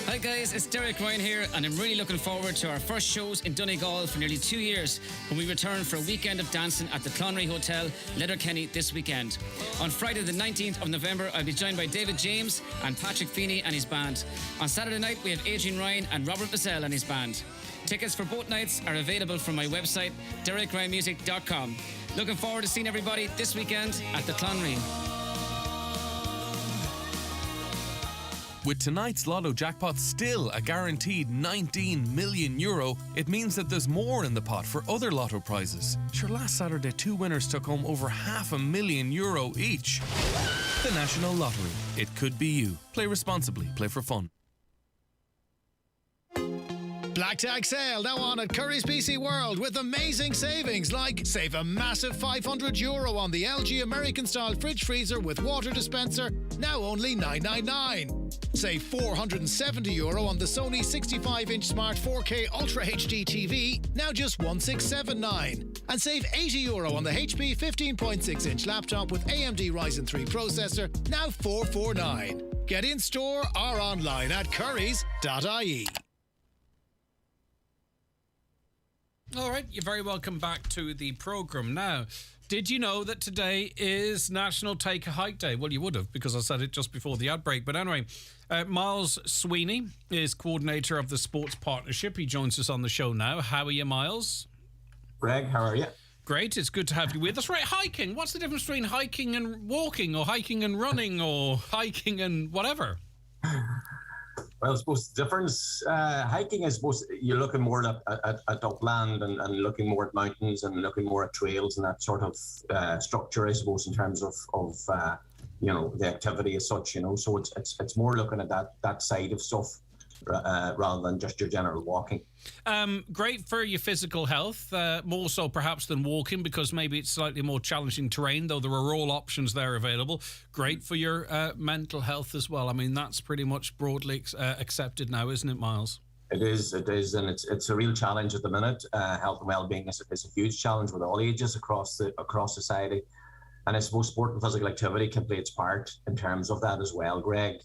Hi guys, it's Derek Ryan here, and I'm really looking forward to our first shows in Donegal for nearly 2 years when we return for a weekend of dancing at the Clonry Hotel, Letterkenny this weekend. On Friday the 19th of November, I'll be joined by David James and Patrick Feeney and his band. On Saturday night, we have Adrian Ryan and Robert Vassell and his band. Tickets for both nights are available from my website, DerekRyanMusic.com. Looking forward to seeing everybody this weekend at the Clonry. With tonight's Lotto jackpot still a guaranteed 19 million euro, it means that there's more in the pot for other Lotto prizes. Sure, last Saturday, 2 winners took home over €500,000 each. The National Lottery. It could be you. Play responsibly. Play for fun. Black Tag Sale now on at Curry's PC World with amazing savings, like save a massive €500 on the LG American-style fridge freezer with water dispenser, now only $999. Save €470 on the Sony 65-inch Smart 4K Ultra HD TV, now just $1,679. And save €80 on the HP 15.6-inch laptop with AMD Ryzen 3 processor, now $449. Get in store or online at currys.ie. All right, you're very welcome back to the programme. Now, did you know that today is National Take a Hike Day? Well, you would have, because I said it just before the ad break. But anyway, Miles Sweeney is coordinator of the Sports Partnership. He joins us on the show now. How are you, Miles? Greg, how are you? Great, it's good to have you with us. Right, hiking. What's the difference between hiking and walking, or hiking and running, or hiking and whatever? Well, I suppose the difference, hiking, I suppose you're looking more at upland and looking more at mountains and looking more at trails and that sort of structure, I suppose, in terms of the activity as such, So it's more looking at that side of stuff rather than just your general walking. Great for your physical health, more so perhaps than walking, because maybe it's slightly more challenging terrain, though there are all options there available. Great for your mental health as well. I mean, that's pretty much broadly accepted now, isn't it, Miles? It is, and it's a real challenge at the minute. Health and well-being is a huge challenge with all ages across society. And I suppose sport and physical activity can play its part in terms of that as well, Greg.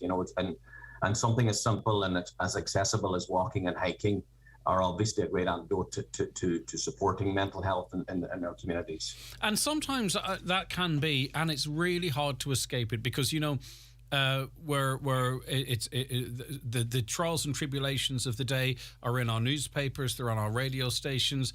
And something as simple and as accessible as walking and hiking are obviously a great antidote to supporting mental health in our communities. And sometimes that can be, and it's really hard to escape it, because where the trials and tribulations of the day are in our newspapers, they're on our radio stations,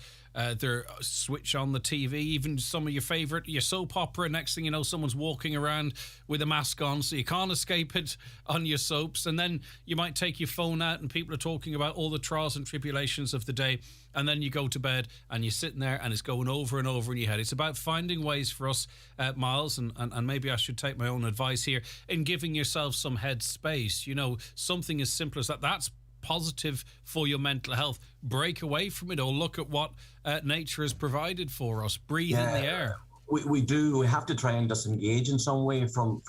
they're switch on the TV, even some of your soap opera. Next thing you know, someone's walking around with a mask on, so you can't escape it on your soaps. And then you might take your phone out and people are talking about all the trials and tribulations of the day, and then you go to bed and you're sitting there and it's going over and over in your head. It's about finding ways for us, Miles, and maybe I should take my own advice here, in giving yourself some head space. Something as simple as that. That's positive for your mental health. Break away from it, or look at what nature has provided for us. Breathe in the air. We do. We have to try and disengage in some way from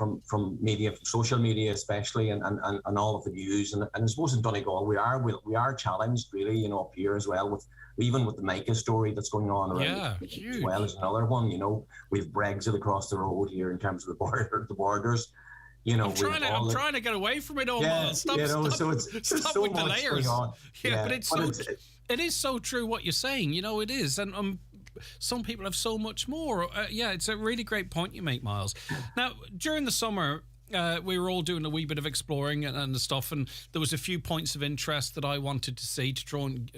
media, from social media especially, and all of the news. And I suppose in Donegal we are challenged really, up here as well, with the Micah story that's going on around as well as another one. We have Brexit across the road here in terms of the borders. I'm trying to get away from it all. Stop with the layers. But it is so true what you're saying. It is, and some people have so much more. It's a really great point you make, Miles. Now, during the summer, we were all doing a wee bit of exploring and stuff, and there was a few points of interest that I wanted to see to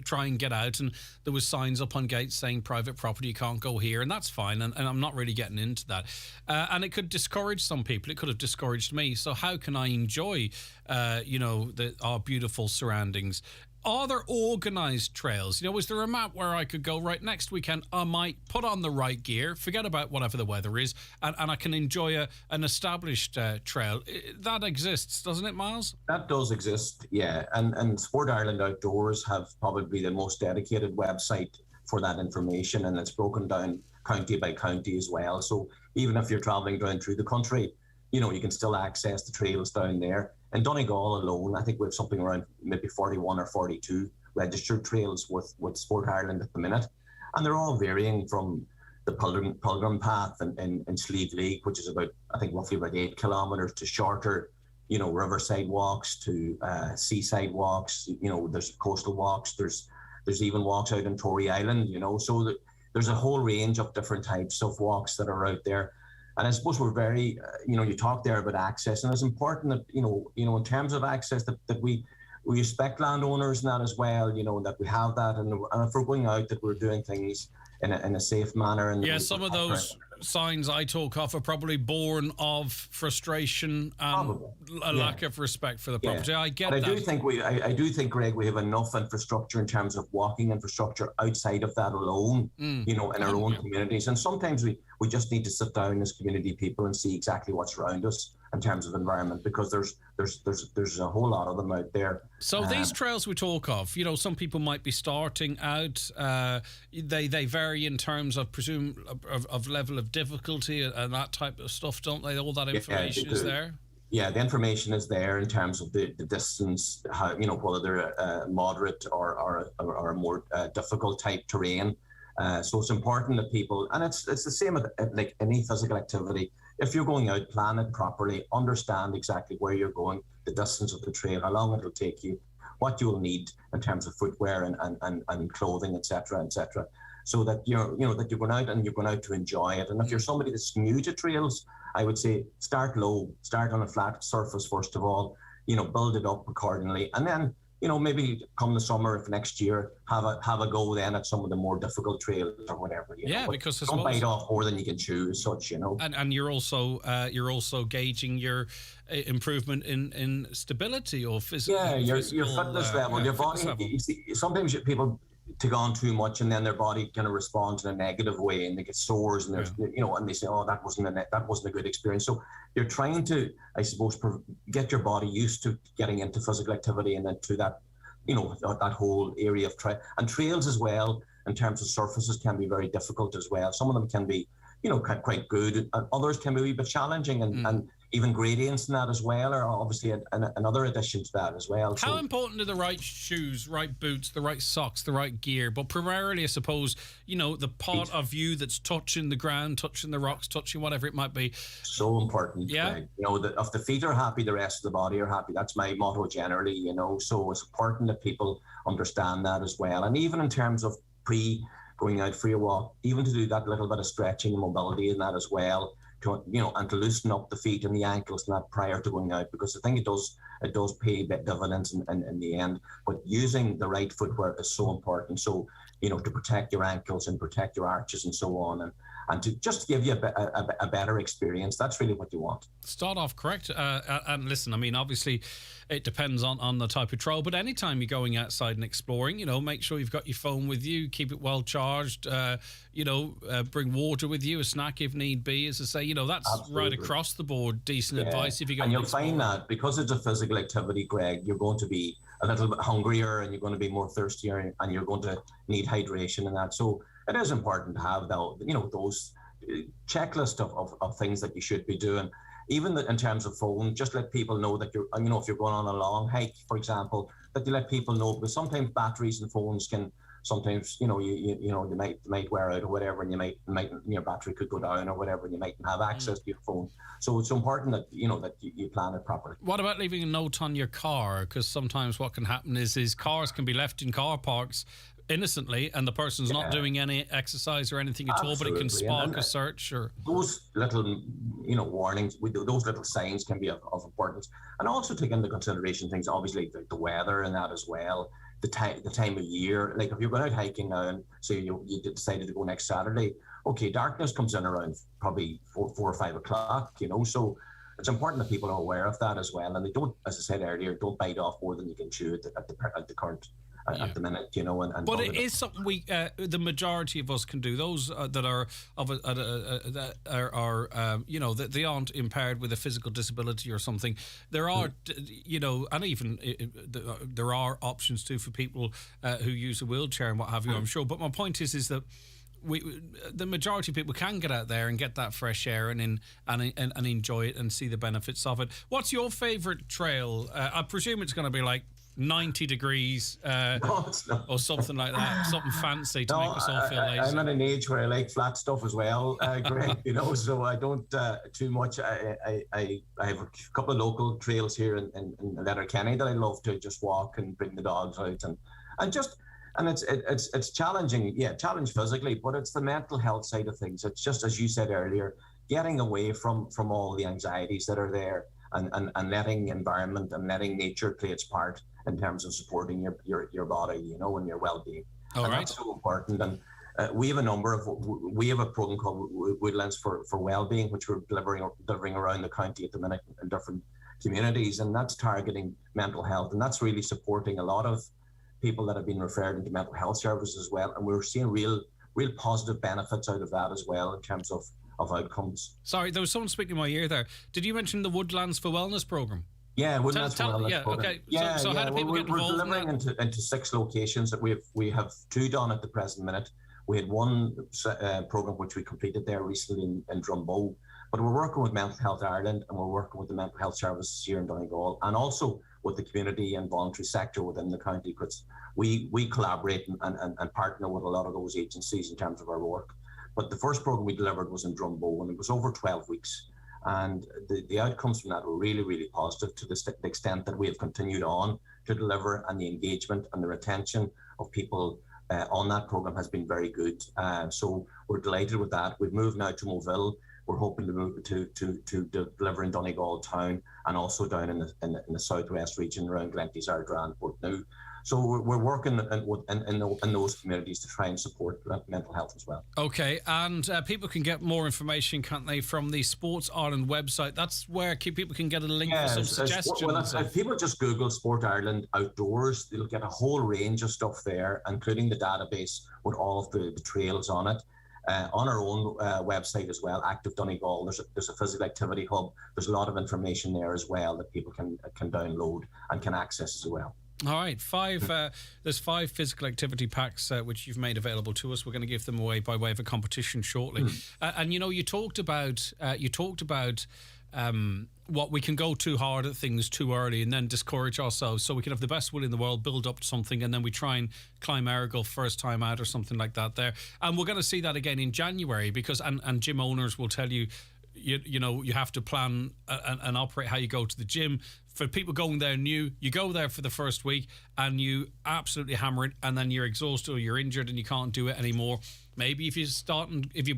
try and get out, and there was signs up on gates saying private property, you can't go here, and that's fine, and I'm not really getting into that. And it could discourage some people. It could have discouraged me. So how can I enjoy, our beautiful surroundings? Are there organised trails? Is there a map where I could go, right, next weekend I might put on the right gear, forget about whatever the weather is, and I can enjoy an established trail? That exists, doesn't it, Miles? That does exist, yeah. And Sport Ireland Outdoors have probably the most dedicated website for that information, and it's broken down county by county as well. So even if you're travelling down through the country, you can still access the trails down there. In Donegal alone, I think we have something around maybe 41 or 42 registered trails with Sport Ireland at the minute. And they're all varying from the Pilgrim Path in Slieve League, which is roughly about 8 kilometres, to shorter, riverside walks, to seaside walks. There's coastal walks. There's even walks out in Tory Island, so there's a whole range of different types of walks that are out there. And I suppose we're very, you talk there about access, and it's important that, in terms of access, that we respect landowners and that as well, that we have that. And if we're going out, that we're doing things in a safe manner. And some of those signs I talk of are probably born of frustration and a lack of respect for the property. I get that. I do think, Greg, we have enough infrastructure in terms of walking infrastructure outside of that alone, in our own communities. And sometimes we just need to sit down as community people and see exactly what's around us in terms of environment, because there's a whole lot of them out there. So these trails we talk of, some people might be starting out. They vary in terms of of level of difficulty and that type of stuff, don't they? All that information is there. Yeah, the information is there in terms of the distance, how, whether they're moderate or a more difficult type terrain. So it's important that people, and it's the same with like any physical activity. If you're going out, plan it properly, understand exactly where you're going, the distance of the trail, how long it'll take you, what you'll need in terms of footwear and clothing, etc., so that you're going out and you're going out to enjoy it. And if you're somebody that's new to trails, I would say start low, start on a flat surface first of all, build it up accordingly, and then maybe come the summer of next year, have a go then at some of the more difficult trails or whatever. Because don't bite off more than you can chew, as such. And you're also gauging your improvement in stability or physical. Yeah, your fitness level, your body. Sometimes people take on too much, and then their body kind of responds in a negative way, and they get sores, and there's and they say, oh, that wasn't a good experience. So you're trying to, I suppose, get your body used to getting into physical activity, and then to that, that whole area of and trails as well. In terms of surfaces, can be very difficult as well. Some of them can be, quite good, and others can be a wee bit challenging, and even gradients and that as well are obviously another addition to that as well. How important are the right shoes, right boots, the right socks, the right gear? But primarily, I suppose, the part of you that's touching the ground, touching the rocks, touching whatever it might be. So important. Yeah. Craig. If the feet are happy, the rest of the body are happy. That's my motto generally, So it's important that people understand that as well. And even in terms of going out for your walk, even to do that little bit of stretching and mobility in that as well, and to loosen up the feet and the ankles and that prior to going out, because I think it does pay dividends in the end. But using the right footwear is so important. So, to protect your ankles and protect your arches and so on, and to just give you a better experience. That's really what you want. Start off correct. And listen, I mean, obviously, it depends on the type of trail, but anytime you're going outside and exploring, make sure you've got your phone with you, keep it well charged, bring water with you, a snack if need be. As I say, that's Absolutely. Right across the board, decent advice if you go. And you'll find that because it's a physical activity, Greg, you're going to be a little bit hungrier, and you're going to be more thirstier, and you're going to need hydration and that. So it is important to have those checklist of things that you should be doing. Even in terms of phone, just let people know that you're, if you're going on a long hike, for example, that you let people know, because sometimes batteries and phones can sometimes, they might wear out or whatever, and your battery could go down or whatever, and you mightn't have access to your phone. So it's important that, that you plan it properly. What about leaving a note on your car? Because sometimes what can happen is cars can be left in car parks innocently, and the person's not doing any exercise or anything at all, but it can spark a search. Or those little, warnings, those little signs can be of importance, and also take into consideration things, obviously the weather and that as well, the time of year. Like if you're going out hiking now, and say you decided to go next Saturday, okay, darkness comes in around probably 4 or 5 o'clock, so it's important that people are aware of that as well, and they don't, as I said earlier, don't bite off more than you can chew at the current. At the minute, and but it is something the majority of us can do. Those that are that they aren't impaired with a physical disability or something. There are, and even there are options too for people who use a wheelchair and what have you. I'm sure. But my point is that the majority of people can get out there and get that fresh air and enjoy it and see the benefits of it. What's your favourite trail? I presume it's going to be like 90 degrees or something like that, something fancy to make us all feel lazy. I'm at an age where I like flat stuff as well, Greg, so I don't too much. I have a couple of local trails here in Letterkenny that I love to just walk and bring the dogs out and it's challenging, challenge physically, but it's the mental health side of things. It's just, as you said earlier, getting away from all the anxieties that are there and letting environment and letting nature play its part in terms of supporting your body, and your well-being. That's so important. And we have a program called Woodlands for Wellbeing, which we're delivering around the county at the minute in different communities, and that's targeting mental health, and that's really supporting a lot of people that have been referred into mental health services as well, and we're seeing real positive benefits out of that as well in terms of outcomes. Sorry, there was someone speaking in my ear there. Did you mention the Woodlands for Wellness program? Yeah, Woodlands for Wellness program. Okay. So how do people get involved? We're delivering into 6 locations. That we have 2 done at the present minute. We had one program which we completed there recently in Drumbo, but we're working with Mental Health Ireland, and we're working with the mental health services here in Donegal, and also with the community and voluntary sector within the county, because we collaborate and partner with a lot of those agencies in terms of our work. But the first program we delivered was in Drumbo, and it was over 12 weeks. And the outcomes from that were really, really positive to the extent that we have continued on to deliver, and the engagement and the retention of people on that program has been very good. So we're delighted with that. We've moved now to Moville. We're hoping to move to deliver in Donegal town, and also down in the southwest region around Glenties, Ardra and Portneuf. So we're working in those communities to try and support mental health as well. Okay, and people can get more information, can't they, from the Sports Ireland website? That's where people can get a link for some suggestions. If people just Google Sport Ireland Outdoors, they'll get a whole range of stuff there, including the database with all of the trails on it. On our own website as well, Active Donegal, there's a physical activity hub. There's a lot of information there as well that people can download and can access as well. All right, there's 5 physical activity packs which you've made available to us. We're going to give them away by way of a competition shortly. And you talked about what we can go too hard at things too early and then discourage ourselves, so we can have the best will in the world, build up to something, and then we try and climb Errigal first time out or something like that there. And we're going to see that again in January, because and gym owners will tell you, you have to plan and operate how you go to the gym. For people going there new, you go there for the first week and you absolutely hammer it, and then you're exhausted or you're injured and you can't do it anymore. Maybe if you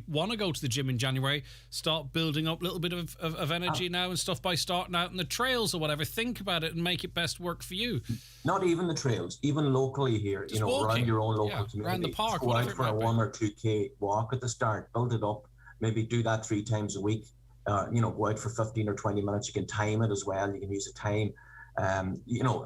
want to go to the gym in January, start building up a little bit of energy now and stuff by starting out in the trails or whatever. Think about it and make it best work for you. Not even the trails, even locally here, just walking, around your own local community. Around the park. Go out for a 1 or 2K walk at the start, build it up, maybe do that 3 times a week. Go out for 15 or 20 minutes. You can time it as well. You can use a time.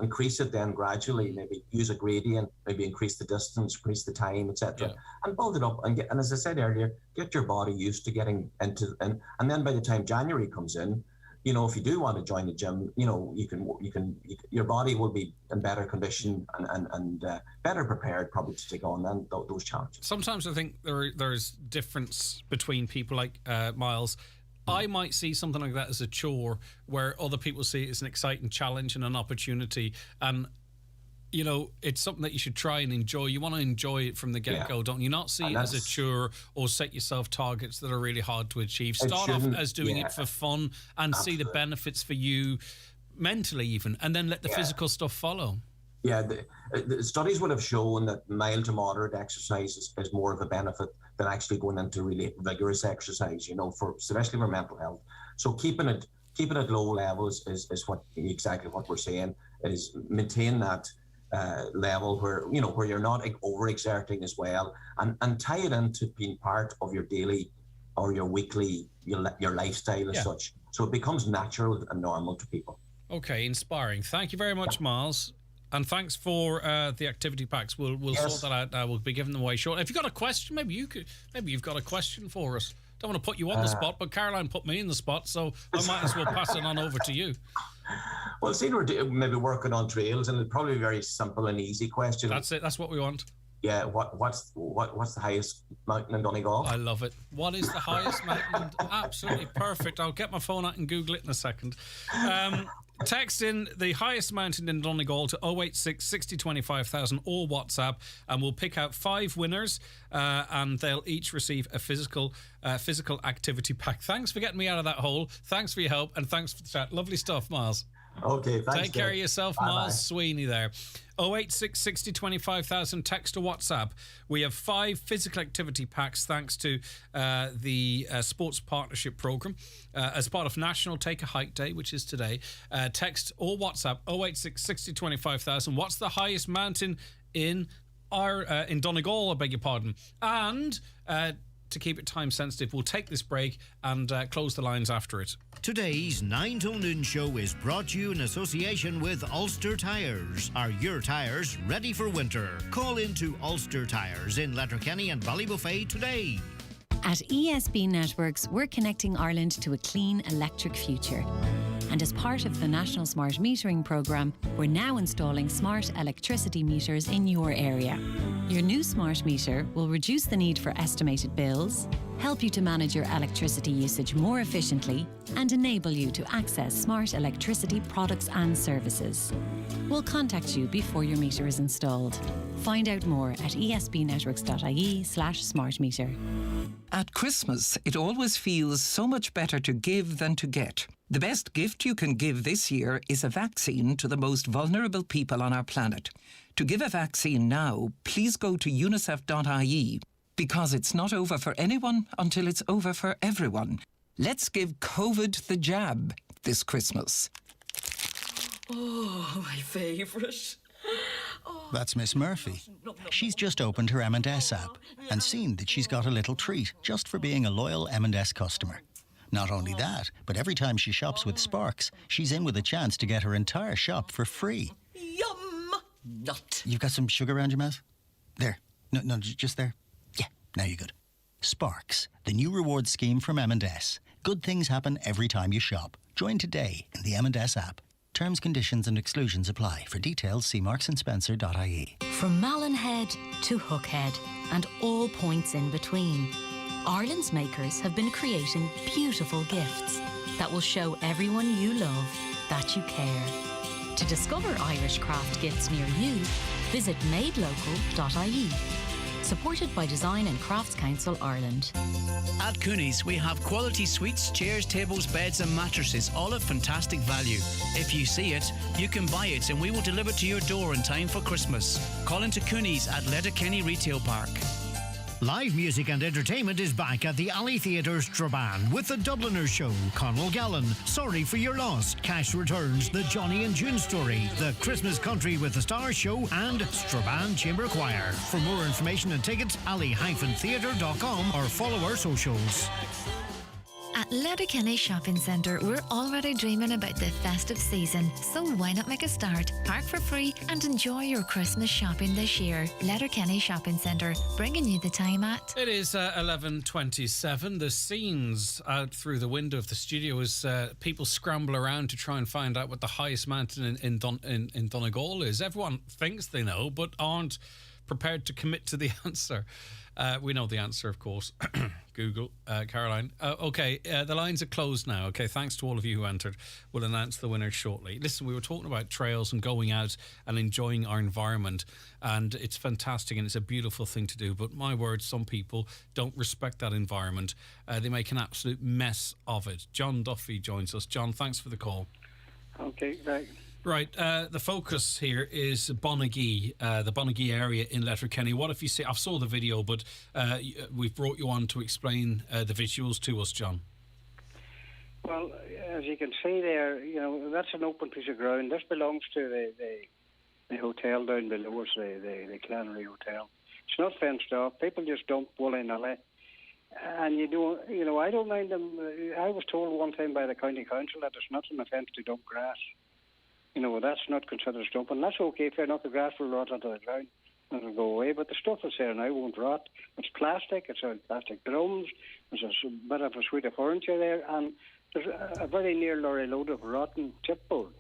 Increase it then gradually. Maybe use a gradient. Maybe increase the distance, increase the time, etc. And build it up. And as I said earlier, get your body used to getting into and then by the time January comes in, if you do want to join the gym, your body will be in better condition and better prepared probably to take on then those challenges. Sometimes I think there's difference between people like Miles. I might see something like that as a chore, where other people see it as an exciting challenge and an opportunity. And, it's something that you should try and enjoy. You want to enjoy it from the get-go, don't you? Not see it as a chore or set yourself targets that are really hard to achieve. Start off as doing it for fun and see the benefits for you mentally even, and then let the physical stuff follow. Yeah, the studies would have shown that mild to moderate exercise is more of a benefit than actually going into really vigorous exercise, for especially for mental health. So keeping it low levels is exactly what we're saying, is maintain that level where you're not overexerting as well, and tie it into being part of your daily or your weekly your lifestyle as such, so it becomes natural and normal to people. Okay, inspiring. Thank you very much, Miles. And thanks for the activity packs. We'll sort that out now. We'll be giving them away shortly. If you've got a question, maybe you've got a question for us. Don't want to put you on the spot, but Caroline put me in the spot, so I might as well pass it on over to you. Well, see, we're maybe working on trails, and it's probably a very simple and easy question. That's it. That's what we want. Yeah. What's the highest mountain in Donegal? I love it. What is the highest mountain? Absolutely perfect. I'll get my phone out and Google it in a second. Text in the highest mountain in Donegal to 086 60 25 000 or WhatsApp, and we'll pick out 5 winners, and they'll each receive a physical activity pack. Thanks for getting me out of that hole. Thanks for your help, and thanks for the chat. Lovely stuff, Miles. Okay, thanks. Take care of yourself, Miles Sweeney there. 086 60 25 000, text to WhatsApp. We have 5 physical activity packs thanks to the Sports Partnership Programme as part of National Take a Hike Day, which is today. Text or WhatsApp 086 60 25 000. What's the highest mountain in Donegal, I beg your pardon? And to keep it time sensitive, we'll take this break and close the lines after it. Today's 9 till noon show is brought to you in association with Ulster Tyres. Are your tyres ready for winter? Call into Ulster Tyres in Letterkenny and Ballybuffet today. At ESB Networks, we're connecting Ireland to a clean electric future. And as part of the National Smart Metering Programme, we're now installing smart electricity meters in your area. Your new smart meter will reduce the need for estimated bills, help you to manage your electricity usage more efficiently, and enable you to access smart electricity products and services. We'll contact you before your meter is installed. Find out more at esbnetworks.ie/smartmeter. At Christmas, it always feels so much better to give than to get. The best gift you can give this year is a vaccine to the most vulnerable people on our planet. To give a vaccine now, please go to unicef.ie, because it's not over for anyone until it's over for everyone. Let's give COVID the jab this Christmas. Oh, my favourite. That's Miss Murphy. She's just opened her M&S app and seen that she's got a little treat just for being a loyal M&S customer. Not only that, but every time she shops with Sparks, she's in with a chance to get her entire shop for free. Yum! Nut. You've got some sugar around your mouth? There. No, just there. Yeah, now you're good. Sparks, the new reward scheme from M&S. Good things happen every time you shop. Join today in the M&S app. Terms, conditions and exclusions apply. For details, see marksandspencer.ie. From Mallinhead to Hookhead and all points in between, Ireland's makers have been creating beautiful gifts that will show everyone you love that you care. To discover Irish craft gifts near you, visit madelocal.ie. Supported by Design and Crafts Council Ireland. At Cooney's, we have quality suites, chairs, tables, beds and mattresses, all at fantastic value. If you see it, you can buy it and we will deliver to your door in time for Christmas. Call into Cooney's at Letterkenny Retail Park. Live music and entertainment is back at the Alley Theatre Strabane with the Dubliners Show, Conall Gallen, Sorry for Your Loss, Cash Returns, The Johnny and June Story, The Christmas Country with the Stars Show and Strabane Chamber Choir. For more information and tickets, alley-theatre.com or follow our socials. At Letterkenny Shopping Centre, we're already dreaming about the festive season, so why not make a start? Park for free and enjoy your Christmas shopping this year. Letterkenny Shopping Centre, bringing you the time at... It is 11:27. The scenes out through the window of the studio as people scramble around to try and find out what the highest mountain in Donegal is. Everyone thinks they know, but aren't prepared to commit to the answer. We know the answer, of course. Google, Caroline. Okay, the lines are closed now. Okay, thanks to all of you who entered. We'll announce the winners shortly. Listen, we were talking about trails and going out and enjoying our environment, and it's fantastic and it's a beautiful thing to do, but my word, some people don't respect that environment. They make an absolute mess of it. John Duffy joins us. John, thanks for the call. Okay, right. Right, the focus here is Bonagee, the Bonagee area in Letterkenny. What if you see? I saw the video, but we've brought you on to explain the visuals to us, John. Well, as you can see there, that's an open piece of ground. This belongs to the hotel down below us, the Clannery Hotel. It's not fenced off. People just dump willy-nilly. And I don't mind them. I was told one time by the county council that it's not an offence to dump grass. That's not considered dumping. That's okay, fair enough. The grass will rot onto the ground and it'll go away. But the stuff that's there now won't rot. It's plastic. It's plastic drums. There's a bit of a suite of furniture there, and there's a very near lorry load of rotten chipboard.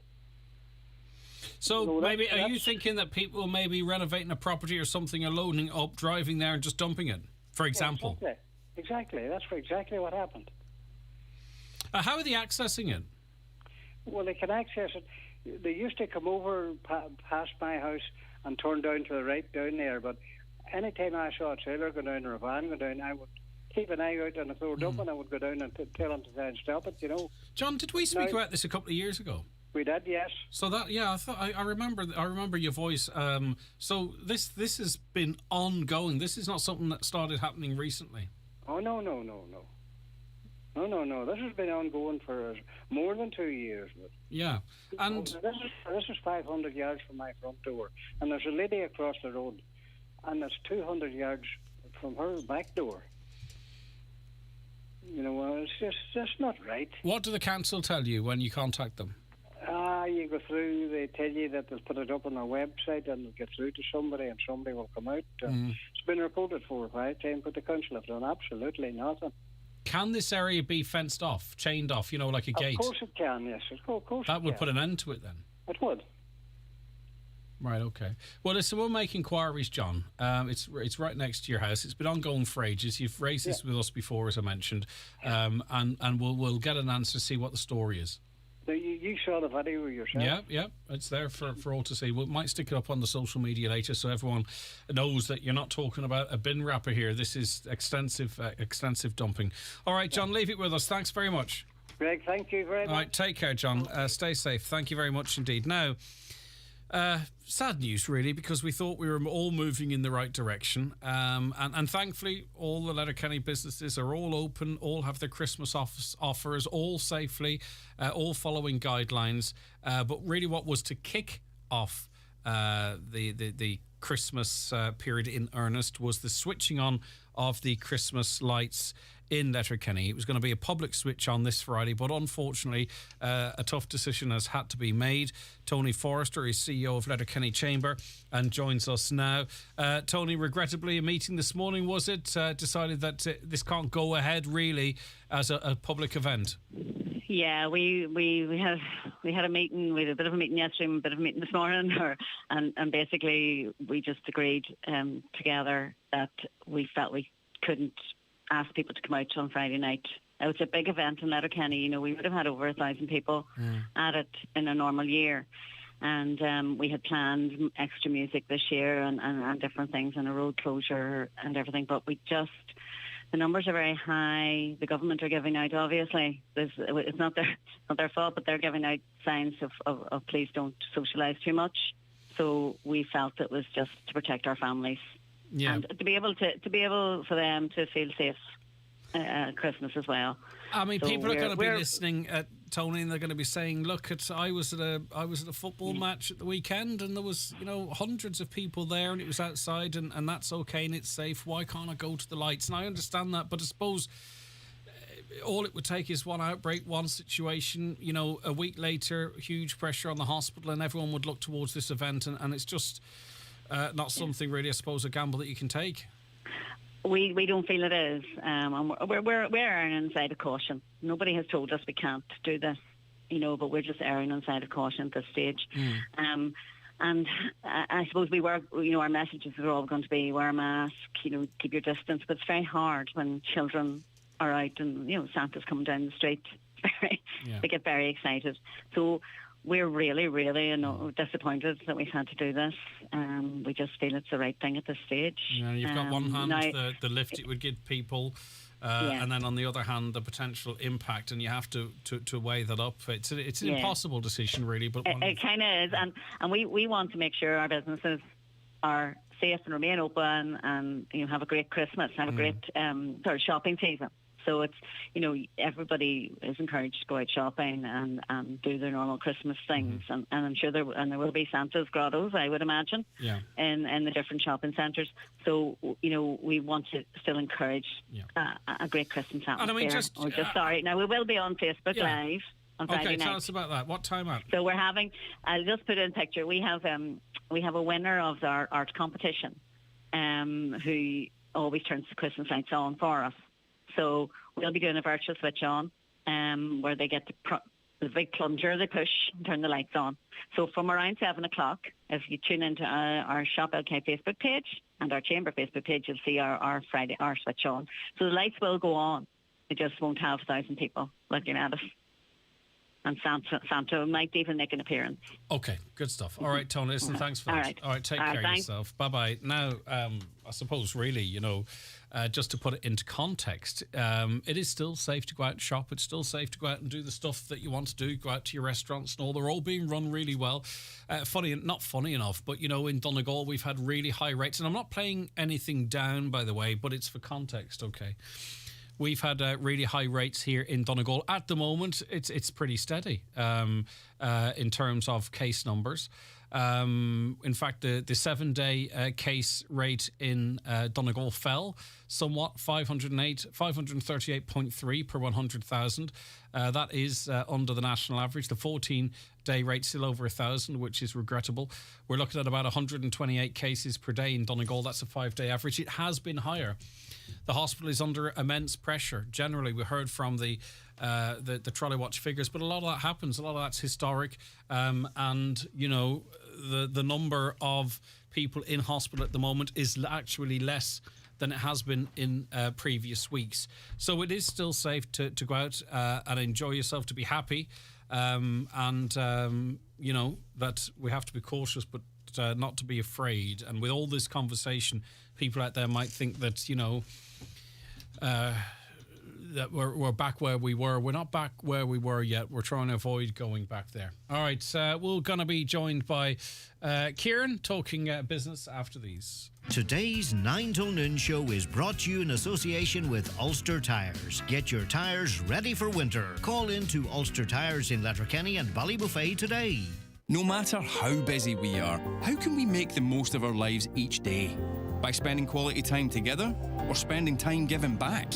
So maybe, are you thinking that people may be renovating a property or something, are loading up, driving there and just dumping it, for example? Yeah, exactly. That's exactly what happened. How are they accessing it? Well, they can access it. They used to come over past my house and turn down to the right down there, but any time I saw a trailer go down or a van go down, I would keep an eye out, and if they were dumping, I would go down and tell them to try and stop it, John, did we speak about this a couple of years ago? We did, yes. So that, yeah, I remember your voice. So this has been ongoing. This is not something that started happening recently. Oh, no. This has been ongoing for more than 2 years. But yeah, and this is 500 yards from my front door, and there's a lady across the road, and it's 200 yards from her back door. It's just not right. What do the council tell you when you contact them? You go through, they tell you that they'll put it up on their website and it'll get through to somebody and somebody will come out. It's been reported 4 or 5 times, but the council have done absolutely nothing. Can this area be fenced off, chained off, like a gate? Of course it can, yes. Of course that would put an end to it then? It would. Right, okay. Well, listen, we'll make inquiries, John. It's right next to your house. It's been ongoing for ages. You've raised this with us before, as I mentioned, and we'll get an answer to see what the story is. You saw the video yourself. Yeah, it's there for all to see. We might stick it up on the social media later so everyone knows that you're not talking about a bin wrapper here. This is extensive dumping. All right, John, leave it with us. Thanks very much. Greg, thank you very much. All right, take care, John. Stay safe. Thank you very much indeed. Now, sad news, really, because we thought we were all moving in the right direction. And thankfully, all the Letterkenny businesses are all open, all have their Christmas offers, all safely, all following guidelines. But really what was to kick off the Christmas period in earnest was the switching on of the Christmas lights in Letterkenny. It was going to be a public switch on this Friday, but unfortunately a tough decision has had to be made. Tony Forrester is CEO of Letterkenny Chamber and joins us now. Tony, regrettably, a meeting this morning, was it, decided that this can't go ahead really as a public event? Yeah, we had a meeting. We had a bit of a meeting yesterday and a bit of a meeting this morning, and basically we just agreed together that we felt we couldn't ask people to come out on Friday night. It's a big event in Letterkenny. We would have had over 1,000 people at it in a normal year. And we had planned extra music this year and different things and a road closure and everything. But the numbers are very high. The government are giving out, obviously, it's not their fault, but they're giving out signs of please don't socialise too much. So we felt it was just to protect our families. Yeah. And to be able for them to feel safe at Christmas as well. I mean, so people are going to be listening at Tony, and they're going to be saying, "Look, I was at a football match at the weekend, and there was hundreds of people there, and it was outside, and that's okay and it's safe. Why can't I go to the lights?" And I understand that, but I suppose all it would take is one outbreak, one situation. A week later, huge pressure on the hospital, and everyone would look towards this event, and it's just. Not something really, I suppose, a gamble that you can take. We don't feel it is. And we're erring on the side of caution. Nobody has told us we can't do this, but we're just erring on the side of caution at this stage. And I suppose our messages are all going to be wear a mask, keep your distance. But it's very hard when children are out and, Santa's coming down the street. They get very excited. So we're really, really disappointed that we've had to do this. We just feel it's the right thing at this stage. Yeah, you've got one hand, the lift it would give people, And then on the other hand, the potential impact, and you have to weigh that up. It's an impossible decision, really. But it kind of is, and we want to make sure our businesses are safe and remain open, and have a great Christmas, have a great shopping season. So it's, everybody is encouraged to go out shopping and do their normal Christmas things. And I'm sure there will be Santa's grottos, I would imagine, in the different shopping centres. So, we want to still encourage a great Christmas atmosphere. Now, we will be on Facebook Live on Friday night. Okay, tell us about that. What time at? So we're having, I'll just put in a picture. We have a winner of our art competition who always turns the Christmas lights on for us. So we'll be doing a virtual switch on where they get the big plunger they push and turn the lights on. So from around 7 o'clock, if you tune into our Shop LK Facebook page and our Chamber Facebook page, you'll see our switch on. So the lights will go on. It just won't have 1,000 people looking at us. And Santa might even make an appearance. Okay, good stuff. All right, Tony, listen, thanks for that. All right, take care of yourself. Bye-bye. Now, I suppose really, just to put it into context, it is still safe to go out and shop. It's still safe to go out and do the stuff that you want to do, go out to your restaurants and all. They're all being run really well. Not funny enough, but, in Donegal, we've had really high rates. And I'm not playing anything down, by the way, but it's for context, okay? We've had really high rates here in Donegal. At the moment, it's pretty steady in terms of case numbers. In fact, the 7-day case rate in Donegal fell somewhat, 538.3 per 100,000. That is under the national average. The 14-day rate still over 1,000, which is regrettable. We're looking at about 128 cases per day in Donegal. That's a 5-day average. It has been higher. The hospital is under immense pressure. Generally, we heard from the Trolley Watch figures, but a lot of that happens. A lot of that's historic, and the number of people in hospital at the moment is actually less than it has been in previous weeks. So it is still safe to go out and enjoy yourself, to be happy, and that we have to be cautious, but not to be afraid. And with all this conversation, people out there might think that that we're back where we were. We're not back where we were yet. We're trying to avoid going back there. All right, we're going to be joined by Kieran talking business after these. Today's 9 till noon show is brought to you in association with Ulster Tyres. Get your tyres ready for winter. Call in to Ulster Tyres in Letterkenny and Ballybuffet today. No matter how busy we are, how can we make the most of our lives each day? By spending quality time together or spending time giving back?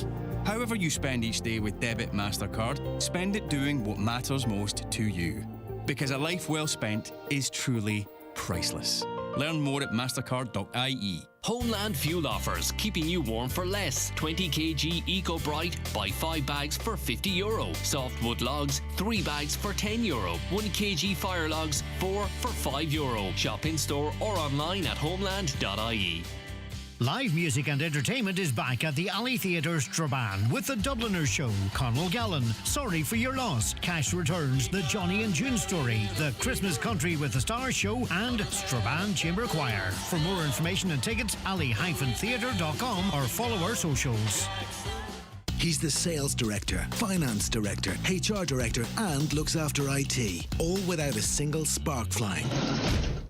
However you spend each day with Debit MasterCard, spend it doing what matters most to you. Because a life well spent is truly priceless. Learn more at mastercard.ie. Homeland fuel offers, keeping you warm for less. 20 kg Eco Bright, buy 5 bags for €50. Softwood logs, 3 bags for €10. 1 kg fire logs, 4 for €5. Shop in store or online at homeland.ie. Live music and entertainment is back at the Alley Theatre Strabane with the Dubliners Show, Conall Gallen, Sorry for Your Loss, Cash Returns, The Johnny and June Story, The Christmas Country with the Stars Show, and Strabane Chamber Choir. For more information and tickets, alley-theatre.com or follow our socials. He's the sales director, finance director, HR director, and looks after IT, all without a single spark flying.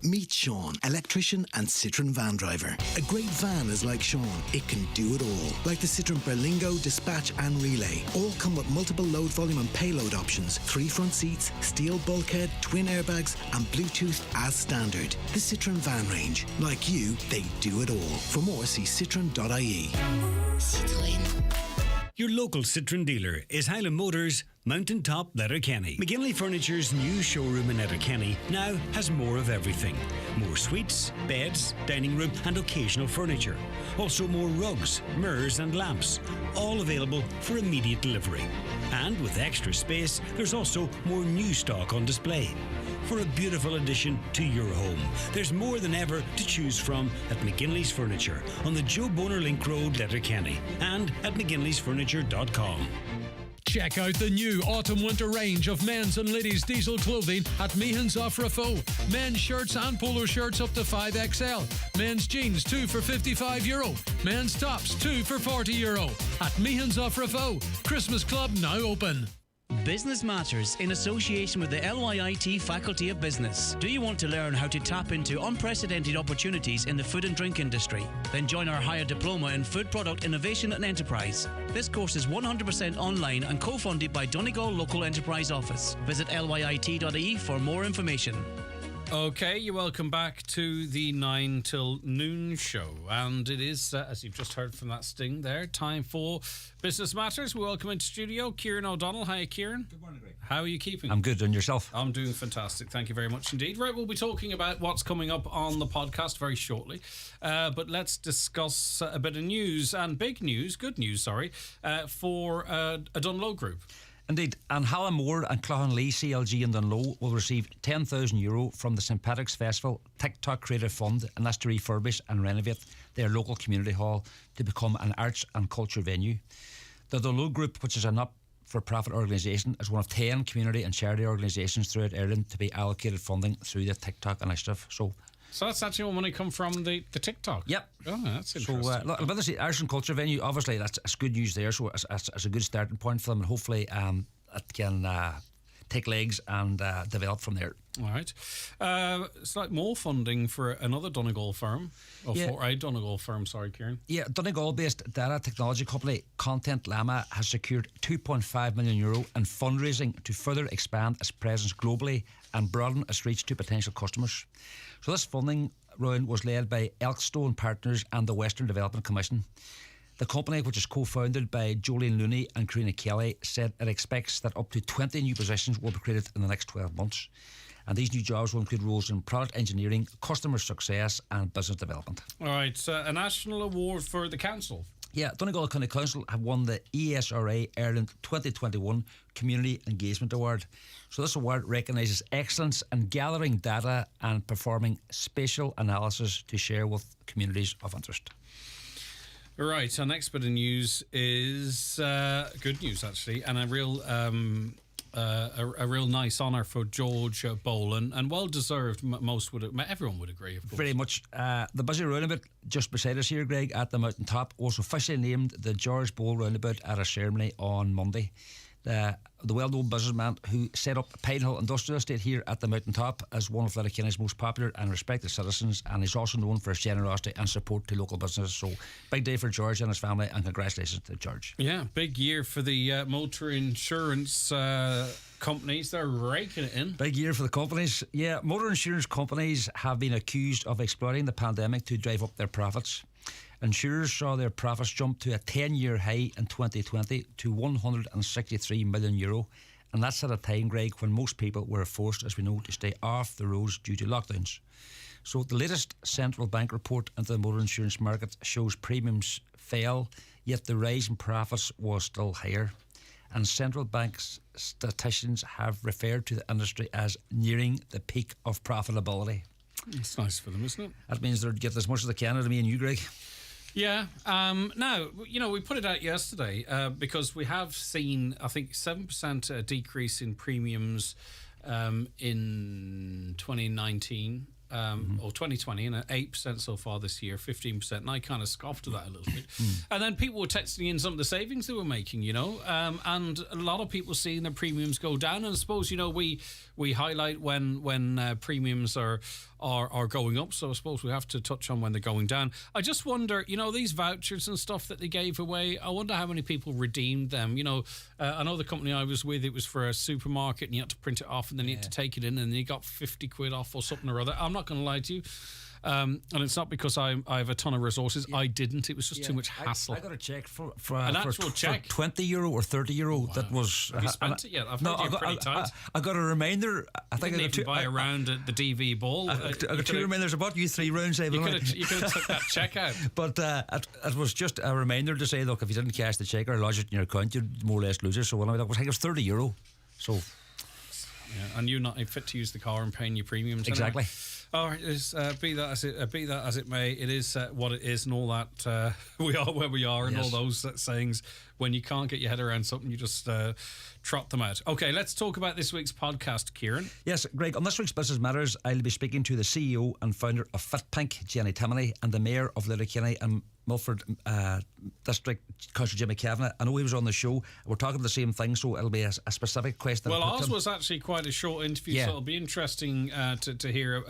Meet Sean, electrician and Citroen van driver. A great van is like Sean. It can do it all. Like the Citroen Berlingo, Dispatch and Relay. All come with multiple load volume and payload options, 3 front seats, steel bulkhead, twin airbags and Bluetooth as standard. The Citroen van range. Like you, they do it all. For more, see citroen.ie. Citroen. Your local Citroen dealer is Highland Motors, Mountain Top, Letterkenny. McGinley Furniture's new showroom in Letterkenny now has more of everything. More suites, beds, dining room and occasional furniture. Also more rugs, mirrors and lamps. All available for immediate delivery. And with extra space, there's also more new stock on display. For a beautiful addition to your home. There's more than ever to choose from at McGinley's Furniture on the Joe Boner Link Road, Letterkenny, and at mcginleysfurniture.com. Check out the new autumn-winter range of men's and ladies' diesel clothing at Meehan's Off Rafo. Men's shirts and polo shirts up to 5XL. Men's jeans 2 for €55. Men's tops 2 for €40. At Meehan's Off Rafo. Christmas Club now open. Business Matters in association with the LYIT Faculty of Business. Do you want to learn how to tap into unprecedented opportunities in the food and drink industry? Then join our higher diploma in Food Product Innovation and Enterprise. This course is 100% online and co-funded by Donegal Local Enterprise Office. Visit lyit.ie for more information. Okay, you're welcome back to the 9 till noon show. And it is, as you've just heard from that sting there, time for Business Matters. We welcome into studio Kieran O'Donnell. Hi, Kieran. Good morning, Greg. How are you keeping? I'm good, and yourself? I'm doing fantastic. Thank you very much indeed. Right, we'll be talking about what's coming up on the podcast very shortly. But let's discuss a bit of news, and big news, good news, sorry, for a Dunlow group. Indeed, and Hallamore and Cloughan-Lee CLG in Dunlow will receive €10,000 from the St Patrick's Festival TikTok Creative Fund, and that's to refurbish and renovate their local community hall to become an arts and culture venue. The Dunlow Group, which is a not-for-profit organisation, is one of 10 community and charity organisations throughout Ireland to be allocated funding through the TikTok initiative. So that's actually what money come from the TikTok? Yep. Oh, that's interesting. So, but this arts and culture venue, obviously, that's good news there. So it's a good starting point for them, and hopefully it can take legs and develop from there. All right. It's like more funding for another Donegal firm, for a Donegal firm, sorry, Kieran. Yeah, Donegal-based data technology company Content Llama has secured €2.5 million in fundraising to further expand its presence globally and broaden its reach to potential customers. So this funding round was led by Elkstone Partners and the Western Development Commission. The company, which is co-founded by Jolene Looney and Karina Kelly, said it expects that up to 20 new positions will be created in the next 12 months. And these new jobs will include roles in product engineering, customer success and business development. All right, a national award for the council. Yeah, Donegal County Council have won the ESRA Ireland 2021 Community Engagement Award. So this award recognises excellence in gathering data and performing spatial analysis to share with communities of interest. Right, our next bit of news is good news actually, and a real nice honour for George Boland, and well deserved. Everyone would agree, of course. Very much. The busy roundabout just beside us here, Greg, at the mountain top, was officially named the George Bowl roundabout at a ceremony on Monday. The well-known businessman who set up Pinehill Industrial Estate here at the mountain top as one of Letterkenny's most popular and respected citizens, and he's also known for his generosity and support to local businesses. So big day for George and his family, and congratulations to George. Yeah, big year for the motor insurance companies. They're raking it in. Big year for the companies. Yeah, motor insurance companies have been accused of exploiting the pandemic to drive up their profits. Insurers saw their profits jump to a 10-year high in 2020 to €163 million, and that's at a time, Greg, when most people were forced, as we know, to stay off the roads due to lockdowns. So the latest central bank report into the motor insurance market shows premiums fell, yet the rise in profits was still higher. And central bank statisticians have referred to the industry as nearing the peak of profitability. It's nice for them, isn't it? That means they'll get as much as they can out of me and you, Greg. Yeah. Now, we put it out yesterday because we have seen, I think, 7% decrease in premiums in 2019 or 2020, and 8% so far this year, 15%. And I kind of scoffed at that a little bit. And then people were texting in some of the savings they were making, and a lot of people seeing their premiums go down. And I suppose, we highlight when premiums are going up, so I suppose we have to touch on when they're going down. I just wonder, these vouchers and stuff that they gave away, I wonder how many people redeemed them. I know the company I was with, it was for a supermarket and you had to print it off and then you had to take it in and you got 50 quid off or something or other. I'm not going to lie to you. And it's not because I have a ton of resources. I didn't. It was just too much hassle. I got a check for an actual check for €20 or €30. Wow. That was. Have you spent it yet? I've heard you're pretty tight. I got a reminder. I think I didn't even buy a round at the DV ball. I got 2 reminders. I bought you 3 rounds. You could have took that check out. But it was just a reminder to say, look, if you didn't cash the check or lodge it in your account, you'd more or less lose it. So I think it was €30. So. Yeah, and you're not fit to use the car and paying your premiums. Exactly. Anyway. All right, be that as it may, it is what it is, and all that. We are where we are, and all those sayings. When you can't get your head around something, you just trot them out. Okay, let's talk about this week's podcast, Kieran. Yes, Greg. On this week's Business Matters, I'll be speaking to the CEO and founder of FitPink, Jenny Timoney, and the Mayor of Letterkenny and Milford District, Councillor Jimmy Kavanagh. I know he was on the show. We're talking the same thing, so it'll be a specific question. Well, ours was actually quite a short interview, so it'll be interesting to hear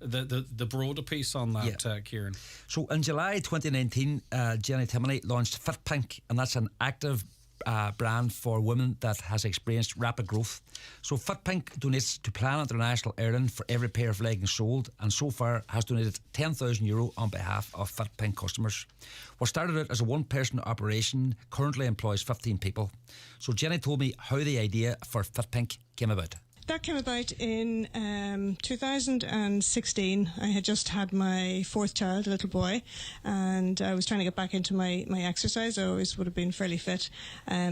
the broader piece on that, Kieran. So in July 2019, Jenny Timoney launched FitPink, and that's an active brand for women that has experienced rapid growth. So FitPink donates to Plan International Ireland for every pair of leggings sold, and so far has donated €10,000 on behalf of FitPink customers. What started out as a one-person operation currently employs 15 people. So Jenny told me how the idea for FitPink came about. That came about in 2016. I had just had my fourth child, a little boy, and I was trying to get back into my exercise. I always would have been fairly fit,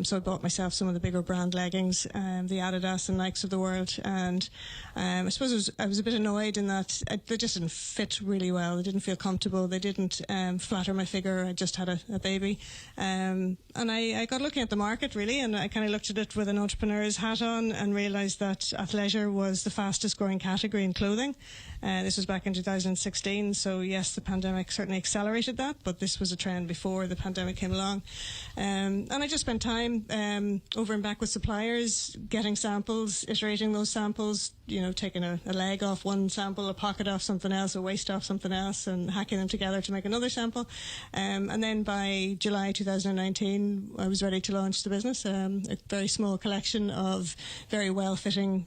so I bought myself some of the bigger brand leggings, the Adidas and Nikes of the world, and I suppose I was a bit annoyed in that they just didn't fit really well. They didn't feel comfortable. They didn't flatter my figure. I just had a baby, and I got looking at the market really, and I kind of looked at it with an entrepreneur's hat on and realised that athleisure was the fastest growing category in clothing. This was back in 2016, so yes, the pandemic certainly accelerated that, but this was a trend before the pandemic came along. And I just spent time over and back with suppliers, getting samples, iterating those samples, taking a leg off one sample, a pocket off something else, a waist off something else, and hacking them together to make another sample. And then by July 2019, I was ready to launch the business, a very small collection of very well-fitting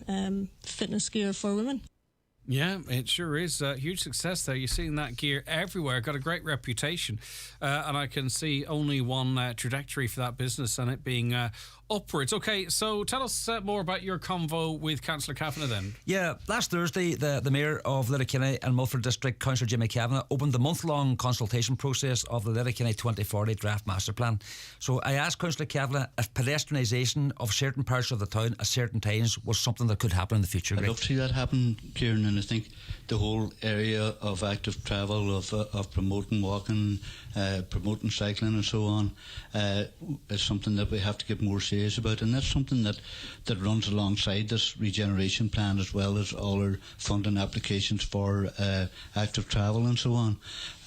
fitness gear for women. Yeah, it sure is a huge success there. You're seeing that gear everywhere. Got a great reputation, and I can see only one trajectory for that business, and it being upwards. Okay, so tell us more about your convo with Councillor Kavanagh then. Yeah, last Thursday, the Mayor of Letterkenny and Milford District, Councillor Jimmy Kavanagh, opened the month-long consultation process of the Letterkenny 2040 Draft Master Plan. So I asked Councillor Kavanagh if pedestrianisation of certain parts of the town at certain times was something that could happen in the future. I'd love to see that happen, Kieran, and I think the whole area of active travel, of promoting walking, promoting cycling and so on, is something that we have to get more serious about, and that's something that runs alongside this regeneration plan, as well as all our funding applications for active travel and so on.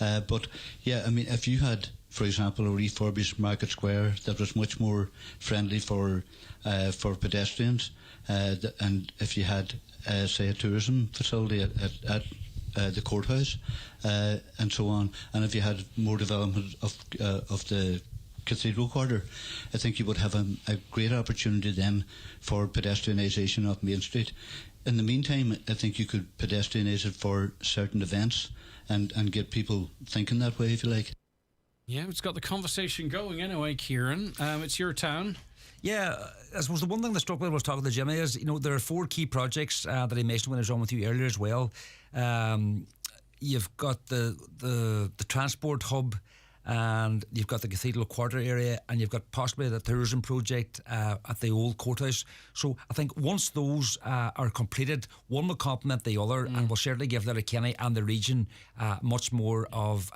But yeah, I mean, if you had, for example, a refurbished Market Square that was much more friendly for pedestrians, and if you had say a tourism facility at the courthouse and so on, and if you had more development of the Cathedral Quarter, I think you would have a great opportunity then for pedestrianisation of Main Street. In the meantime, I think you could pedestrianise it for certain events and get people thinking that way, if you like. Yeah, it's got the conversation going anyway, Kieran. It's your town. Yeah, I suppose the one thing that struck me when I was talking to Jimmy is, there are 4 key projects that he mentioned when I was on with you earlier as well. You've got the transport hub, and you've got the Cathedral Quarter area, and you've got possibly the tourism project at the old courthouse. So I think once those are completed, one will complement the other, and will certainly give Letterkenny and the region much more of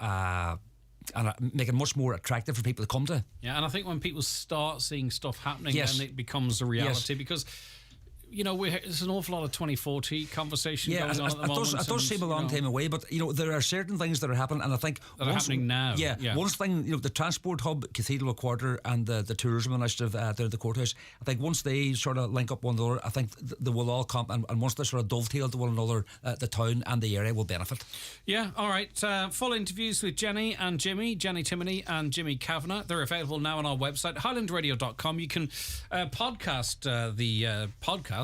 and make it much more attractive for people to come to. Yeah, and I think when people start seeing stuff happening, then it becomes a reality, because there's an awful lot of 2040 conversation going on at the moment. It does seem a long time away, but there are certain things that are happening, and I think that are happening now. Yeah, one thing, the transport hub, Cathedral Quarter, and the tourism initiative there at the courthouse, I think once they sort of link up one another, I think they will all come, and once they sort of dovetail to one another, the town and the area will benefit. Yeah, all right. Full interviews with Jenny and Jimmy, Jenny Timoney and Jimmy Kavanagh. They're available now on our website, highlandradio.com. You can podcast the podcast,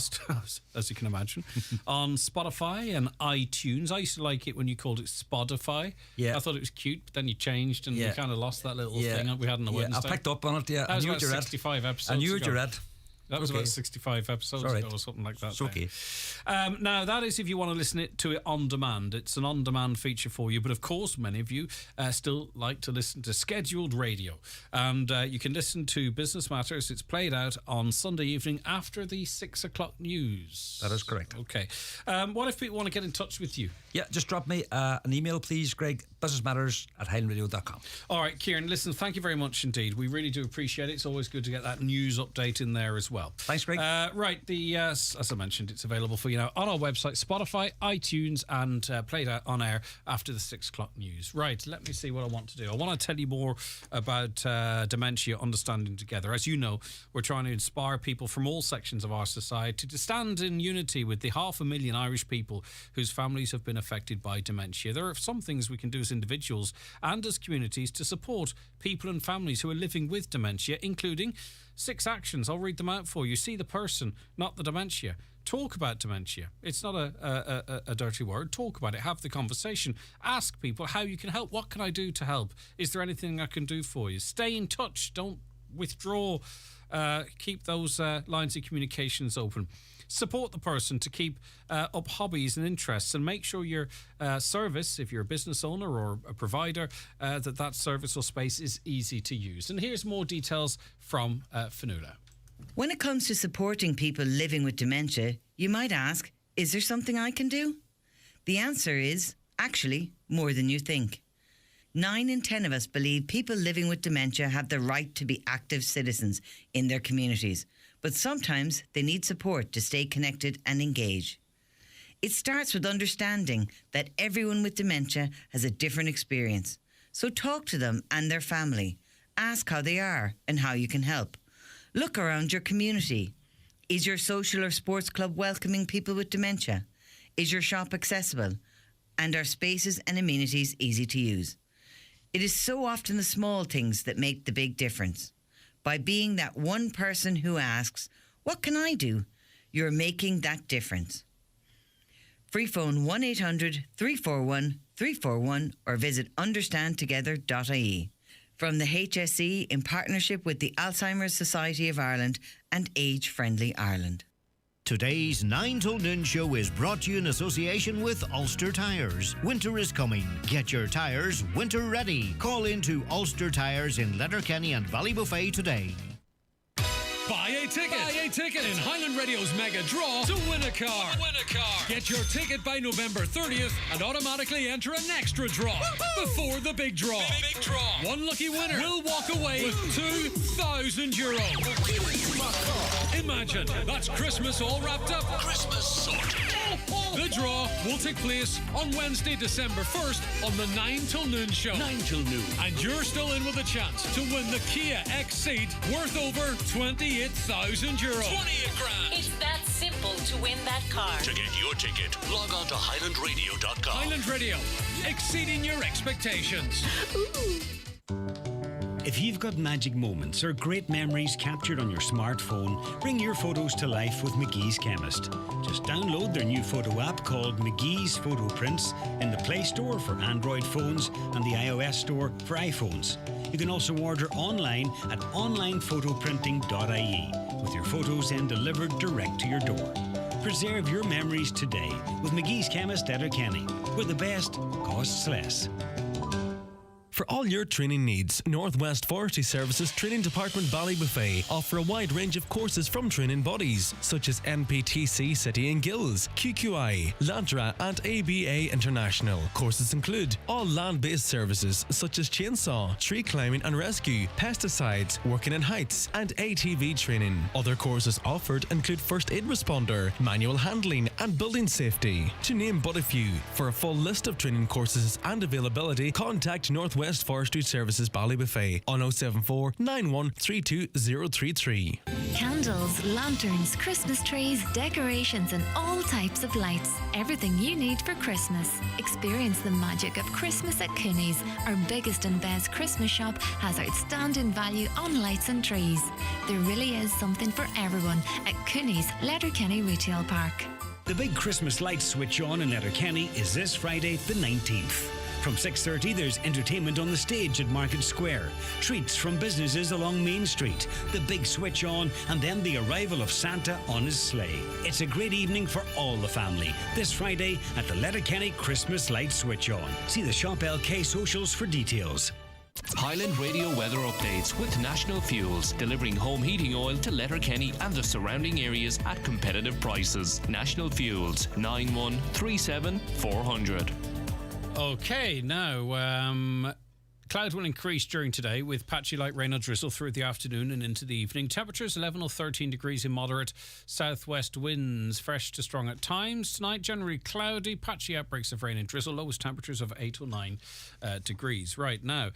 as you can imagine, on Spotify and iTunes. I used to like it when you called it Spotify. Yeah, I thought it was cute, but then you changed and we kind of lost that little thing that we had on the Wednesday. I picked up on it. Yeah, that was about 65 episodes. I knew what you read. That was about 65 episodes ago or something like that. It's okay. Now, that is if you want to listen to it on demand. It's an on-demand feature for you. But, of course, many of you still like to listen to scheduled radio. And you can listen to Business Matters. It's played out on Sunday evening after the 6 o'clock news. That is correct. Okay. What if people want to get in touch with you? Yeah, just drop me an email, please, Greg, businessmatters@highlandradio.com. All right, Kieran, listen, thank you very much indeed. We really do appreciate it. It's always good to get that news update in there as well. Thanks, Greg. Right, as I mentioned, it's available for you now on our website, Spotify, iTunes, and played out on air after the 6 o'clock news. Right, let me see what I want to do. I want to tell you more about dementia, understanding together. As you know, we're trying to inspire people from all sections of our society to stand in unity with the 500,000 Irish people whose families have been affected by dementia. There are some things we can do as individuals and as communities to support people and families who are living with dementia, including 6 actions. I'll read them out for you. See the person, not the dementia. Talk about dementia. It's not a dirty word. Talk about it. Have the conversation. Ask people how you can help. What can I do to help? Is there anything I can do for you? Stay in touch. Don't withdraw. Keep those lines of communications open. Support the person to keep up hobbies and interests, and make sure your service, if you're a business owner or a provider, that service or space is easy to use. And here's more details from Fionnuala. When it comes to supporting people living with dementia, you might ask, is there something I can do? The answer is, actually, more than you think. 9 in 10 of us believe people living with dementia have the right to be active citizens in their communities, but sometimes they need support to stay connected and engage. It starts with understanding that everyone with dementia has a different experience. So talk to them and their family. Ask how they are and how you can help. Look around your community. Is your social or sports club welcoming people with dementia? Is your shop accessible? And are spaces and amenities easy to use? It is so often the small things that make the big difference. By being that one person who asks, what can I do? You're making that difference. Free phone 1-800-341-341 or visit understandtogether.ie. From the HSE in partnership with the Alzheimer's Society of Ireland and Age Friendly Ireland. Today's 9 till noon show is brought to you in association with Ulster Tyres. Winter is coming. Get your tyres winter ready. Call in to Ulster Tyres in Letterkenny and Ballybuffet today. Buy a ticket. Buy a ticket in Highland Radio's mega draw to win a car. Get your ticket by November 30th and automatically enter an extra draw before the big draw. Big draw. One lucky winner will walk away with €2,000. Imagine, that's Christmas all wrapped up. Christmas sorted. The draw will take place on Wednesday, December 1st on the 9 till noon show. 9 till noon. And you're still in with a chance to win the Kia X-Ceed worth over €28,000. 28 grand. It's that simple to win that car. To get your ticket, log on to highlandradio.com. Highland Radio, exceeding your expectations. If you've got magic moments or great memories captured on your smartphone, bring your photos to life with McGee's Chemist. Just download their new photo app called McGee's Photo Prints in the Play Store for Android phones and the iOS Store for iPhones. You can also order online at onlinephotoprinting.ie with your photos then delivered direct to your door. Preserve your memories today with McGee's Chemist Letterkenny, where the best costs less. For all your training needs, Northwest Forestry Services Training Department Ballybuffet offer a wide range of courses from training bodies such as NPTC City and Guilds, QQI, LADRA and ABA International. Courses include all land-based services such as chainsaw, tree climbing and rescue, pesticides, working in heights and ATV training. Other courses offered include first aid responder, manual handling and building safety, to name but a few. For a full list of training courses and availability, contact Northwest Forestry Services Ballybuffet on 074 9132033. Candles, lanterns, Christmas trees, decorations and all types of lights. Everything you need for Christmas. Experience the magic of Christmas at Cooney's. Our biggest and best Christmas shop has outstanding value on lights and trees. There really is something for everyone at Cooney's Letterkenny Retail Park. The big Christmas lights switch on in Letterkenny is this Friday, the 19th. From 6:30, there's entertainment on the stage at Market Square, treats from businesses along Main Street, the big switch on, and then the arrival of Santa on his sleigh. It's a great evening for all the family this Friday at the Letterkenny Christmas Light Switch On. See the Shop LK socials for details. Highland Radio weather updates with National Fuels, delivering home heating oil to Letterkenny and the surrounding areas at competitive prices. National Fuels, 9137 400. Okay, now, cloud will increase during today with patchy light rain or drizzle through the afternoon and into the evening. Temperatures 11 or 13 degrees in moderate southwest winds, fresh to strong at times. Tonight, generally cloudy, patchy outbreaks of rain and drizzle, lowest temperatures of 8 or 9 degrees. Right now,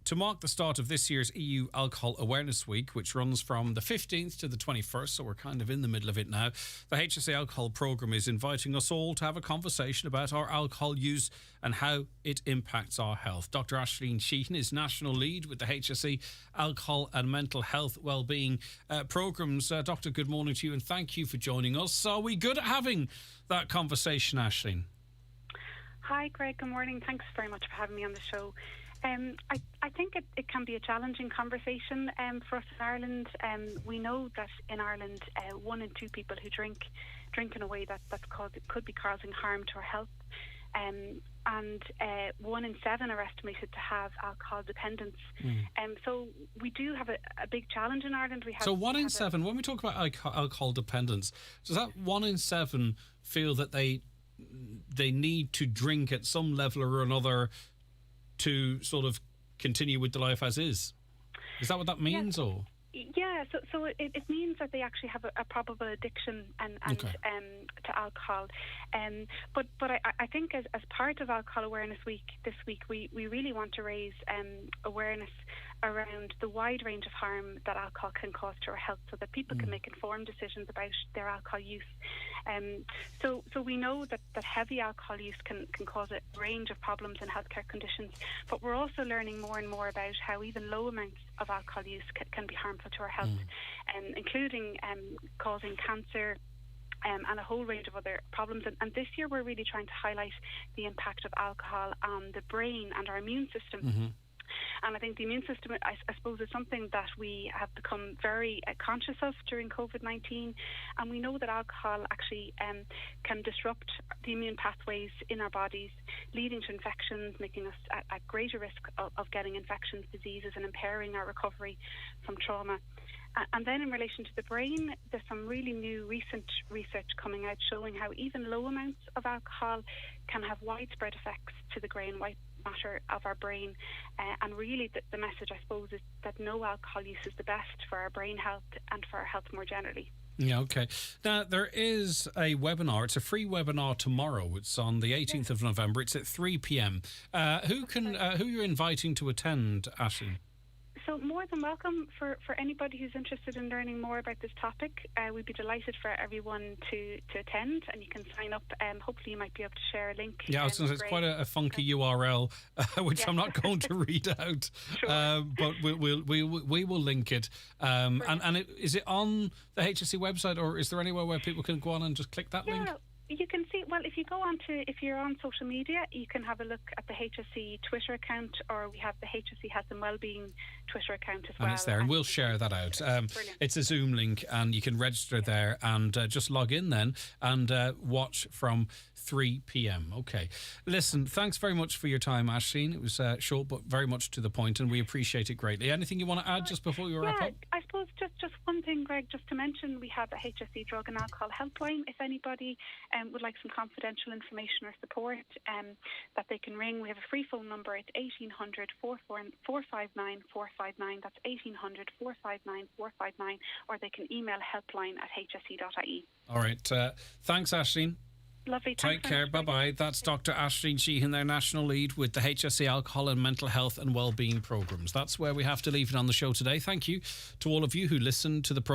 to mark the start of this year's EU Alcohol Awareness Week, which runs from the 15th to the 21st, so we're kind of in the middle of it now, the HSE Alcohol Programme is inviting us all to have a conversation about our alcohol use and how it impacts our health. Dr. Aisling Sheehan is National Lead with the HSE Alcohol and Mental Health Wellbeing Programmes. Doctor, good morning to you and thank you for joining us. So are we good at having that conversation, Aisling? Hi, Greg. Good morning. Thanks very much for having me on the show. I think it can be a challenging conversation for us in Ireland. We know that in Ireland, 1 in 2 people who drink in a way that could be causing harm to our health. And 1 in 7 are estimated to have alcohol dependence. So we do have a big challenge in Ireland. So 1 in 7, when we talk about alcohol dependence, does that 1 in 7 feel that they need to drink at some level or another to sort of continue with the life as is? Is that what that means, or? Yeah, so it means that they actually have a probable addiction to alcohol. But I think as part of Alcohol Awareness Week this week, we really want to raise awareness around the wide range of harm that alcohol can cause to our health, so that people can make informed decisions about their alcohol use. So we know that heavy alcohol use can cause a range of problems and healthcare conditions, but we're also learning more and more about how even low amounts of alcohol use can be harmful to our health, including causing cancer, and a whole range of other problems. And this year we're really trying to highlight the impact of alcohol on the brain and our immune system. And I think the immune system, I suppose, is something that we have become very conscious of during COVID-19. And we know that alcohol actually can disrupt the immune pathways in our bodies, leading to infections, making us at greater risk of getting infections, diseases, and impairing our recovery from trauma. And then in relation to the brain, there's some really new recent research coming out showing how even low amounts of alcohol can have widespread effects to the white matter of our brain. And really the message, I suppose, is that no alcohol use is the best for our brain health and for our health more generally. Yeah, okay. Now, there is a webinar. It's a free webinar tomorrow. It's on the 18th of November. It's at 3 p.m. Who are you inviting to attend, Aisling? So more than welcome for anybody who's interested in learning more about this topic. We'd be delighted for everyone to attend, and you can sign up. Hopefully you might be able to share a link. Yeah, I was going to say, it's quite a funky URL, which I'm not going to read out. Sure. But we will link it. Is it on the HSE website, or is there anywhere where people can go on and just click that link? You can see, well, if you're on social media, you can have a look at the HSE Twitter account, or we have the HSE Health and Wellbeing Twitter account as well. And it's there, and we'll share that out. It's a Zoom link, and you can register there and just log in then and watch from 3 p.m. Okay. Listen, thanks very much for your time, Aisling. It was short, but very much to the point, and we appreciate it greatly. Anything you want to add just before we wrap up? I suppose just one thing, Greg, just to mention, we have a HSE Drug and Alcohol helpline. If anybody would like some confidential information or support, that they can ring. We have a free phone number. It's 1800 459 459. That's 1800 459 459. Or they can email helpline@hse.ie. All right. Thanks, Aisling. Lovely. Take care. Bye-bye. That's Dr. Aisling Sheehan, their National Lead with the HSE Alcohol and Mental Health and Wellbeing Programmes. That's where we have to leave it on the show today. Thank you to all of you who listened to the program.